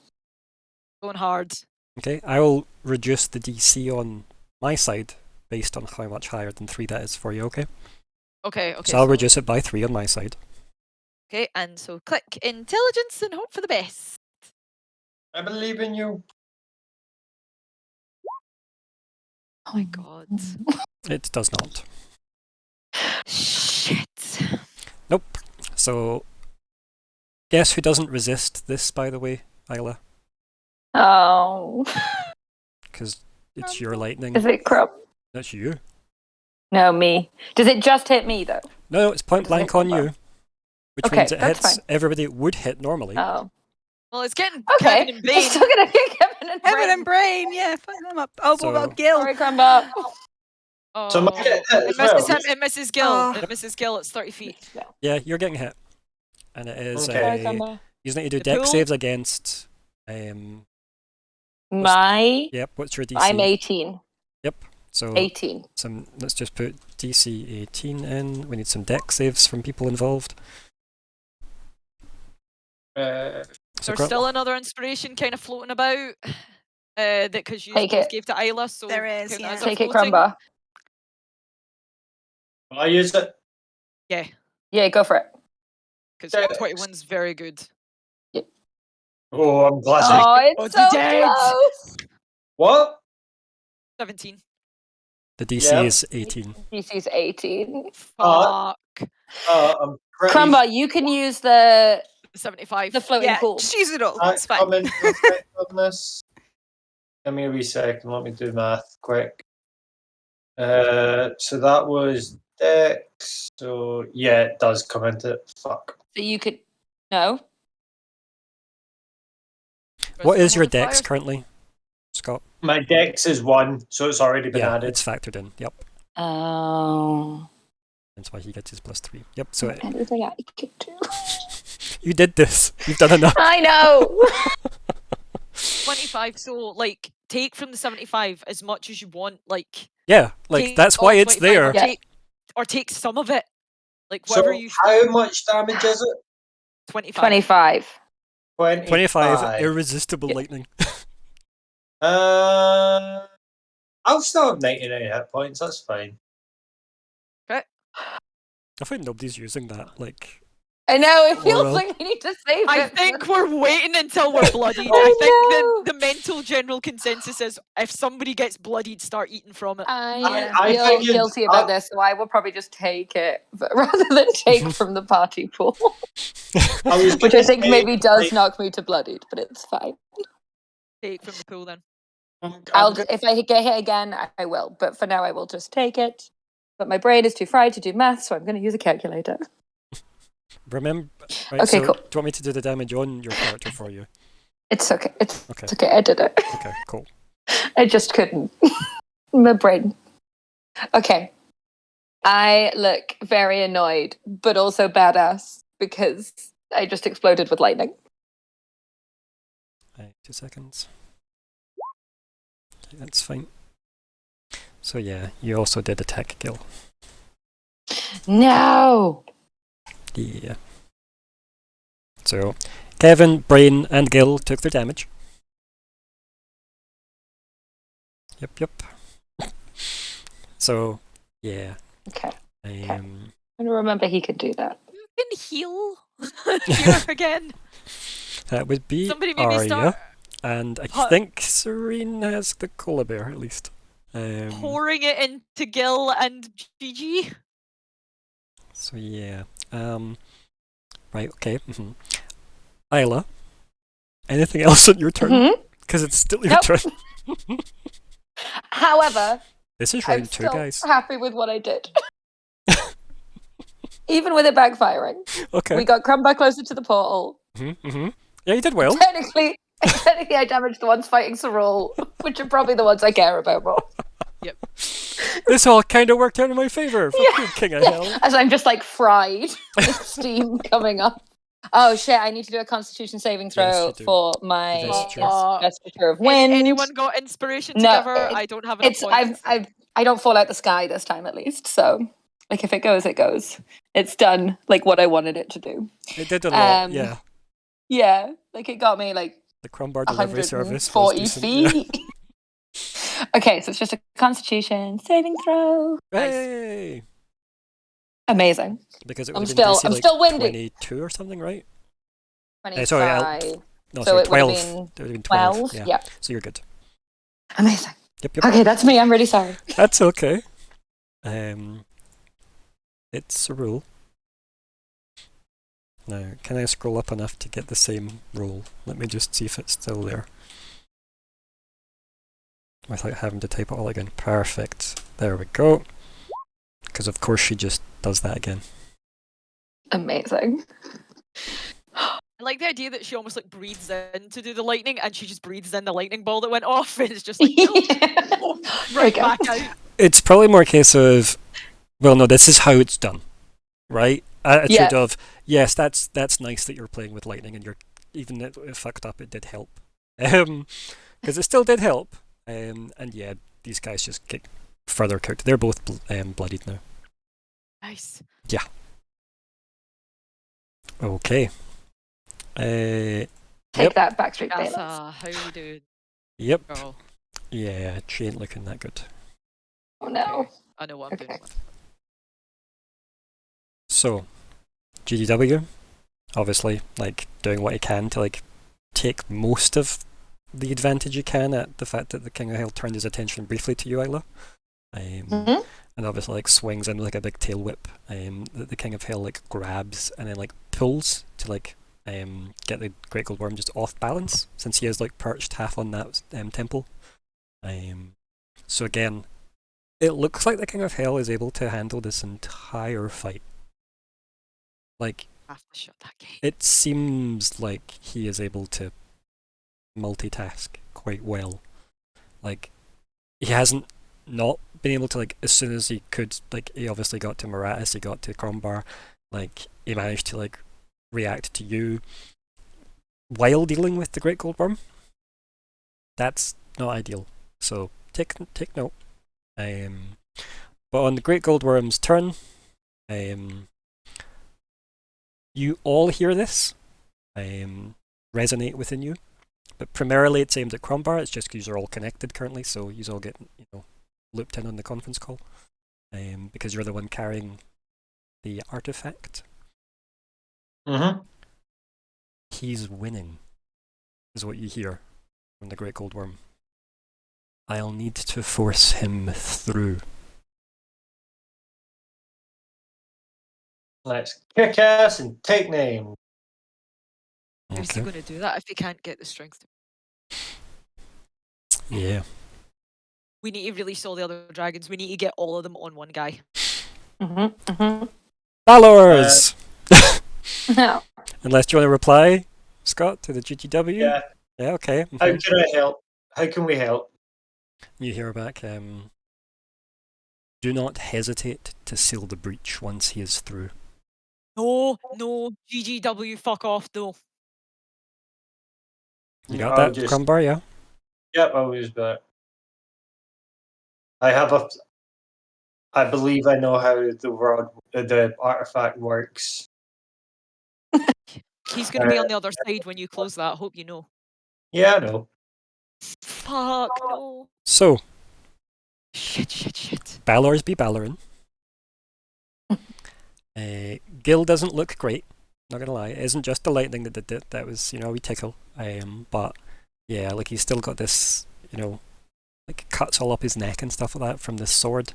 Going hard. Okay. I will reduce the DC on my side based on how much higher than 3 that is for you. Okay. Okay. So I'll reduce it by 3 on my side. Okay, and so click intelligence and hope for the best. I believe in you. Oh my god. It does not. Shit. Nope. So, guess who doesn't resist this, by the way, Isla? oh. Because it's your lightning. Is it Crumb? That's you. No, me. Does it just hit me though? No, it's point Does it blank hit on Crumb? you. Which Okay, means it that's hits fine. everybody it would hit normally. Oh. Well, it's getting Okay. Kevin and I'm Bane. still gonna get Kevin and Heaven Brain. and Brain, yeah, fuck them up. Oh, So- what about Gil? Sorry, Crumba. Oh, So might get hit it as well. misses him. It misses Gil. Oh. It misses Gil. It's 30 feet. Yeah, you're getting hit. And it is Okay. Sorry, a... Crumba. You need to do The deck pool? saves against... My. Yep, what's your DC? I'm 18. So 18. let's just put DC 18 in. We need some deck saves from people involved. So There's still another inspiration kind of floating about. That because you Take both it. gave to Isla, so There is, count yeah. as a Take it, floating. Crumba. Will I use it? Yeah, Yeah, go for it. because Yeah. 21's very good. Oh, I'm glad. Oh, it's Oh, so dead. close. What? 17. the DC Yeah. is 18. DC's 18. Fuck. I'm pretty. Crumba, you can use the 75. floating Yeah, pool. just use it all. I It's fine. come into effect on this. Give me a wee second. Let me do math quick. So that was Dex. So yeah, it does come into it. Fuck. So you could. No. What is your Modifiers? dex currently, Scott? My Dex is 1, so it's already been Yeah, added. it's factored in. Yep. Oh. That's why he gets his +3. Yep, so Anything I could do. you did this. You've done enough. I know. 25. So, like, take from the 75 as much as you want. Like, Yeah, like take that's all why it's 25 there. Or, Yeah. take some of it. Like, So whatever you. how much damage is it? 25. 25. 25 irresistible Yeah. lightning. I'll still have 99 hit points. That's fine. I think nobody's using that. Like, I know, it feels Well. like we need to save I it. think we're waiting until we're bloodied. I I think the mental general consensus is if somebody gets bloodied, start eating from it. I feel figured- guilty about this, so I will probably just take it but rather than take from the party pool. I was Which I gonna think say, maybe does like, knock me to bloodied, but it's fine. Take from the pool then. If I get hit again, I will. But for now, I will just take it. But my brain is too fried to do math, so I'm going to use a calculator. remember. Right, Okay, so cool. do you want me to do the damage on your character for you? It's okay. It's Okay. okay. I did it. Okay, cool. I just couldn't. My brain. Okay. I look very annoyed, but also badass because I just exploded with lightning. 2 seconds. Okay, that's fine. So yeah, you also did attack Gil. No. Yeah. So, Kevin, Brain, and Gil took their damage. Yep. So, yeah. Okay. Um, I'm going to remember he could do that. You can heal here again. that would be Somebody maybe Arya, start and I Huh. think Serene has the Koala Bear at least. pouring it into Gil and Gigi. So yeah. Right. Okay. Isla, anything else on your turn? Mhm. Because it's still your Nope. turn. However, This is I'm round 2, still guys. happy with what I did. Even with it backfiring. Okay. We got Crumbar closer to the portal. Mm-hmm. Yeah, you did well. Technically, I damaged the ones fighting Sorul, which are probably the ones I care about more. This all kind of worked out in my favour. Fuck Yeah. you, King of Yeah. Hell. As I'm just like fried with steam coming up. Oh shit, I need to do a constitution saving Yes, throw you do. for my Vesture. Vesture of Wind. Anyone got inspiration to No, give her? I don't have enough It's points. I don't fall out the sky this time at least, so like if it goes, it goes. It's done like what I wanted it to do. It did a lot, yeah. Yeah, like it got me like The Crumbar delivery service was 140 decent. Yeah. feet. Okay, so it's just a constitution saving throw. Hey! Amazing. Because it I'm would have been still- DC, I'm like still windy. 22 or something, right? 25. sorry, No, So sorry, it would have 12. been It would have been 12. 12. Yeah. Yeah. So you're good. Amazing. Yep. Okay, that's me. I'm really sorry. That's okay. It's a rule. Now, can I scroll up enough to get the same rule? Let me just see if it's still there. Without having to type it all again. Perfect. There we go. Because of course she just does that again. Amazing. I like the idea that she almost like breathes in to do the lightning, and she just breathes in the lightning ball that went off, and it's just like right go. back out. It's probably more a case of, well, no, this is how it's done, right? Attitude of, yes, that's nice that you're playing with lightning, and you're even if it fucked up, it did help, because it still did help, and yeah, these guys just get further cooked. They're both bloodied now. Nice. Yeah. Okay. Take Yep. that, Backstreet That's Bayless. how you do, Yep. girl. Yeah, she ain't looking that good. Oh no. I know what I'm doing. Okay. So, GDW, obviously, like, doing what he can to, like, take most of the advantage he can at the fact that the King of Hell turned his attention briefly to you, Isla. Mhm. And obviously, like, swings in with, like, a big tail whip that the King of Hell, like, grabs and then, like, pulls to, like, get the Great Gold Worm just off balance, since he is, like, perched half on that temple. So again, it looks like the King of Hell is able to handle this entire fight. Like, I have to shut that gate. it seems like he is able to multitask quite well. Like, he hasn't not been able to, like, as soon as he could, like, he obviously got to Moratis, he got to Crombar, like, he managed to, like, react to you while dealing with the Great Gold Worm. That's not ideal. So, take note. But on the Great Gold Worm's turn, you all hear this resonate within you, but primarily it's aimed at Crombar. It's just because you're all connected currently, so you all get looped in on the conference call, because you're the one carrying the artifact. Mm-hmm. He's winning, is what you hear from the Great Gold Worm. I'll need to force him through. Let's kick ass and take names. How's he going to do that if he can't get the strength? Yeah. We need to release all the other dragons. We need to get all of them on one guy. Valors! No. Unless you want to reply, Scott, to the GGW? Yeah. Yeah, okay. How can I help? How can we help? You hear back, do not hesitate to seal the breach once he is through. No, GGW, fuck off, no. You got I'll that, just- Crumbar, yeah? Yep, I'll use that. I believe I know how the artifact works. He's going to be on the other side when you close that, hope you know. Yeah, I know. Fuck, no. So, Shit. Balors be Balorin. Gil doesn't look great, not gonna lie. It isn't just the lightning that did it, that was, a wee tickle. But, yeah, like he's still got this, like cuts all up his neck and stuff like that from this sword.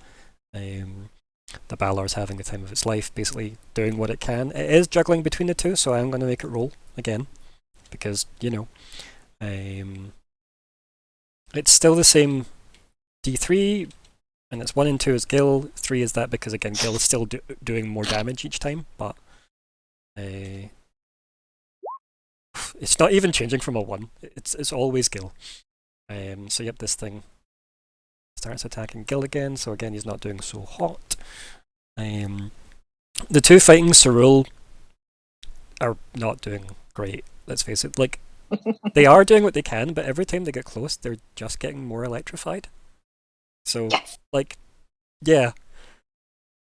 The Balor's having the time of its life, basically doing what it can. It is juggling between the two, so I'm going to make it roll again. because it's still the same D3, and it's 1 and 2 is Gil, 3 is that because again Gil is still doing more damage each time, but it's not even changing from a 1. It's always Gil. So yep, this thing starts attacking Gil again, so again he's not doing so hot. The two fighting Cerule are not doing great, let's face it. Like, they are doing what they can, but every time they get close, they're just getting more electrified. So, like, yeah.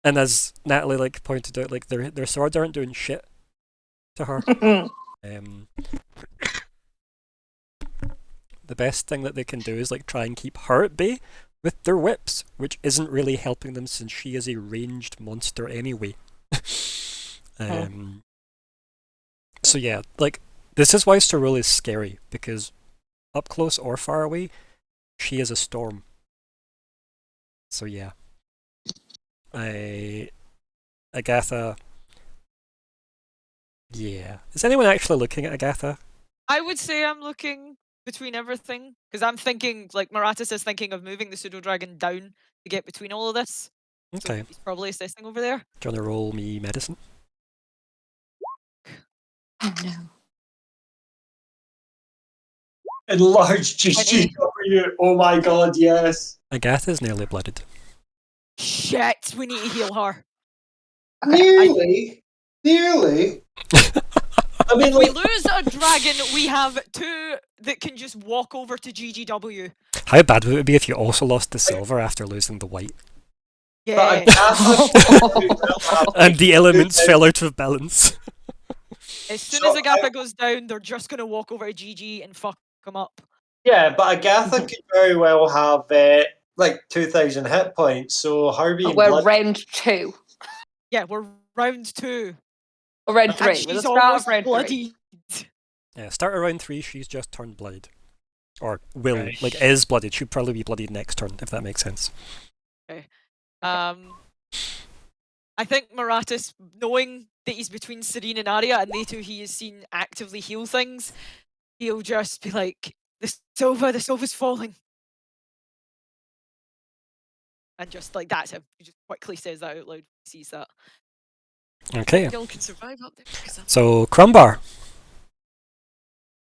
And as Natalie like pointed out, like their swords aren't doing shit to her. The best thing that they can do is like try and keep her at bay with their whips, which isn't really helping them since she is a ranged monster anyway. So yeah, like, this is why Cerule is scary, because up close or far away, she is a storm. So yeah. Agatha... Yeah. Is anyone actually looking at Agatha? I would say I'm looking between everything, because I'm thinking, like, Maratis is thinking of moving the pseudo dragon down to get between all of this. Okay. So he's probably assessing over there. Do you want to roll me medicine? Oh no. Enlarged GGW. Oh my god, yes. Agatha's nearly blooded. Shit, we need to heal her. Nearly. Nearly. I mean, If we like, lose a dragon, we have 2 that can just walk over to GGW. How bad would it be if you also lost the silver after losing the white? Yeah. And the elements fell out of balance. As soon So as Agatha goes down, they're just going to walk over to GG and fuck him up. yeah, but Agatha could very well have like 2,000 hit points. So her being We're blood- round 2. Yeah, we're round 2. Or round And 3. And We're the she's start almost of round 3. bloody. Yeah, start of round 3, she's just turned blooded. Or will, Right. like, is blooded. She'd probably be blooded next turn, if that makes sense. I think Maratis, knowing that he's between Serene and Arya, and they two he has seen actively heal things, he'll just be like, the silver's falling. And just like, that's him. He just quickly says that out loud, he sees that. Okay, Gil can survive up there. 'Cause I'm- so Crumbar.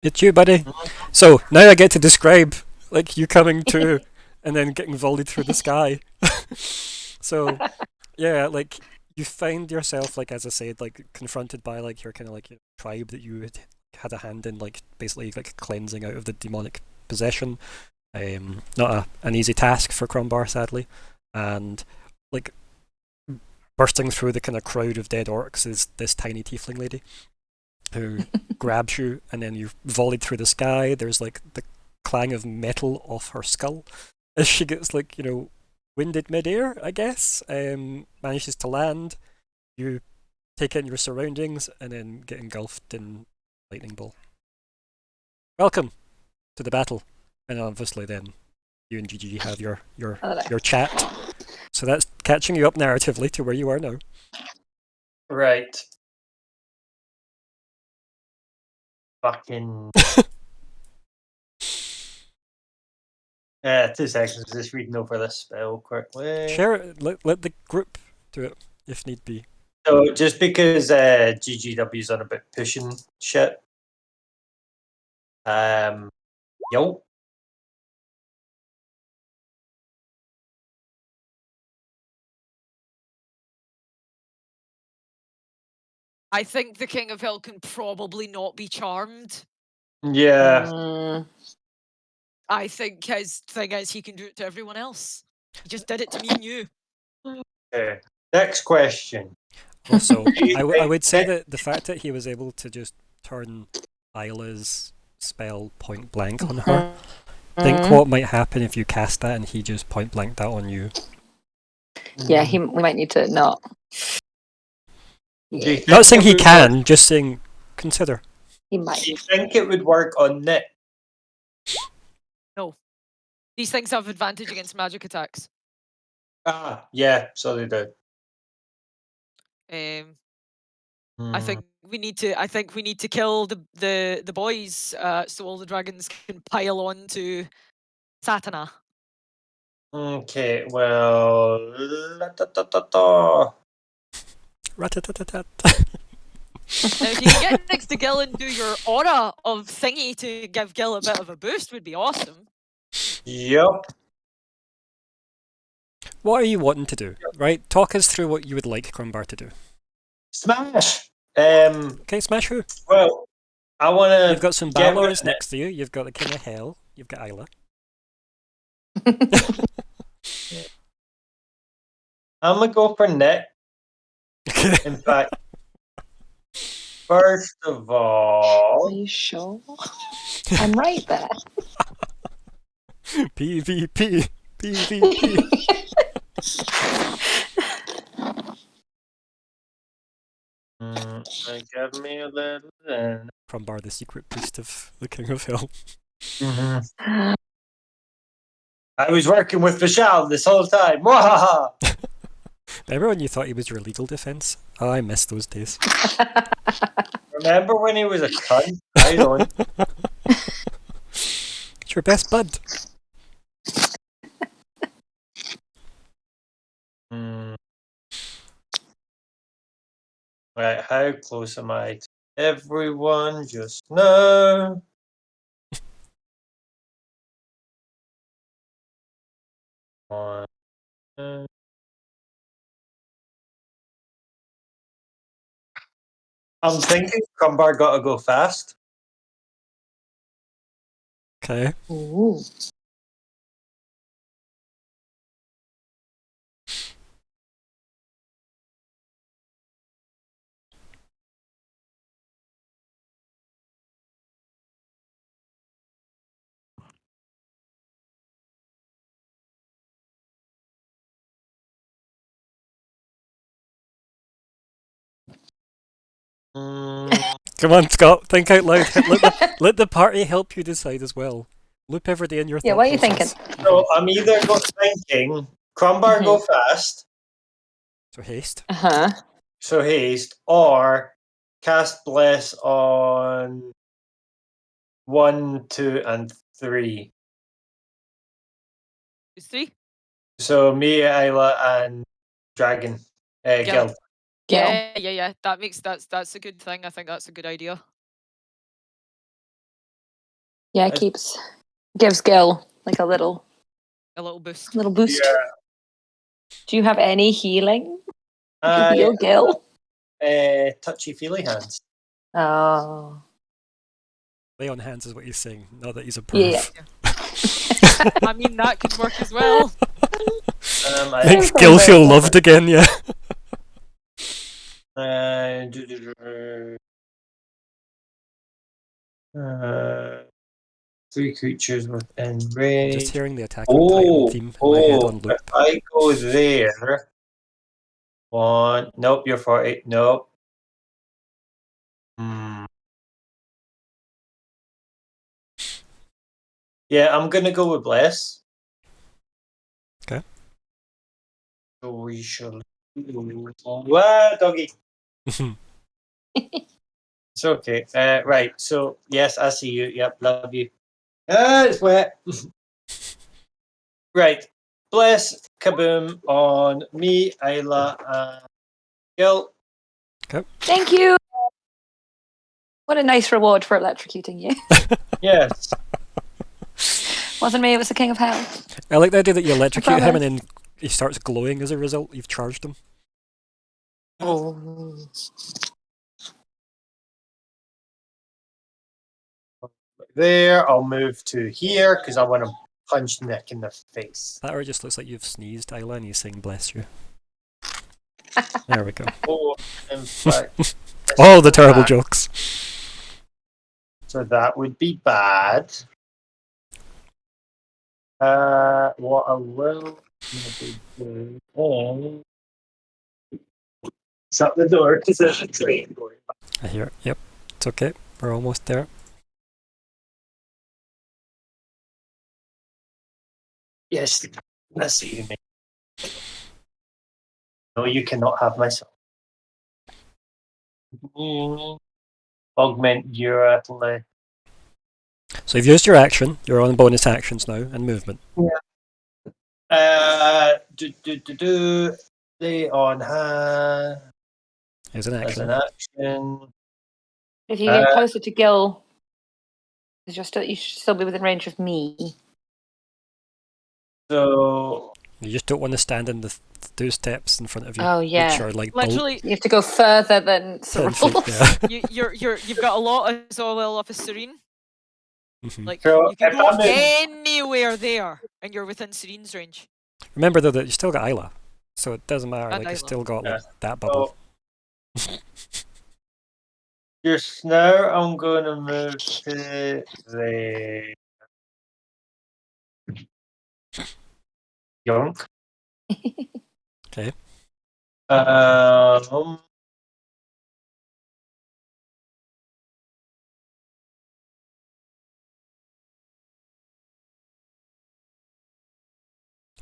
It's you, buddy. So, now I get to describe, like, you coming to and then getting volleyed through the sky. So, yeah, like, you find yourself, like, as I said, like, confronted by, like, your kind of, like, your tribe that you had a hand in, like, basically, like, cleansing out of the demonic possession. Not an easy task for Crumbar, sadly. And, like, bursting through the kind of crowd of dead orcs is this tiny tiefling lady who grabs you, and then you're volleyed through the sky. There's, like, the clang of metal off her skull as she gets, like, winded midair, I guess. Manages to land. You take in your surroundings and then get engulfed in lightning bolt. Welcome to the battle. And obviously then you and GG have your chat. So that's catching you up narratively to where you are now. right. Fucking. 2 seconds. Just reading over this spell quickly. Share it, let the group do it if need be. So just because GGW's on about pushing shit. Yo. I think the King of Hell can probably not be charmed. Yeah. I think his thing is he can do it to everyone else. He just did it to me and you. Okay. Next question. Also, Do you I think would say that- that the fact that he was able to just turn Isla's spell point blank on her, think what might happen if you cast that and he just point blanked that on you. Yeah, we might need to not. Do you Yeah, Not think saying it he would can, just saying consider. he work- might. Do you think it would work on Nick? These things have advantage against magic attacks. Ah, yeah, so they do. I think we need to kill the boys so all the dragons can pile on to Satana. Okay, well. Rat-a-tat-tat-tat. Now, if you can get next to Gil and do your aura of thingy to give Gil a bit of a boost, would be awesome. Yup. What are you wanting to do? Right, talk us through what you would like Crumbar to do. Smash! Okay, smash who? Well, I want to. You've got some get rid Balors of next to you. You've got the King of Hell. You've got Isla. I'm going to go for Nick. In fact, first of Are all. you sure? I'm right there. PvP. PvP. Give me a little then. Crumbar, the secret priest of the King of Hell. I was working with Vishal this whole time. Mwahaha! Remember when you thought he was your legal defense? Oh, I miss those days. Remember when he was a cunt? I don't. It's your best bud. Right, how close am I to everyone just now? One, two. I'm thinking Crumbar gotta go fast. Okay. Ooh. Come on, Scott. Think out loud. Let the party help you decide as well. Loop every day in your Yeah, thought what are you process. thinking? So I'm either thinking Crumbar go fast, So haste. so haste, or cast bless on 1, 2, and 3. Is 3? So me, Isla, and Dragon. Gil. Yeah. That's a good thing. I think that's a good idea. Yeah, it gives Gil like a little boost. Yeah. Do you have any healing? I Heal Gil? touchy-feely hands. Oh. Lay on hands is what he's saying, not that he's a Yeah. perv. I mean, that could work as well. Makes Gil feel loved again, yeah. Three creatures within range. Just hearing the Attack on Titan theme in my head on loop. If I go there. 1. Nope, you're 40. Nope. Yeah, I'm gonna go with Bless. Okay. So we shall. Wow, doggy. It's okay. Right. So yes, I see you. Yep, love you. It's wet. Right. Bless, kaboom on me, Isla, and Gil. Okay. Thank you. What a nice reward for electrocuting you. Yes. Wasn't me, it was the King of Hell. I like the idea that you electrocute him promise. and then he starts glowing as a result. You've charged him. Oh. There, I'll move to here because I want to punch Nick in the face. That or it just looks like you've sneezed, Isla, and he's saying bless you. There we go. Oh, in fact. All the terrible jokes. So that would be bad. What I will maybe do is shut the door because there's a train going by. I hear it. Yep. It's okay. We're almost there. Yes, I see you, mate. No, you cannot have my son. Augment your athlete. So you've used your action. You're on bonus actions now and movement. Lay on hand Is an as action. an action. If you get closer to Gil, because you should still be within range of me. So You just don't want to stand in the 2 steps in front of you. Oh, yeah. Which are like Literally, You have to go further than 10 Cyril. feet. Yeah. you've got a lot as well off of Serene. Mhm. Like So, you can if go I'm in- anywhere there, and you're within Serene's range. Remember though that you still got Isla, so it doesn't matter. And Like you Isla. still got Yeah. like, that bubble. just now, I'm going to move to the Yonk. Okay.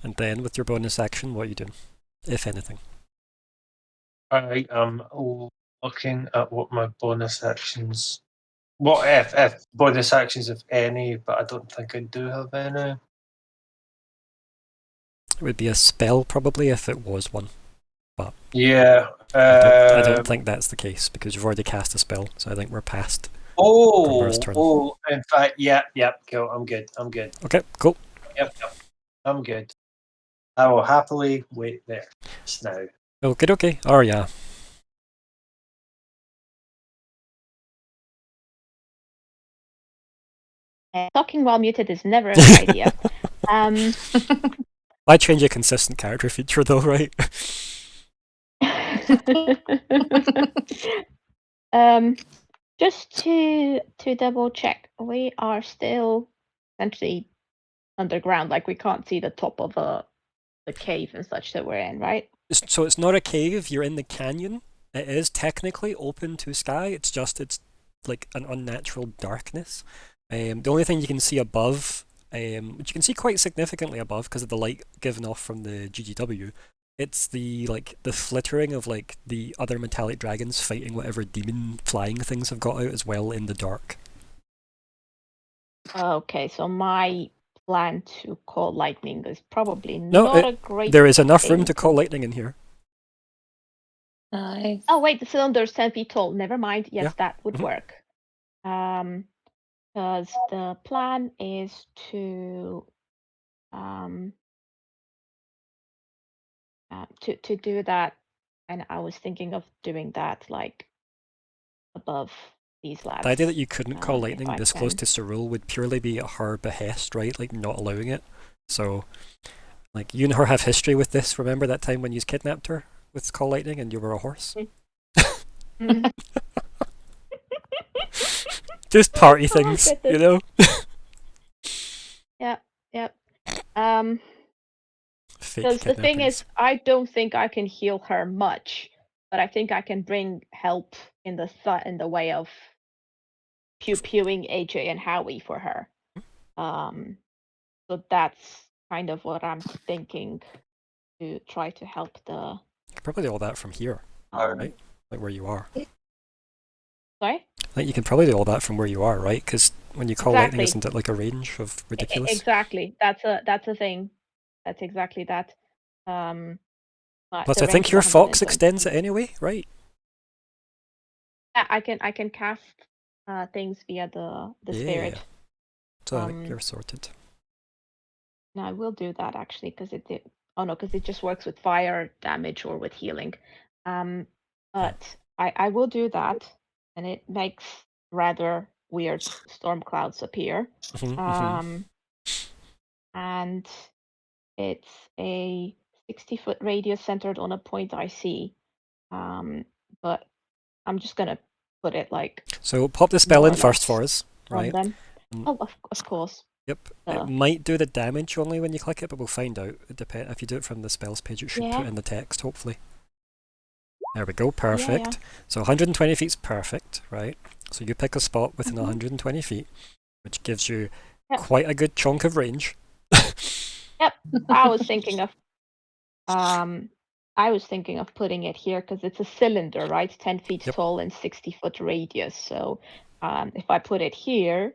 And then with your bonus action, what are you doing, if anything? I am looking at what my bonus actions. What if bonus actions, if any? But I don't think I do have any. It would be a spell probably if it was one. Yeah. I don't think that's the case because you've already cast a spell, so I think we're past. Crumbar's turn. In fact, yep. Cool. I'm good. Okay, cool. Yep. I'm good. I will happily wait there just now. Okay. Oh yeah. Talking while muted is never a good idea. Why change a consistent character feature though, right? Just to double check, we are still essentially underground, like we can't see the top of the cave and such that we're in, right? So it's not a cave, you're in the canyon. It is technically open to sky, it's like an unnatural darkness. The only thing you can see above, which you can see quite significantly above because of the light given off from the GGW, it's the flittering of like the other metallic dragons fighting whatever demon flying things have got out as well in the dark. Okay, so my plan to call lightning is probably No, not a great. There is enough room thing. to call lightning in here. Nice. Oh wait, the cylinder's 10 feet tall. Never mind. Yes, Yeah. that would Mhm. work. Because the plan is to to do that, and I was thinking of doing that like above these lads. The idea that you couldn't call if lightning I this close can. to Cyril would purely be at her behest, right? Like not allowing it. So, like you and her have history with this. Remember that time when you kidnapped her with call lightning and you were a horse? Mhm. Just party Oh, things, you goodness. know? Yep. Fake Because the thing kidnappings. is, I don't think I can heal her much, but I think I can bring help in the way of pewing AJ and Howie for her. So that's kind of what I'm thinking to try to help the. You could probably do all that from here, right? Like where you are. Sorry? Like you can probably do all that from where you are, right? Because when you call lightning, Exactly. isn't it like a range of ridiculous? Exactly. That's a thing. That's exactly that. But Plus, the I think range is your fox 120 extends feet. it anyway, right? Yeah, I can cast things via the spirit. So I think you're sorted. No, I will do that actually because because it just works with fire damage or with healing. But I will do that, and it makes rather weird storm clouds appear. And it's a 60-foot radius centered on a point I see. But I'm just gonna put it like So pop the spell more in or first less for us, from right? them. Mm. Oh, of course. Yep. It might do the damage only when you click it, but we'll find out. It depends. If you do it from the spells page, it should Yeah. put in the text, hopefully. There we go, perfect. Yeah. So 120 feet's perfect, right? So you pick a spot within Mhm. 120 feet, which gives you Yep. quite a good chunk of range. Yep. I was thinking of I was thinking of putting it here because it's a cylinder, right? 10 feet Yep. tall and 60-foot radius. So if I put it here,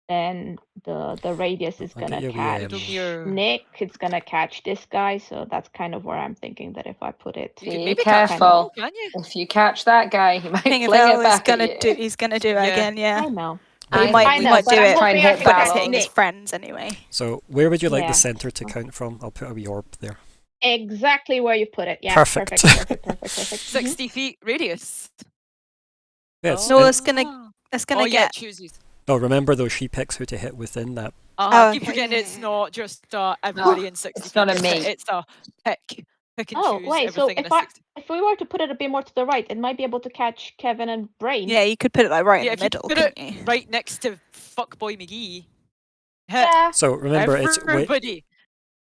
then the radius is I'll get gonna you a wee, catch It'll mirror. Nick. It's gonna catch this guy. So that's kind of where I'm thinking that if I put it, You can Be maybe catch careful. all, can you? If you catch that guy, he might King of fling Hell it is back gonna at you. he's gonna do it Yeah. again, yeah. I know. But I he might I he know, might but do I'm it Try and hoping I hit can when catch it's hitting Nick. his friends anyway. So where would you like Yeah. the center to count from? I'll put a wee orb there. Exactly where you put it. Yeah. Perfect. Perfect. 60 feet radius. Yeah, it's- No, it- that's gonna Oh yeah, get chooses. oh, remember though, she picks who to hit within that. Oh, Keep okay. forgetting it's not just everybody in 60 it's not feet. a me. It's a pick. Pick and Oh choose wait, so everything in a 60. if we were to put it a bit more to the right, it might be able to catch Kevin and Brain. Yeah, you could put it like right Yeah, in if the you middle, put couldn't it you? right next to Fuckboy McGee. Hit Yeah. So remember, it's everybody.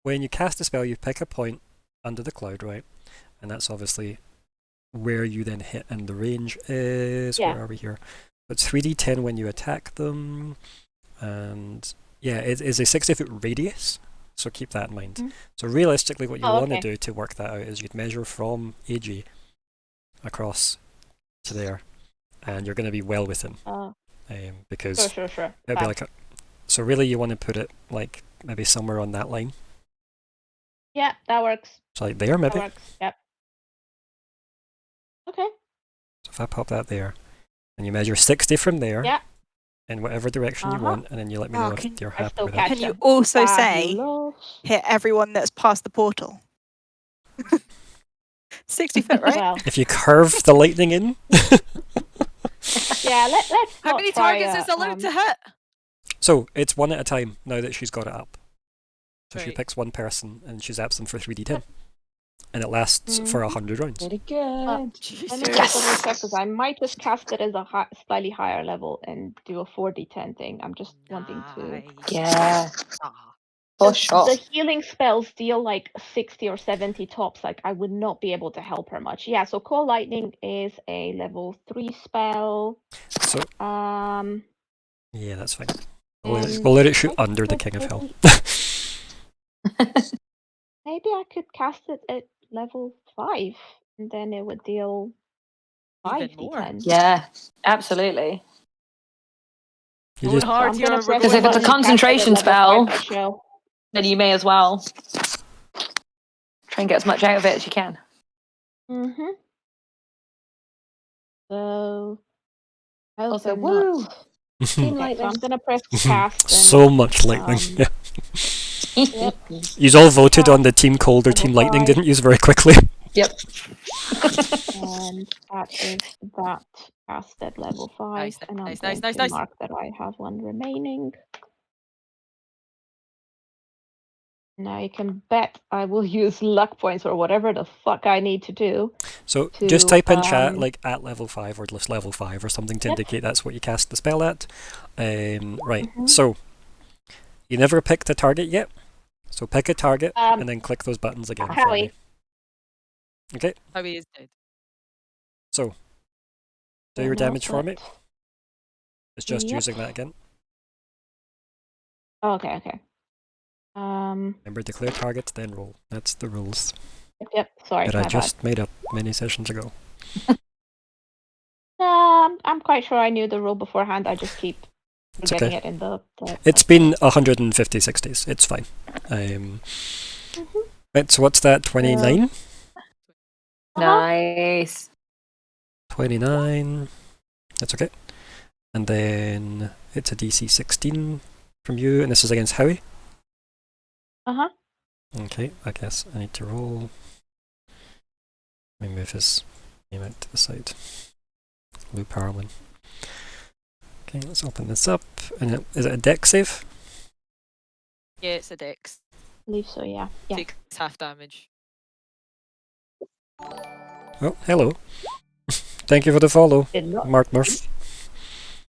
when you cast a spell, you pick a point under the cloud, right? And that's obviously where you then hit, and the range is Yeah. where are we here? It's 3d10 when you attack them, and yeah, it is a 60-foot radius. So keep that in mind. Mhm. So realistically, what you Oh, want to okay. do to work that out is you'd measure from AG across to there, and you're going to be well within, because Sure. it'll be Fab. like so really you want to put it like maybe somewhere on that line. Yeah, that works. So like there maybe. That works. Yep. Okay. So if I pop that there, and you measure 60 from there, Yeah. in whatever direction you Uh-huh. want, and then you let me know can- if you're I happy still with catch that. Can you them. also say Fabulous. hit everyone that's past the portal? 60 foot, right? Well, If you curve the lightning in, yeah. Let's How not many try targets is allowed to hit? so it's one at a time now that she's got it up. So she Right. picks one person and she zaps them for 3d10, and it lasts for 100 rounds. Very good. Let me Jesus. just double check because I might just cast it as a slightly higher level and do a 4d10 thing. I'm just wanting to. Nice. Yeah, Ah. for The sure. healing spells deal like 60 or 70 tops. Like I would not be able to help her much. Yeah. So Call Lightning is a level 3 spell. So Yeah, that's fine. and We'll let it shoot I under the could King of Hell. maybe I could cast it at level 5, and then it would deal Even 5 more. d10. Yeah, absolutely. You Going just, hard I'm here. gonna We're press Because going if it's a button, hard. cast it at concentration level 5 spell- for show. Then you may as well try and get as much out of it as you can. Mm-hmm. So. Also, hoping woo! not. Okay, so I'm gonna press cast. And, so much lightning. um, Yeah. Yep. Yous all voted on the Team Cold or Level Team Lightning, 5. didn't use very quickly. Yep. And that is that cast at level 5. Nice, and I'm nice, going nice, to nice. mark that I have one remaining. Now you can bet I will use luck points or whatever the fuck I need to do. So To, just type in chat um, like at level 5 or just level 5 or something to Yep. indicate that's what you cast the spell at. Right, Mhm. so you never picked a target yet. So pick a target Um, and then click those buttons again for Howie. me. Okay, Howie is dead. so do your don't know, damage for me. but- It's just Yep. using that again. Oh, okay. Remember, declare target, then roll. That's the rules Yep. Sorry, that my I bad. just made up many sessions ago. I'm quite sure I knew the rule beforehand. I just keep It's forgetting okay. it in the. It's been 150 60s. It's fine. Right, so what's that? 29? Uh-huh. Nice. 29. That's okay. And then it's a DC 16 from you, and this is against Howie. Uh-huh. Okay, I guess I need to roll. Let me move his name out to the side. Lou Parlin. Okay, let's open this up. And is it a dex save? Yeah, it's a dex. I believe so, yeah. Yeah. Takes half damage. Oh, hello. Thank you for the follow, Did not. Mark Murph.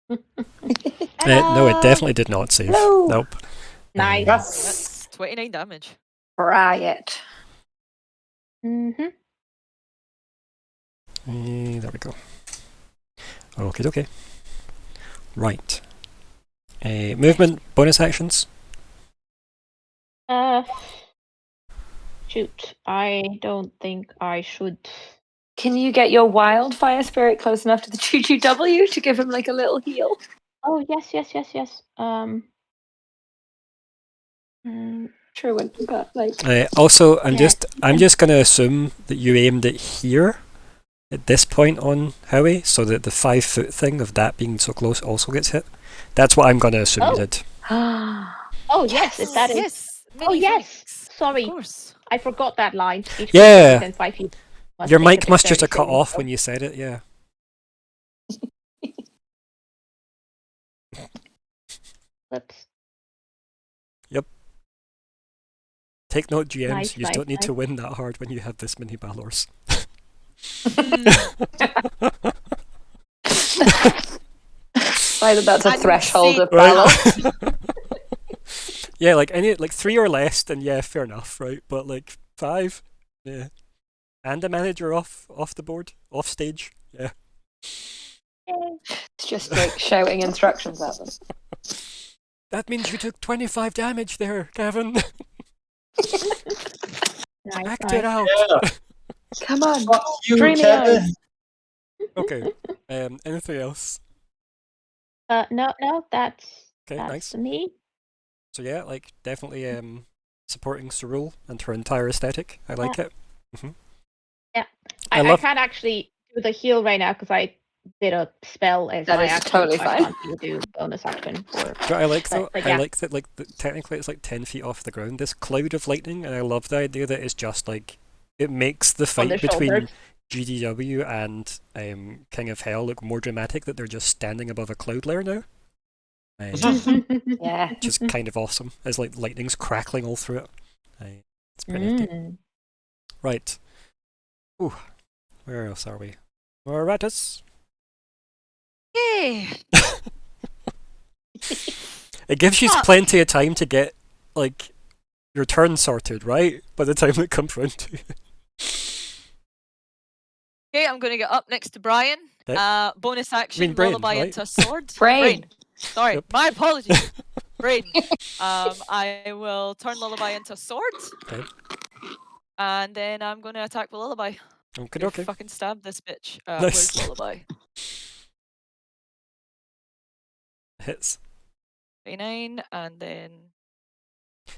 No, it definitely did not save. Hello. Nope. Nice. That's 29 damage. Try it. Mm-hmm. There we go. Okay, okay. Right. Movement, bonus actions. shoot. I don't think I should. Can you get your wildfire spirit close enough to the Choo Choo W to give him like a little heal? Oh yes. True, but like Also, Yeah. I'm just gonna assume that you aimed it here at this point on Howie, so that the 5-foot thing of that being so close also gets hit. That's what I'm gonna assume you Oh. did. Oh yes, if that is. Yes. Oh mini yes. freaks, Sorry, Of course. I forgot that line. Each Yeah. within 5 feet. Your take a mic must just have dexterity cut off saving when you said it. Yeah. throw. Whoops. Take note, GMs. Nice, you nice, don't need to nice. win that hard when you have this many Balors. either that's a And threshold see- of battle. Yeah, like 3 or less, then yeah, fair enough, right? But like 5, yeah, and a manager off the board, off stage, yeah. Yay. It's just like shouting instructions at them. That means you took 25 damage there, Gavin. Nice, Act nice. it out. Yeah. Come on. Fuck you, Dreamy Kevin. eyes. Okay. Anything else? No, that's Okay, nice. me. So yeah, like definitely supporting Cerule and her entire aesthetic. I like it. I I love- can't actually do the heal right now because I did a spell as That my is action. totally so fine. I can't do bonus action for. What I like though, But I yeah. like that like technically it's like 10 feet off the ground. This cloud of lightning, and I love the idea that it's just like it makes the On fight their between shoulders. GDW and King of Hell look more dramatic. That they're just standing above a cloud layer now, Yeah. which is kind of awesome. As like lightning's crackling all through it. It's pretty nifty. Mm. Right. Ooh, where else are we? Moratus. Yay. It gives you Fuck. plenty of time to get like your turn sorted, right? By the time it comes round to you. Okay, I'm going to get up next to Brian. Okay. Bonus action, Brain, lullaby right? into a sword. Brain. Sorry, Yep. my apologies. Brain. I will turn lullaby into a sword. Okay. And then I'm going to attack with lullaby. Okay, You okay. Fucking stab this bitch. Nice. Where's lullaby? Hits. 29, and then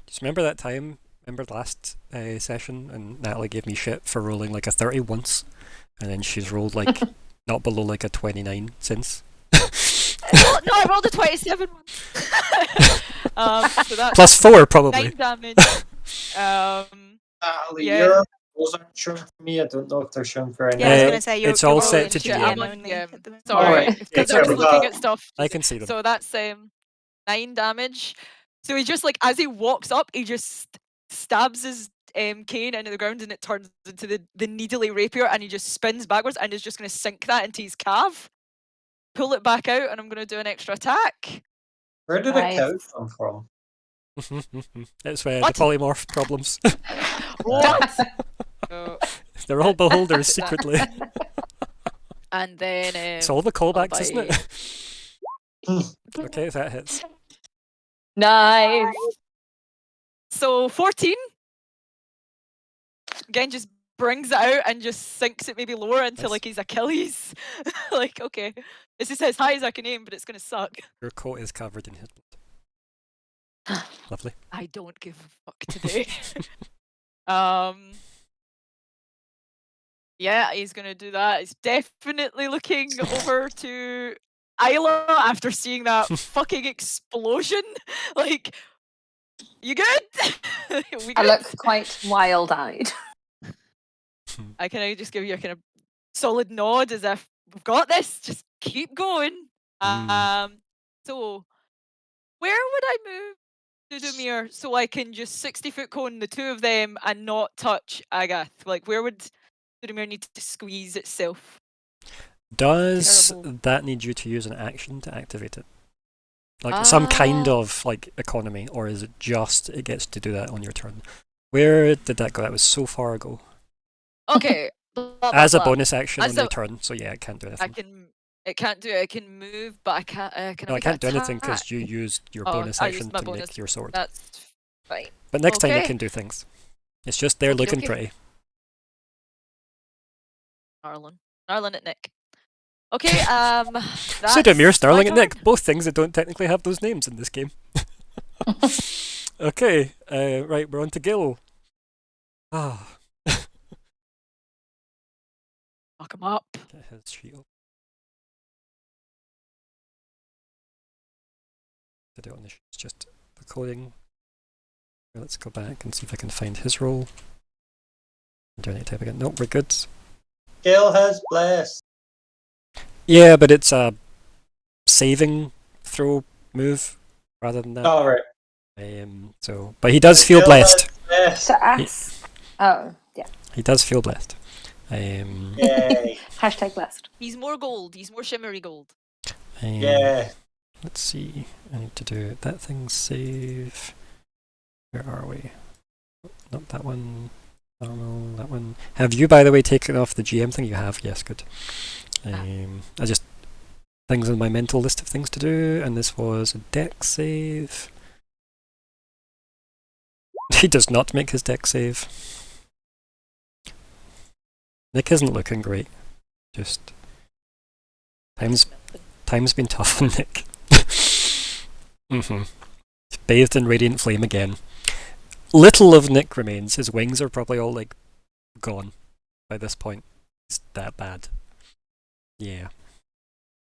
Just remember that time? Remember the last session, and Natalie gave me shit for rolling like a 30 once, and then she's rolled like not below like a 29 since. oh, no, I rolled a 27 once. So that's Plus 4 probably. 9 damage. Natalie, Yeah. your rolls aren't shown for me. I don't know if they're shown for anyone. Yeah, I was Uh, going to say you're, it's all you're set rolling to shit GM. only I'm on, yeah, at the moment. Sorry, Alright. because Yeah, I was sorry, looking but- at stuff. I can see them. So that's 9 damage. So he just like as he walks up, he just stabs his cane into the ground, and it turns into the needly rapier, and he just spins backwards and is just going to sink that into his calf, pull it back out, and I'm going to do an extra attack. Where did Nice. a cow come from? It's the What? polymorph problems. What? So, They're all beholders secretly. and then It's all the callbacks, isn't by- it? Okay, that hits. Nice. so 14. Again, just brings it out and just sinks it maybe lower into Nice. like his Achilles. Like, okay, this is as high as I can aim, but it's gonna suck. Your coat is covered in his blood. Lovely. I don't give a fuck today. Yeah, he's gonna do that. He's definitely looking over to Isla after seeing that fucking explosion. Like, you good? We I good? look quite wild-eyed. I can just give you a kind of solid nod as if we've got this. Just keep going. So where would I move Dudamir so I can just 60-foot cone the two of them and not touch Agath? Like, where would Dudamir need to squeeze itself? Does Terrible. that need you to use an action to activate it? Like some kind Ah. of like economy, or is it just it gets to do that on your turn? Where did that go? That was so far ago. Okay. blah, blah, As a blah. bonus action As on your a- turn, so yeah, it can't do anything. It can't do it. It can move, but I can't. Can No, I make can't do an anything because attack? you used your Oh, bonus I action used my to bonus. make your sword. That's fine. But next time okay. it can do things. It's just they're Okie looking dokie. pretty. Snarlin at Nick. Okay, Pseudomere, that's Snarling, my and Nick. turn. Both things that don't technically have those names in this game. Okay, right, we're on to Gil. Ah, Lock him up. get his sheet up. Did it on the sheet. It's just the coding. Let's go back and see if I can find his role. Do I need to type again? Nope, we're good. Gil has blessed. Yeah, but it's a saving throw move rather than that. All right. So, but he does feel Gil blessed. has blessed. To ask. Oh, yeah. He does feel blessed. Yay. Hashtag blessed. He's more gold. He's more shimmery gold. Yeah. Let's see. I need to do that thing. Save. Where are we? Not that one. Normal. That one. Have you, by the way, taken off the GM thing? You have. Yes, good. I just things on my mental list of things to do, and this was a deck save. He does not make his deck save. Nick isn't looking great. Just time's been tough on Nick. He's bathed in radiant flame again. Little of Nick remains. His wings are probably all like gone by this point. It's that bad. Yeah.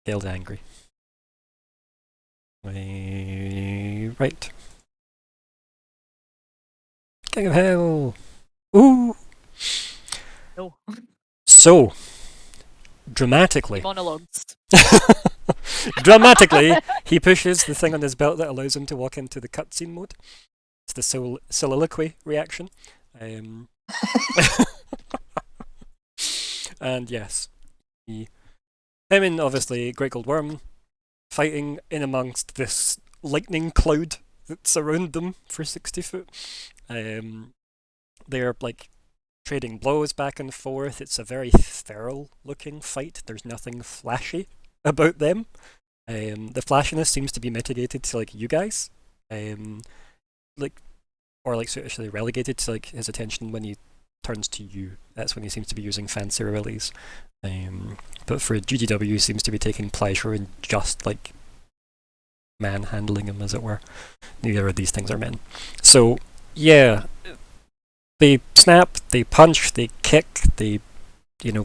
Gil's angry. Right. King of Hell. Ooh. No. So, dramatically, Monologues. dramatically, he pushes the thing on his belt that allows him to walk into the cutscene mode. It's the soliloquy reaction. And yes, him and obviously Great Gold Worm fighting in amongst this lightning cloud that's around them for 60 foot. They're like trading blows back and forth. It's a very feral looking fight. There's nothing flashy about them. The flashiness seems to be mitigated to like you guys. Or actually relegated to like his attention when he turns to you. That's when he seems to be using fancy release. But for GGW, he seems to be taking pleasure in just like manhandling him, as it were. Neither of these things are men. So yeah, they snap, they punch, they kick, they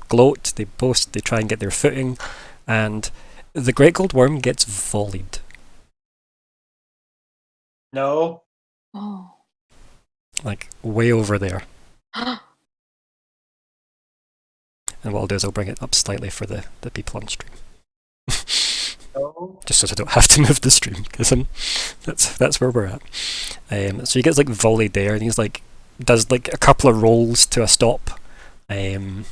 gloat, they boast, they try and get their footing, and the Great Gold Worm gets volleyed. No. Oh. Like way over there. And what I'll do is I'll bring it up slightly for the people on stream. No. Just so I don't have to move the stream, because that's where we're at. So he gets like volleyed there, and he's like does like a couple of rolls to a stop. And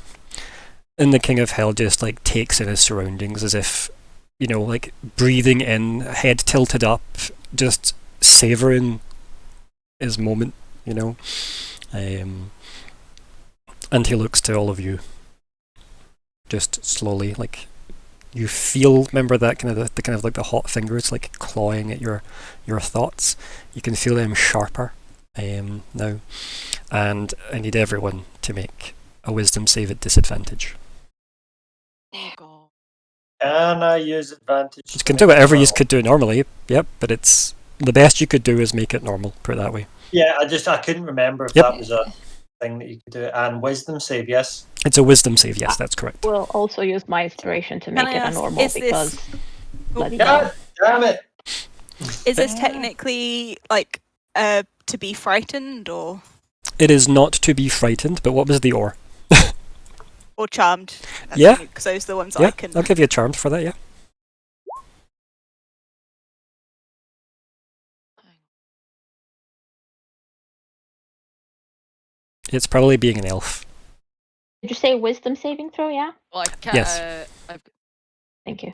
the King of Hell just like takes in his surroundings as if, like breathing in, head tilted up, just savouring his moment, and he looks to all of you. Just slowly, like you feel. Remember that kind of like the hot fingers, like clawing at your thoughts. You can feel them sharper now, and I need everyone to make a wisdom save at disadvantage. Oh god. Can I use advantage? You can do whatever you could do normally. Yep, but it's the best you could do is make it normal. Put it that way. Yeah, I couldn't remember if Yep. that was a thing that you could do. And wisdom save, yes. It's a wisdom save. Yes, that's correct. We'll also use my inspiration to make I it a ask, normal is this- because bloody hell. God damn it! Is this technically like to be frightened or It is not to be frightened. But what was the or? charmed? Yeah. Because those are the ones Yeah, I can. I'll give you a charmed for that. Yeah. It's probably being an elf. Did you say wisdom saving throw? Yeah. Well, I can't. Yes. Thank you.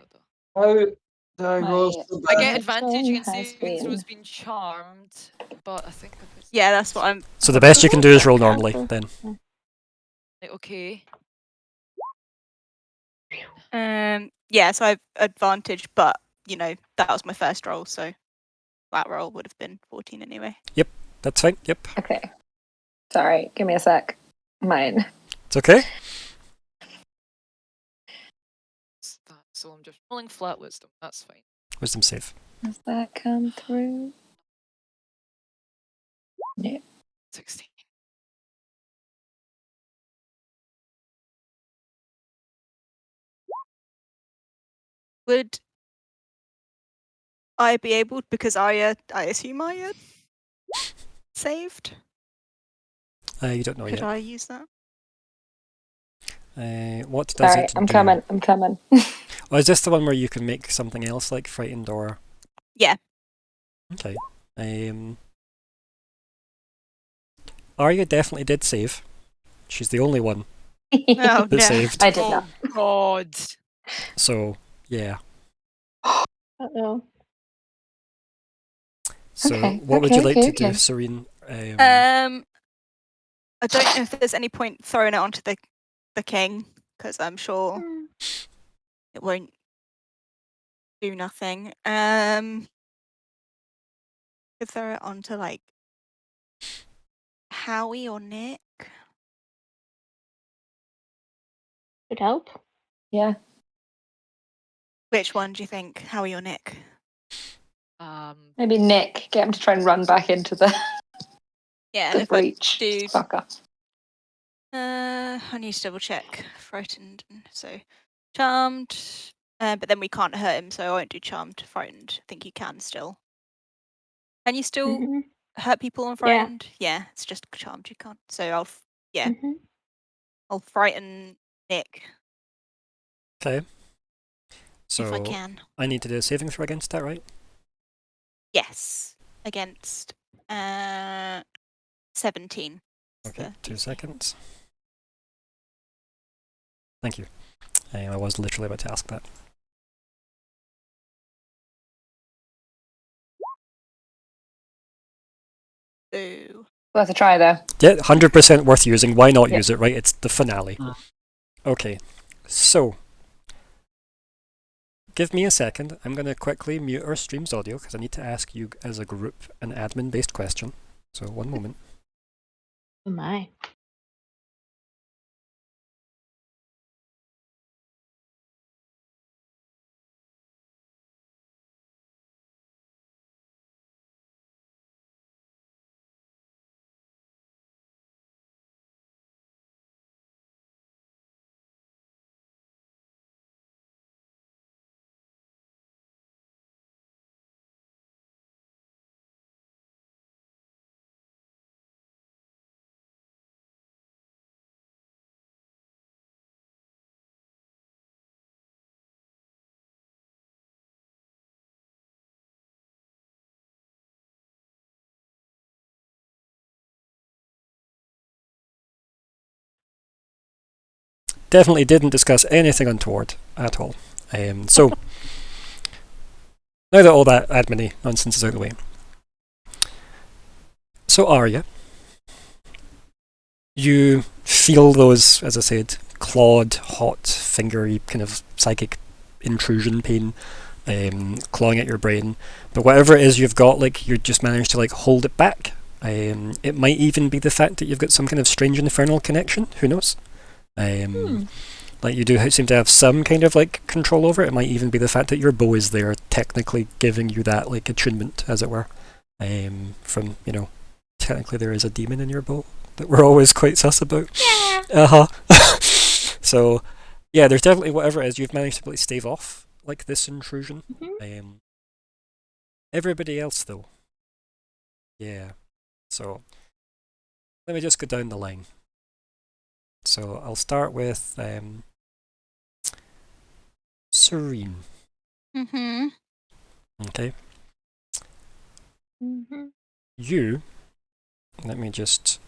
How do I roll My- so I bad? get advantage Has against been- saving throws being charmed, but I think I put Yeah, that's what I'm. So the best you can do is roll normally. Then okay. Yeah, so I've advantage, but that was my first roll, so that roll would have been 14 anyway. that's fine. Yep. Okay. Sorry, give me a sec. Mine. It's okay. So I'm just rolling flat wisdom. That's fine. Wisdom save. Does that come through? Yeah. 16. Would I be able, because I assume I saved? You don't know Could yet. I use that? What does Sorry, it I'm do? coming. I'm coming. Oh, is this the one where you can make something else like frightened or? Yeah. Okay. Arya definitely did save. She's the only one Oh that no. saved. I did not. Oh, God. So yeah. Uh-oh. So Okay, what would you okay, like okay, to do, okay. Serene? I don't know if there's any point throwing it onto the king, because I'm sure it won't do nothing. Could throw it onto like Howie or Nick. Could help. Yeah. Which one do you think, Howie or Nick? Maybe Nick. Get him to try and run back into the, Yeah, the if I breach. do. Fucker. I need to double check. Frightened. So charmed. But then we can't hurt him, so I won't do charmed. Frightened. I think you can still. Can you still Mhm. hurt people on Yeah. frightened? Yeah, it's just charmed. You can't. So yeah, Mhm. I'll frighten Nick Okay. if I So can. I need to do a saving throw against that, right? Yes, against 17. Okay, the 2 DC. seconds. Thank you. I was literally about to ask that. So Worth a try though. Yeah, 100% worth using. Why not Yeah. use it, right? It's the finale. Okay, so give me a second. I'm going to quickly mute our stream's audio because I need to ask you as a group an admin-based question. So 1 moment. Oh my. Definitely didn't discuss anything untoward at all. So now that all that admin nonsense is out of the way. So Arya, you feel those, as I said, clawed, hot, fingery kind of psychic intrusion pain clawing at your brain. But whatever it is you've got, like, you just managed to like hold it back. It might even be the fact that you've got some kind of strange infernal connection. Who knows? Like you do seem to have some kind of like control over it. It might even be the fact that your bow is there, technically giving you that like attunement, as it were. From technically there is a demon in your bow that we're always quite sus about. yeah. So yeah, there's definitely whatever it is you've managed to like stave off like this intrusion. Everybody else though. Yeah. So let me just go down the line. So I'll start with Serene. Mhm. Okay. Mhm. You, let me just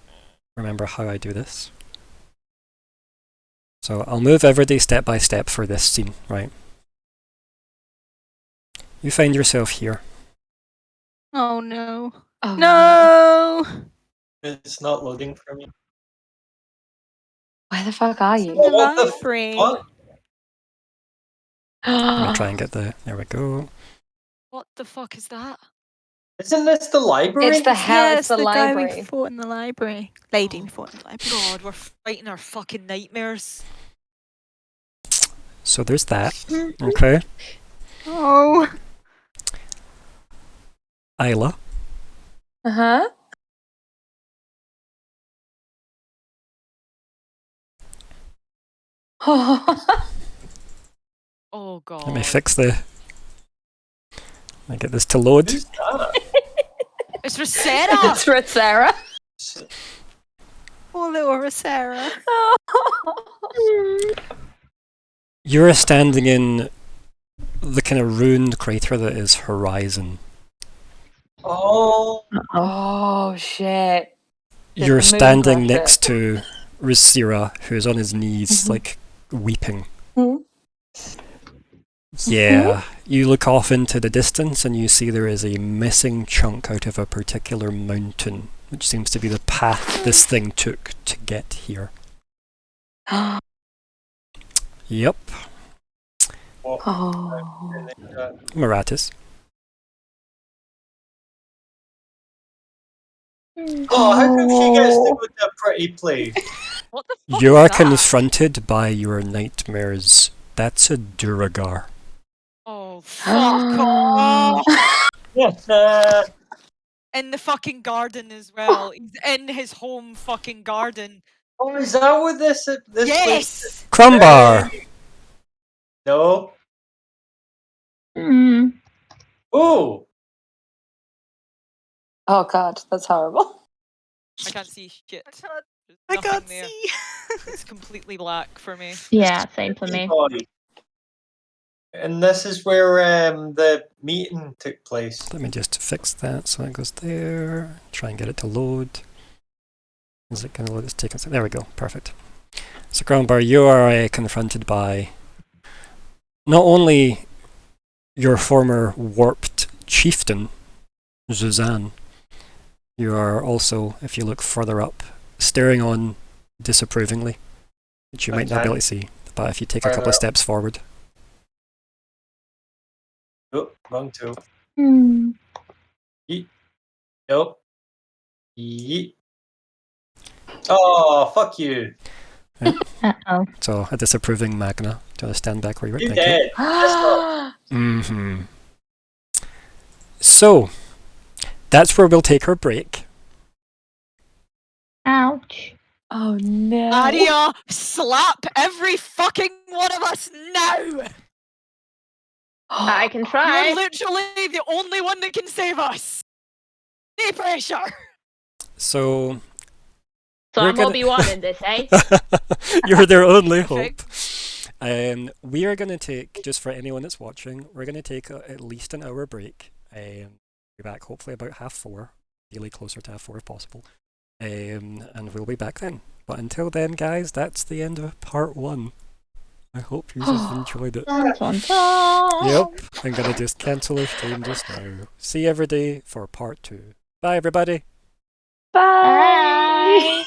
remember how I do this. So I'll move everybody step by step for this scene, right? You find yourself here. Oh no. Oh No. It's not loading for me. Where the fuck are you? The What the library. What? Let me try and get the. There we go. What the fuck is that? Isn't this the library? It's the hell. Yeah, It's the guy we library. fought in the library. Lady we fought in the library. God, we're fighting our fucking nightmares. So there's that. Okay. Oh. Isla. Uh-huh. Oh God. Let me fix the. Let me get this to load. Who's that? It's for Sarah. It's for Sarah. Poor little Rosera. You're standing in the kind of ruined crater that is Horizon. Oh, Oh shit. Did You're the moon standing crush it? next to Rosira, who's on his knees, like weeping. Mhm. Yeah, you look off into the distance and you see there is a missing chunk out of a particular mountain, which seems to be the path this thing took to get here. Yep, Oh. Maratis. Oh, how come she gets to go to a pretty place? What the fuck You is are that? confronted by your nightmares. That's a Duragar. Oh fuck off! In the fucking garden as well. He's in his home fucking garden. Oh, is that what this place? Yes. Crumbar! No. Hmm. Oh, Oh god, that's horrible. I can't see shit. There's I nothing can't there. see. It's completely black for me. Yeah, same for me. body. And this is where the meeting took place. Let me just fix that so it goes there. Try and get it to load. Is it going to load? It's taking a second. There we go. Perfect. So, Groundbar, you are confronted by not only your former warped chieftain, Zuzan, you are also, if you look further up, staring on disapprovingly, which you might not be able to see. But if you take a couple Further of up. steps forward, Oh, wrong tool. Hmm. Nope. Yeet. Oh, fuck you. Uh-oh. so a disapproving Magna. Do you want to stand back where you were? You Thank you. dead. Mm-hmm. So, that's where we'll take our break. Ouch. Oh no. Aria, slap every fucking one of us now! I can You're try. literally the only one that can save us! No pressure! So, So We're I'm gonna- Obi-Wan in this, eh? you're their only hope. Perfect. We are going to take, just for anyone that's watching, we're going to take at least an hour break. Be back hopefully about 4:30, ideally closer to 4:30 if possible. And we'll be back then. But until then, guys, that's the end of part 1. I hope you have enjoyed it. Dun, dun, dun. Yep, I'm going to just cancel our stream just now. See you every day for part 2. Bye, everybody. Bye. Bye.